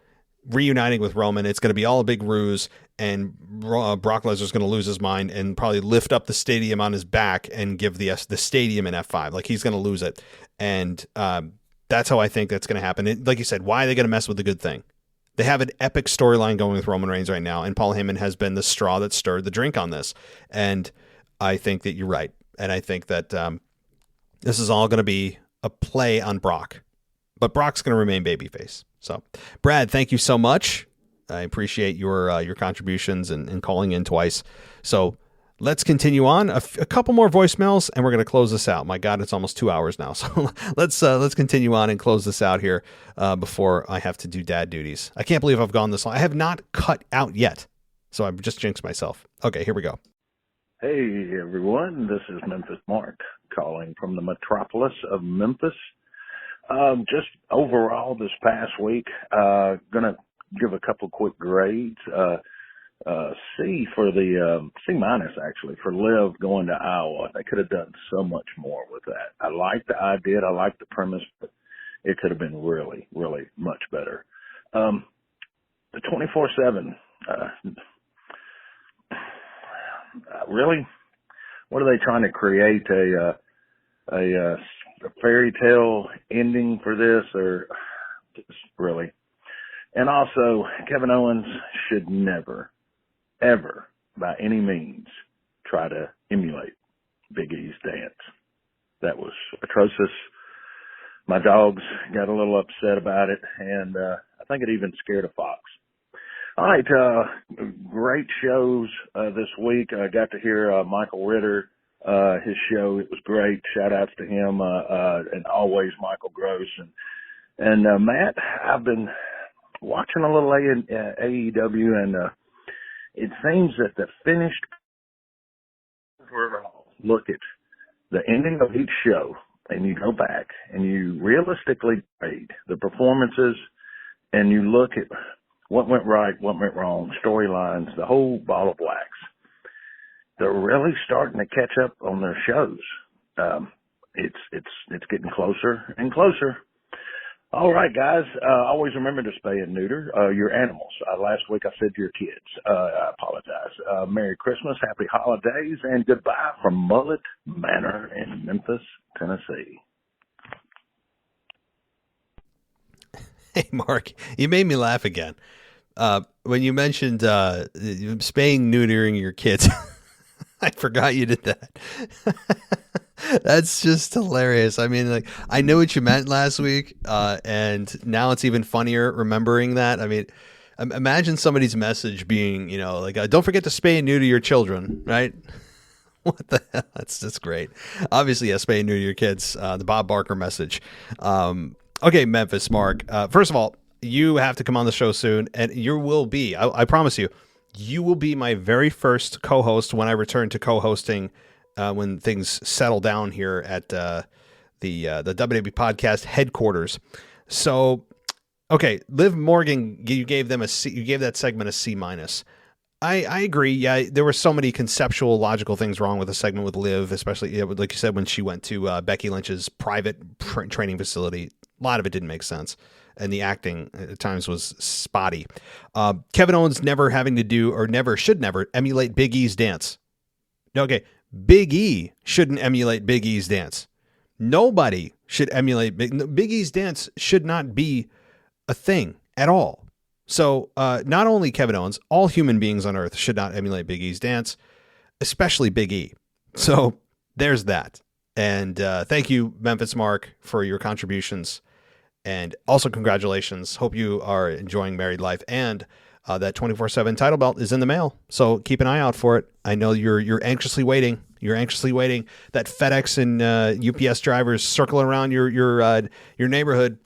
reuniting with Roman. It's going to be all a big ruse, and Brock Lesnar's going to lose his mind and probably lift up the stadium on his back and give the stadium an F5. Like, he's going to lose it. And that's how I think that's going to happen. And like you said, why are they going to mess with the good thing? They have an epic storyline going with Roman Reigns right now, and Paul Heyman has been the straw that stirred the drink on this. And I think that you're right. And I think that this is all going to be a play on Brock. But Brock's going to remain babyface. So, Brad, thank you so much. I appreciate your contributions and calling in twice. So let's continue on. A couple more voicemails, and we're going to close this out. My God, it's almost 2 hours now. So let's continue on and close this out here before I have to do dad duties. I can't believe I've gone this long. I have not cut out yet, so I've just jinxed myself. Okay, here we go. Hey, everyone. This is Memphis Mark calling from the metropolis of Memphis. Just overall this past week, gonna give a couple quick grades. C for the C minus actually for Liv going to Iowa. They could have done so much more with that. I like the idea, I like the premise, but it could have been really, really much better. The 24/7. Really, what are they trying to create? A fairy tale ending for this, or really? And also, Kevin Owens should never, ever, by any means, try to emulate Big E's dance. That was atrocious. My dogs got a little upset about it, and I think it even scared a fox. All right, great shows this week. I got to hear Michael Ritter, his show. It was great. Shout outs to him, and always Michael Gross. And Matt, I've been watching a little AEW, and it seems that the finished overall, look at the ending of each show, and you go back and you realistically grade the performances, and you look at what went right, what went wrong, storylines, the whole ball of wax. They're really starting to catch up on their shows. It's getting closer and closer. All right, guys. Always remember to spay and neuter your animals. Last week I said your kids. I apologize. Merry Christmas, Happy Holidays, and goodbye from Mullet Manor in Memphis, Tennessee. Hey, Mark, you made me laugh again. When you mentioned spaying, neutering your kids, I forgot you did that. That's just hilarious. I mean, like, I knew what you meant last week, and now it's even funnier remembering that. I mean, imagine somebody's message being, like, don't forget to spay and neuter your children, right? What the hell? That's just great. Obviously, spay and neuter your kids, the Bob Barker message. Okay, Memphis Mark. First of all, you have to come on the show soon, and you will be, I promise you will be my very first co-host when I return to co-hosting, when things settle down here at the WWE podcast headquarters. So, okay, Liv Morgan, you gave them a C. You gave that segment a C minus. I agree. Yeah, there were so many conceptual, logical things wrong with the segment with Liv, especially like you said when she went to Becky Lynch's private training facility. A lot of it didn't make sense, and the acting at times was spotty. Kevin Owens never having to do, or should never emulate Big E's dance. Okay, Big E shouldn't emulate Big E's dance. Nobody should emulate Big E's dance. Should not be a thing at all. So not only Kevin Owens, all human beings on earth should not emulate Big E's dance, especially Big E. So there's that. And thank you, Memphis Mark, for your contributions. And also congratulations. Hope you are enjoying married life. And that 24/7 title belt is in the mail. So keep an eye out for it. I know you're anxiously waiting. You're anxiously waiting. That FedEx and UPS drivers circling around your neighborhood.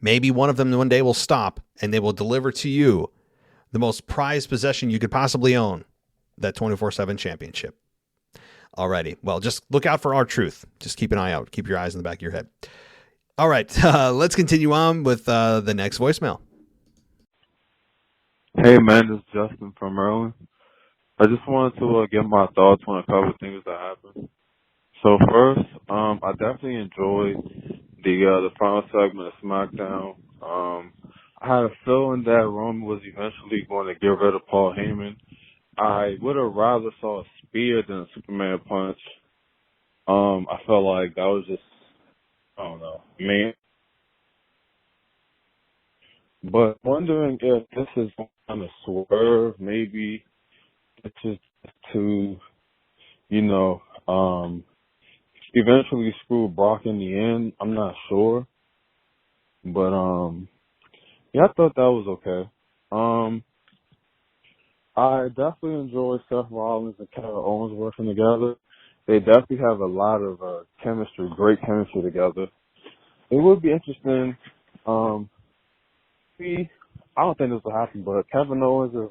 Maybe one of them one day will stop and they will deliver to you the most prized possession you could possibly own, that 24/7 championship. Alrighty. Well, just look out for R-Truth. Just keep an eye out. Keep your eyes in the back of your head. All right. Let's continue on with the next voicemail. Hey, man, this is Justin from Maryland. I just wanted to give my thoughts on a couple of things that happened. So first, I definitely enjoyed the final segment of SmackDown. I had a feeling that Roman was eventually going to get rid of Paul Heyman. I would have rather saw a spear than a Superman punch. I felt like that was just, I don't know, man. But wondering if this is kind of swerve, maybe it's just to, eventually screw Brock in the end. I'm not sure. But, yeah, I thought that was okay. I definitely enjoy Seth Rollins and Kevin Owens working together. They definitely have a lot of chemistry, great chemistry together. It would be interesting. I don't think this will happen, but Kevin Owens is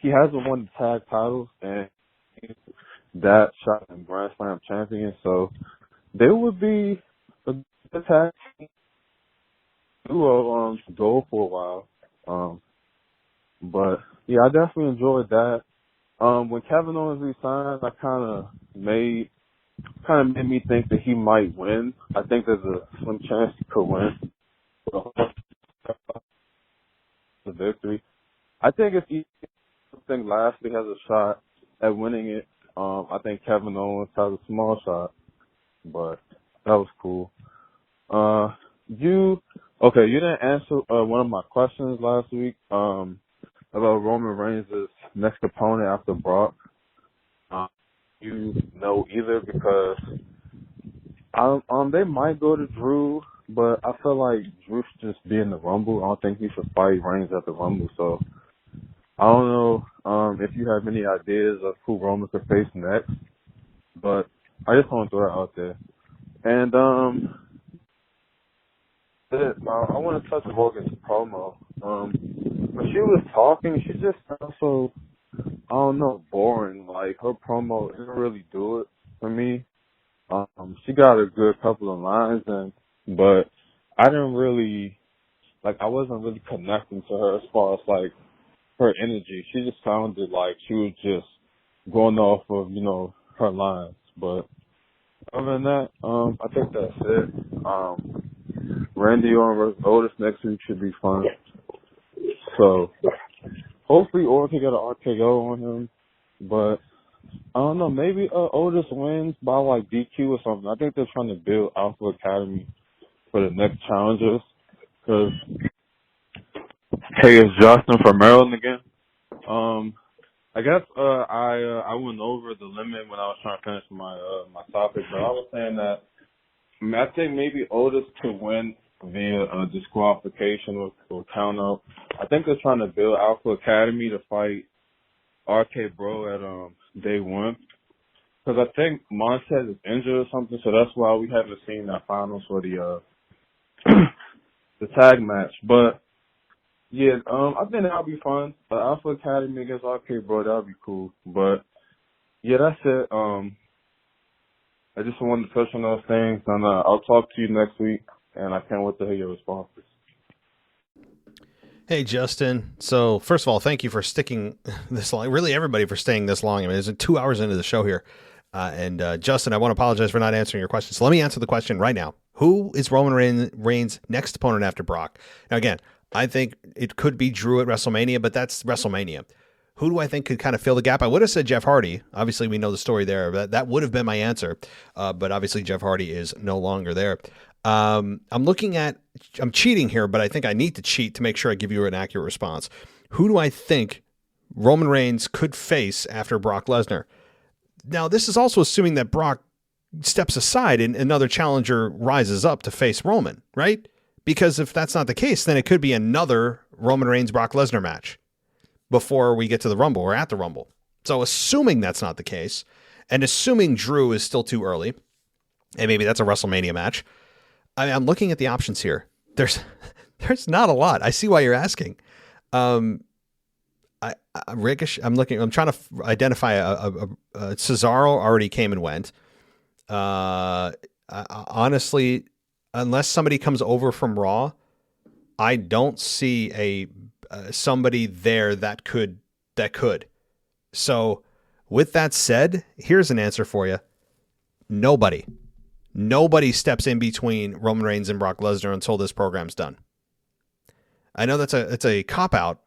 he hasn't won the tag titles, and he's that shot and Grand Slam champion, so there would be a good tag duo to go for a while. But yeah, I definitely enjoyed that. When Kevin Owens resigned, I kind of made me think that he might win. I think there's a slim chance he could win the victory. I think if he Lashley has a shot at winning it, I think Kevin Owens has a small shot. But that was cool. You didn't answer one of my questions last week about Roman Reigns' next opponent after Brock. You know either, because they might go to Drew, but I feel like Drew should just be in the Rumble. I don't think he should fight Reigns at the Rumble. So I don't know if you have any ideas of who Roman could face next, but I just want to throw that out there. And I want to touch Morgan's promo. When she was talking, she just sounded so, I don't know, boring. Like, her promo didn't really do it for me. She got a good couple of lines, but I didn't really, I wasn't really connecting to her as far as, her energy. She just sounded like she was just going off of, her lines. But other than that, I think that's it. Randy Orton versus Otis next week should be fun. So hopefully Orton can get an RKO on him. But I don't know, maybe Otis wins by DQ or something. I think they're trying to build Alpha Academy for the next challengers. Because, hey, it's Justin from Maryland again. I guess I went over the limit when I was trying to finish my topic, but I was saying that I think maybe Otis could win via disqualification or count out. I think they're trying to build Alpha Academy to fight RK Bro at day one, because I think Montez is injured or something, so that's why we haven't seen that finals for the the tag match. But yeah, I think that'll be fun. Alpha Academy against RK Bro, that'll be cool. But yeah, that's it. I just wanted to touch on those things, and I'll talk to you next week, and I can't wait to hear your responses. Hey, Justin. So first of all, thank you for sticking this long. Really, everybody for staying this long. I mean, it's 2 hours into the show here. And Justin, I want to apologize for not answering your question. So let me answer the question right now. Who is Roman Reigns' next opponent after Brock? Now, again, I think it could be Drew at WrestleMania, but that's WrestleMania. Who do I think could kind of fill the gap? I would have said Jeff Hardy. Obviously, we know the story there. That would have been my answer. But obviously, Jeff Hardy is no longer there. I'm cheating here, but I think I need to cheat to make sure I give you an accurate response. Who do I think Roman Reigns could face after Brock Lesnar? Now, this is also assuming that Brock steps aside and another challenger rises up to face Roman, right? Because if that's not the case, then it could be another Roman Reigns Brock Lesnar match before we get to the Rumble or at the Rumble. So assuming that's not the case, and assuming Drew is still too early, and maybe that's a WrestleMania match, I'm looking at the options here. There's not a lot. I see why you're asking. Ricochet. I'm trying to identify a Cesaro already came and went. Honestly, unless somebody comes over from Raw, I don't see somebody there that could. So, with that said, here's an answer for you. Nobody steps in between Roman Reigns and Brock Lesnar until this program's done. I know it's a cop out,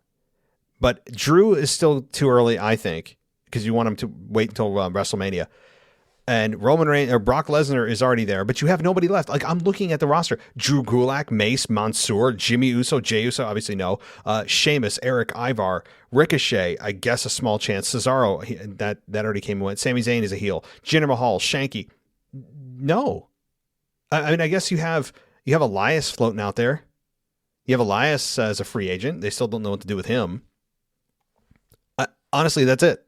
but Drew is still too early, I think, because you want him to wait until WrestleMania. And Roman Reigns or Brock Lesnar is already there, but you have nobody left. Like, I'm looking at the roster: Drew Gulak, Mace, Mansoor, Jimmy Uso, Jey Uso, obviously no, Sheamus, Eric Ivar, Ricochet, I guess a small chance, Cesaro, that already came and went. Sami Zayn is a heel. Jinder Mahal, Shanky. No, I mean, I guess you have Elias floating out there. You have Elias as a free agent. They still don't know what to do with him. Honestly, that's it.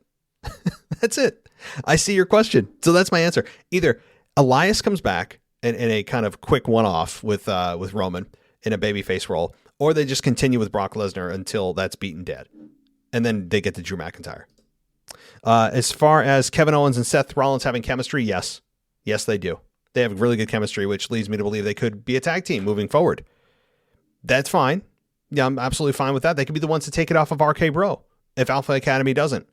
That's it. I see your question. So that's my answer. Either Elias comes back in a kind of quick one-off with Roman in a babyface role, or they just continue with Brock Lesnar until that's beaten dead. And then they get to Drew McIntyre. As far as Kevin Owens and Seth Rollins having chemistry, yes. Yes, they do. They have really good chemistry, which leads me to believe they could be a tag team moving forward. That's fine. Yeah, I'm absolutely fine with that. They could be the ones to take it off of RK Bro if Alpha Academy doesn't.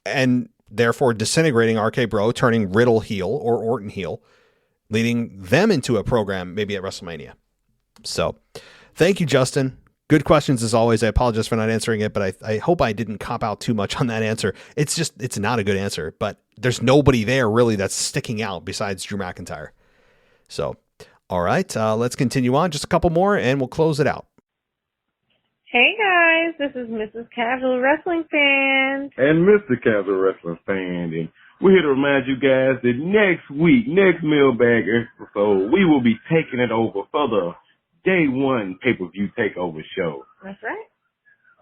And therefore disintegrating RK Bro, turning Riddle heel or Orton heel, leading them into a program maybe at WrestleMania. So thank you, Justin. Good questions as always. I apologize for not answering it, but I hope I didn't cop out too much on that answer. It's not a good answer, but there's nobody there really that's sticking out besides Drew McIntyre. So, all right, let's continue on. Just a couple more and we'll close it out. Hey guys, this is Mrs. Casual Wrestling Fan. And Mr. Casual Wrestling Fan. And we're here to remind you guys that next Mailbag episode, we will be taking it over for the Day 1 pay-per-view takeover show. That's right.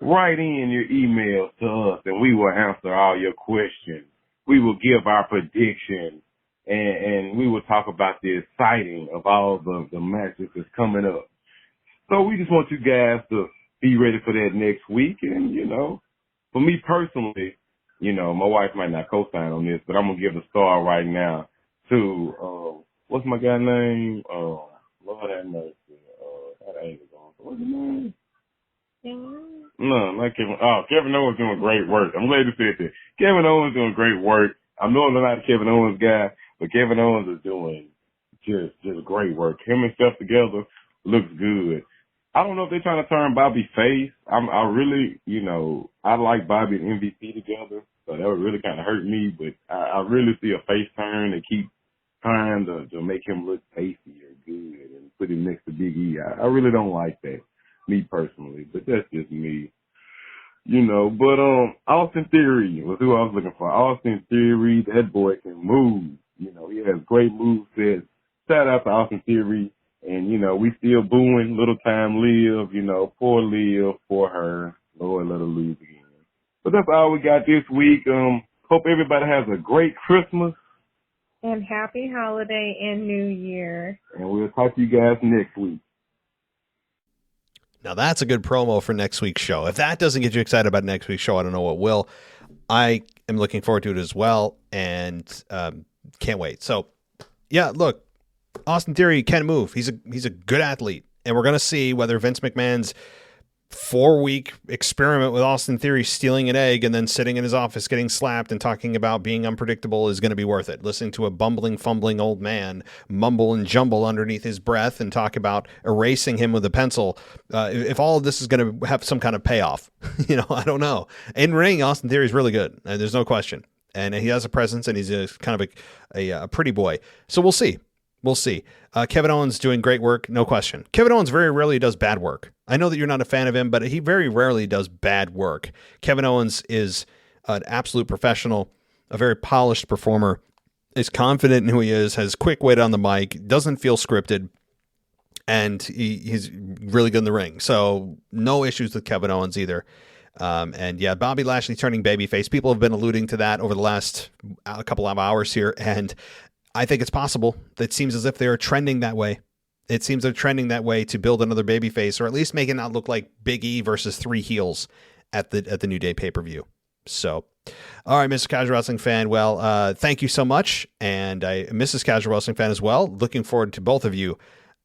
Write in your emails to us and we will answer all your questions. We will give our predictions and we will talk about the exciting of all the matches that's coming up. So we just want you guys to be ready for that next week. And, for me personally, my wife might not co-sign on this, but I'm going to give a star right now to, what's my guy name? Lord have mercy. That ain't going. What's his name? No, not Kevin. Oh, Kevin Owens doing great work. I'm glad you said that. Kevin Owens doing great work. I'm not a Kevin Owens guy, but Kevin Owens is doing just great work. Him and Steph together looks good. I don't know if they're trying to turn Bobby face. I really, I like Bobby and MVP together, so that would really kind of hurt me. But I really see a face turn and keep trying to make him look facey or good and put him next to Big E. I really don't like that, me personally, but that's just me. But Austin Theory was who I was looking for. Austin Theory, that boy can move. He has great movesets. Shout out to Austin Theory. And, we still booing Little Time Liv, poor Liv, for her. Lord, let her lose again. But that's all we got this week. Hope everybody has a great Christmas. And happy holiday and New Year. And we'll talk to you guys next week. Now that's a good promo for next week's show. If that doesn't get you excited about next week's show, I don't know what will. I am looking forward to it as well and can't wait. So, yeah, look. Austin Theory can move. He's a good athlete, and we're going to see whether Vince McMahon's 4-week experiment with Austin Theory stealing an egg and then sitting in his office getting slapped and talking about being unpredictable is going to be worth it. Listening to a bumbling, fumbling old man mumble and jumble underneath his breath and talk about erasing him with a pencil. If all of this is going to have some kind of payoff, I don't know. In ring, Austin Theory is really good. There's no question, and he has a presence, and he's a kind of a pretty boy. So we'll see. We'll see. Kevin Owens doing great work, no question. Kevin Owens very rarely does bad work. I know that you're not a fan of him, but he very rarely does bad work. Kevin Owens is an absolute professional. a very polished performer, is confident in who he is, has quick wit on the mic, doesn't feel scripted, and he's really good in the ring. So no issues with Kevin Owens either. And yeah, Bobby Lashley turning babyface. People have been alluding to that over the last couple of hours here, and I think it's possible. It seems as if they're trending that way. It seems they're trending that way to build another babyface, or at least make it not look like Big E versus 3 heels at the New Day pay-per-view. So, all right, Mr. Casual Wrestling Fan. Well, thank you so much. And Mrs. Casual Wrestling Fan as well. Looking forward to both of you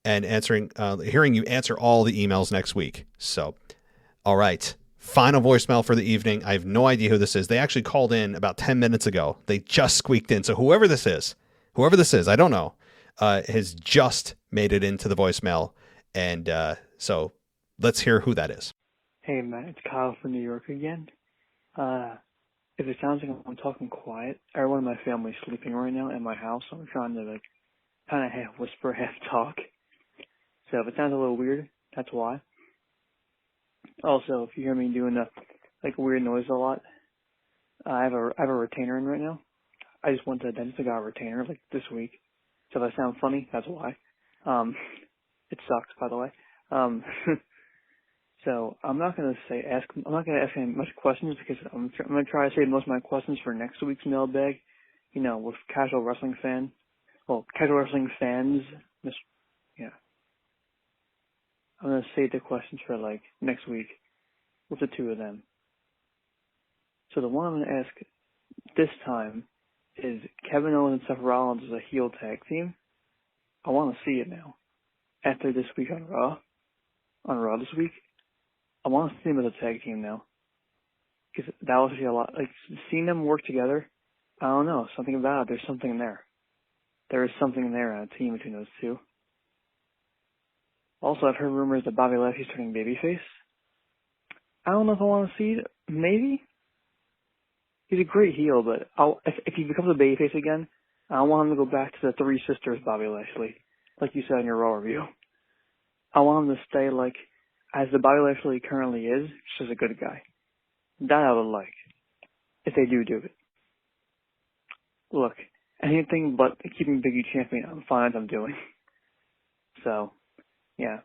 and hearing you answer all the emails next week. So, all right. Final voicemail for the evening. I have no idea who this is. They actually called in about 10 minutes ago. They just squeaked in. So whoever this is, I don't know, has just made it into the voicemail. And so let's hear who that is. Hey, Matt, it's Kyle from New York again. If it sounds like I'm talking quiet, everyone in my family is sleeping right now in my house. So I'm trying to kind of half whisper, half talk. So if it sounds a little weird, that's why. Also, if you hear me doing weird noise a lot, I have a retainer in right now. I just went to the dentist and got a retainer this week. So if I sound funny, that's why. It sucks, by the way. So I'm not gonna ask any much questions because I'm gonna try to save most of my questions for next week's mailbag. With casual wrestling fans. Yeah. I'm gonna save the questions for next week with the two of them. So the one I'm gonna ask this time is Kevin Owens and Seth Rollins as a heel tag team. I want to see it now. After this week on Raw this week, I want to see them as a tag team now. Because that was a lot. Seeing them work together, I don't know, something about it. There's something there. There is something there on a team between those two. Also, I've heard rumors that Bobby Lashley's turning babyface. I don't know if I want to see it. Maybe. He's a great heel, but if he becomes a babyface again, I want him to go back to the Three Sisters Bobby Lashley, like you said in your Raw review. I want him to stay as the Bobby Lashley currently is, just as a good guy. That I would like, if they do it. Look, anything but keeping Big E champion, I'm fine as I'm doing. So, yeah.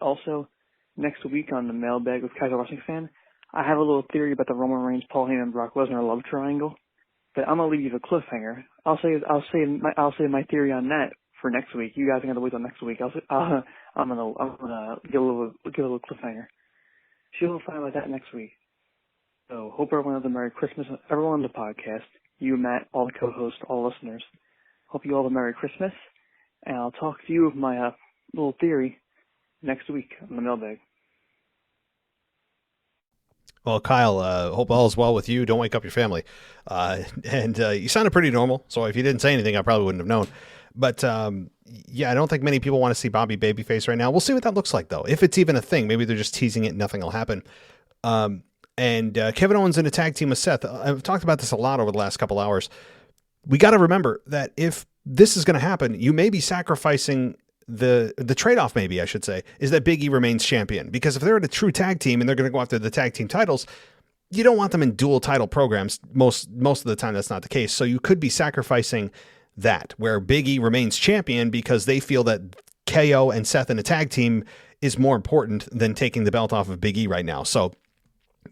Also, next week on the Mailbag with Casual Wrestling Fan, I have a little theory about the Roman Reigns, Paul Heyman, Brock Lesnar love triangle, but I'm gonna leave you with a cliffhanger. I'll say my theory on that for next week. You guys are gonna wait till next week. I'm gonna give a little cliffhanger. You'll find out about that next week. So hope everyone has a Merry Christmas. Everyone on the podcast, you, Matt, all the co-hosts, all listeners. Hope you all have a Merry Christmas, and I'll talk to you with my little theory next week on the Mailbag. Well, Kyle, hope all is well with you. Don't wake up your family. And you sounded pretty normal, so if you didn't say anything, I probably wouldn't have known. But, yeah, I don't think many people want to see Bobby babyface right now. We'll see what that looks like, though. If it's even a thing, maybe they're just teasing it and nothing will happen. And Kevin Owens in a tag team with Seth. I've talked about this a lot over the last couple hours. We got to remember that if this is going to happen, you may be sacrificing the trade-off, maybe I should say, is that Big E remains champion. Because if they're in a true tag team and they're going to go after the tag team titles, you don't want them in dual title programs. Most of the time, that's not the case. So you could be sacrificing that, where Big E remains champion because they feel that KO and Seth in a tag team is more important than taking the belt off of Big E right now. So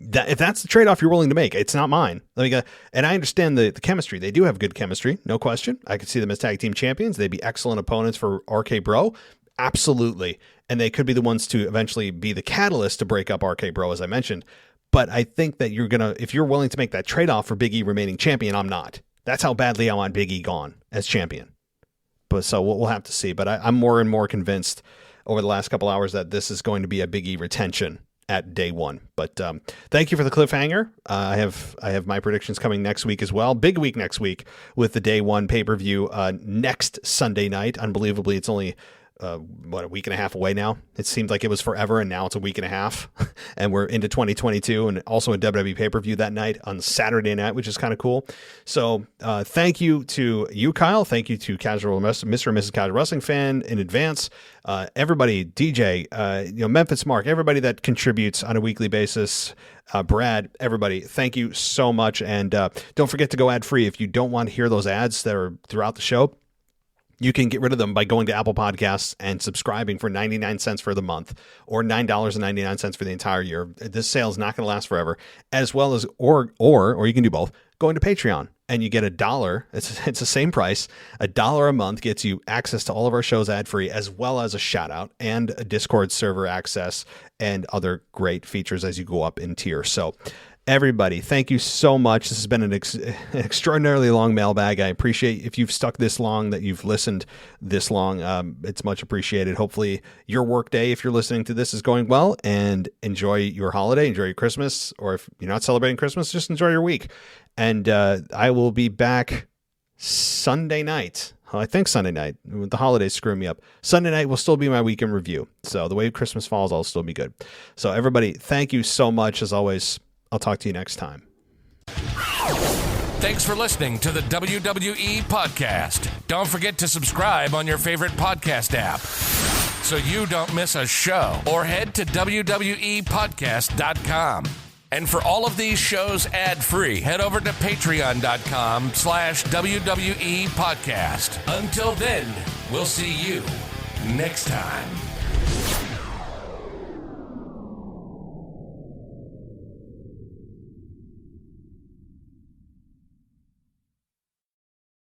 if that's the trade-off you're willing to make, it's not mine. And I understand the chemistry. They do have good chemistry, no question. I could see them as tag team champions. They'd be excellent opponents for RK Bro. Absolutely. And they could be the ones to eventually be the catalyst to break up RK Bro, as I mentioned. But I think that if you're willing to make that trade-off for Big E remaining champion, I'm not. That's how badly I want Big E gone as champion. But so we'll have to see. But I'm more and more convinced over the last couple hours that this is going to be a Big E retention at day one. But thank you for the cliffhanger. I have my predictions coming next week as well. Big week next week with the day one pay-per-view next Sunday night. Unbelievably, it's only a week and a half away now. It seemed like it was forever, and now it's a week and a half, and we're into 2022, and also a WWE pay-per-view that night on Saturday night, which is kind of cool. So thank you to you, Kyle. Thank you to Mr. and Mrs. Casual Wrestling Fan in advance. Everybody, DJ, Memphis Mark, everybody that contributes on a weekly basis, Brad, everybody, thank you so much. And don't forget to go ad-free. If you don't want to hear those ads that are throughout the show, you can get rid of them by going to Apple Podcasts and subscribing for 99 cents for the month, or $9.99 for the entire year. This sale is not going to last forever. As well as, or you can do both, going to Patreon, and you get $1. It's the same price. $1 a month gets you access to all of our shows ad-free, as well as a shout out and a Discord server access and other great features as you go up in tier. So everybody, thank you so much. This has been an extraordinarily long mailbag. I appreciate if you've stuck this long, that you've listened this long. It's much appreciated. Hopefully your work day, if you're listening to this, is going well, and enjoy your holiday, enjoy your Christmas, or if you're not celebrating Christmas, just enjoy your week. And I will be back Sunday night. I think Sunday night. The holidays screw me up. Sunday night will still be my weekend review. So the way Christmas falls, I'll still be good. So everybody, thank you so much. As always, I'll talk to you next time. Thanks for listening to the WWE Podcast. Don't forget to subscribe on your favorite podcast app so you don't miss a show, or head to WWEpodcast.com. And for all of these shows ad-free, head over to patreon.com/WWE Podcast. Until then, we'll see you next time.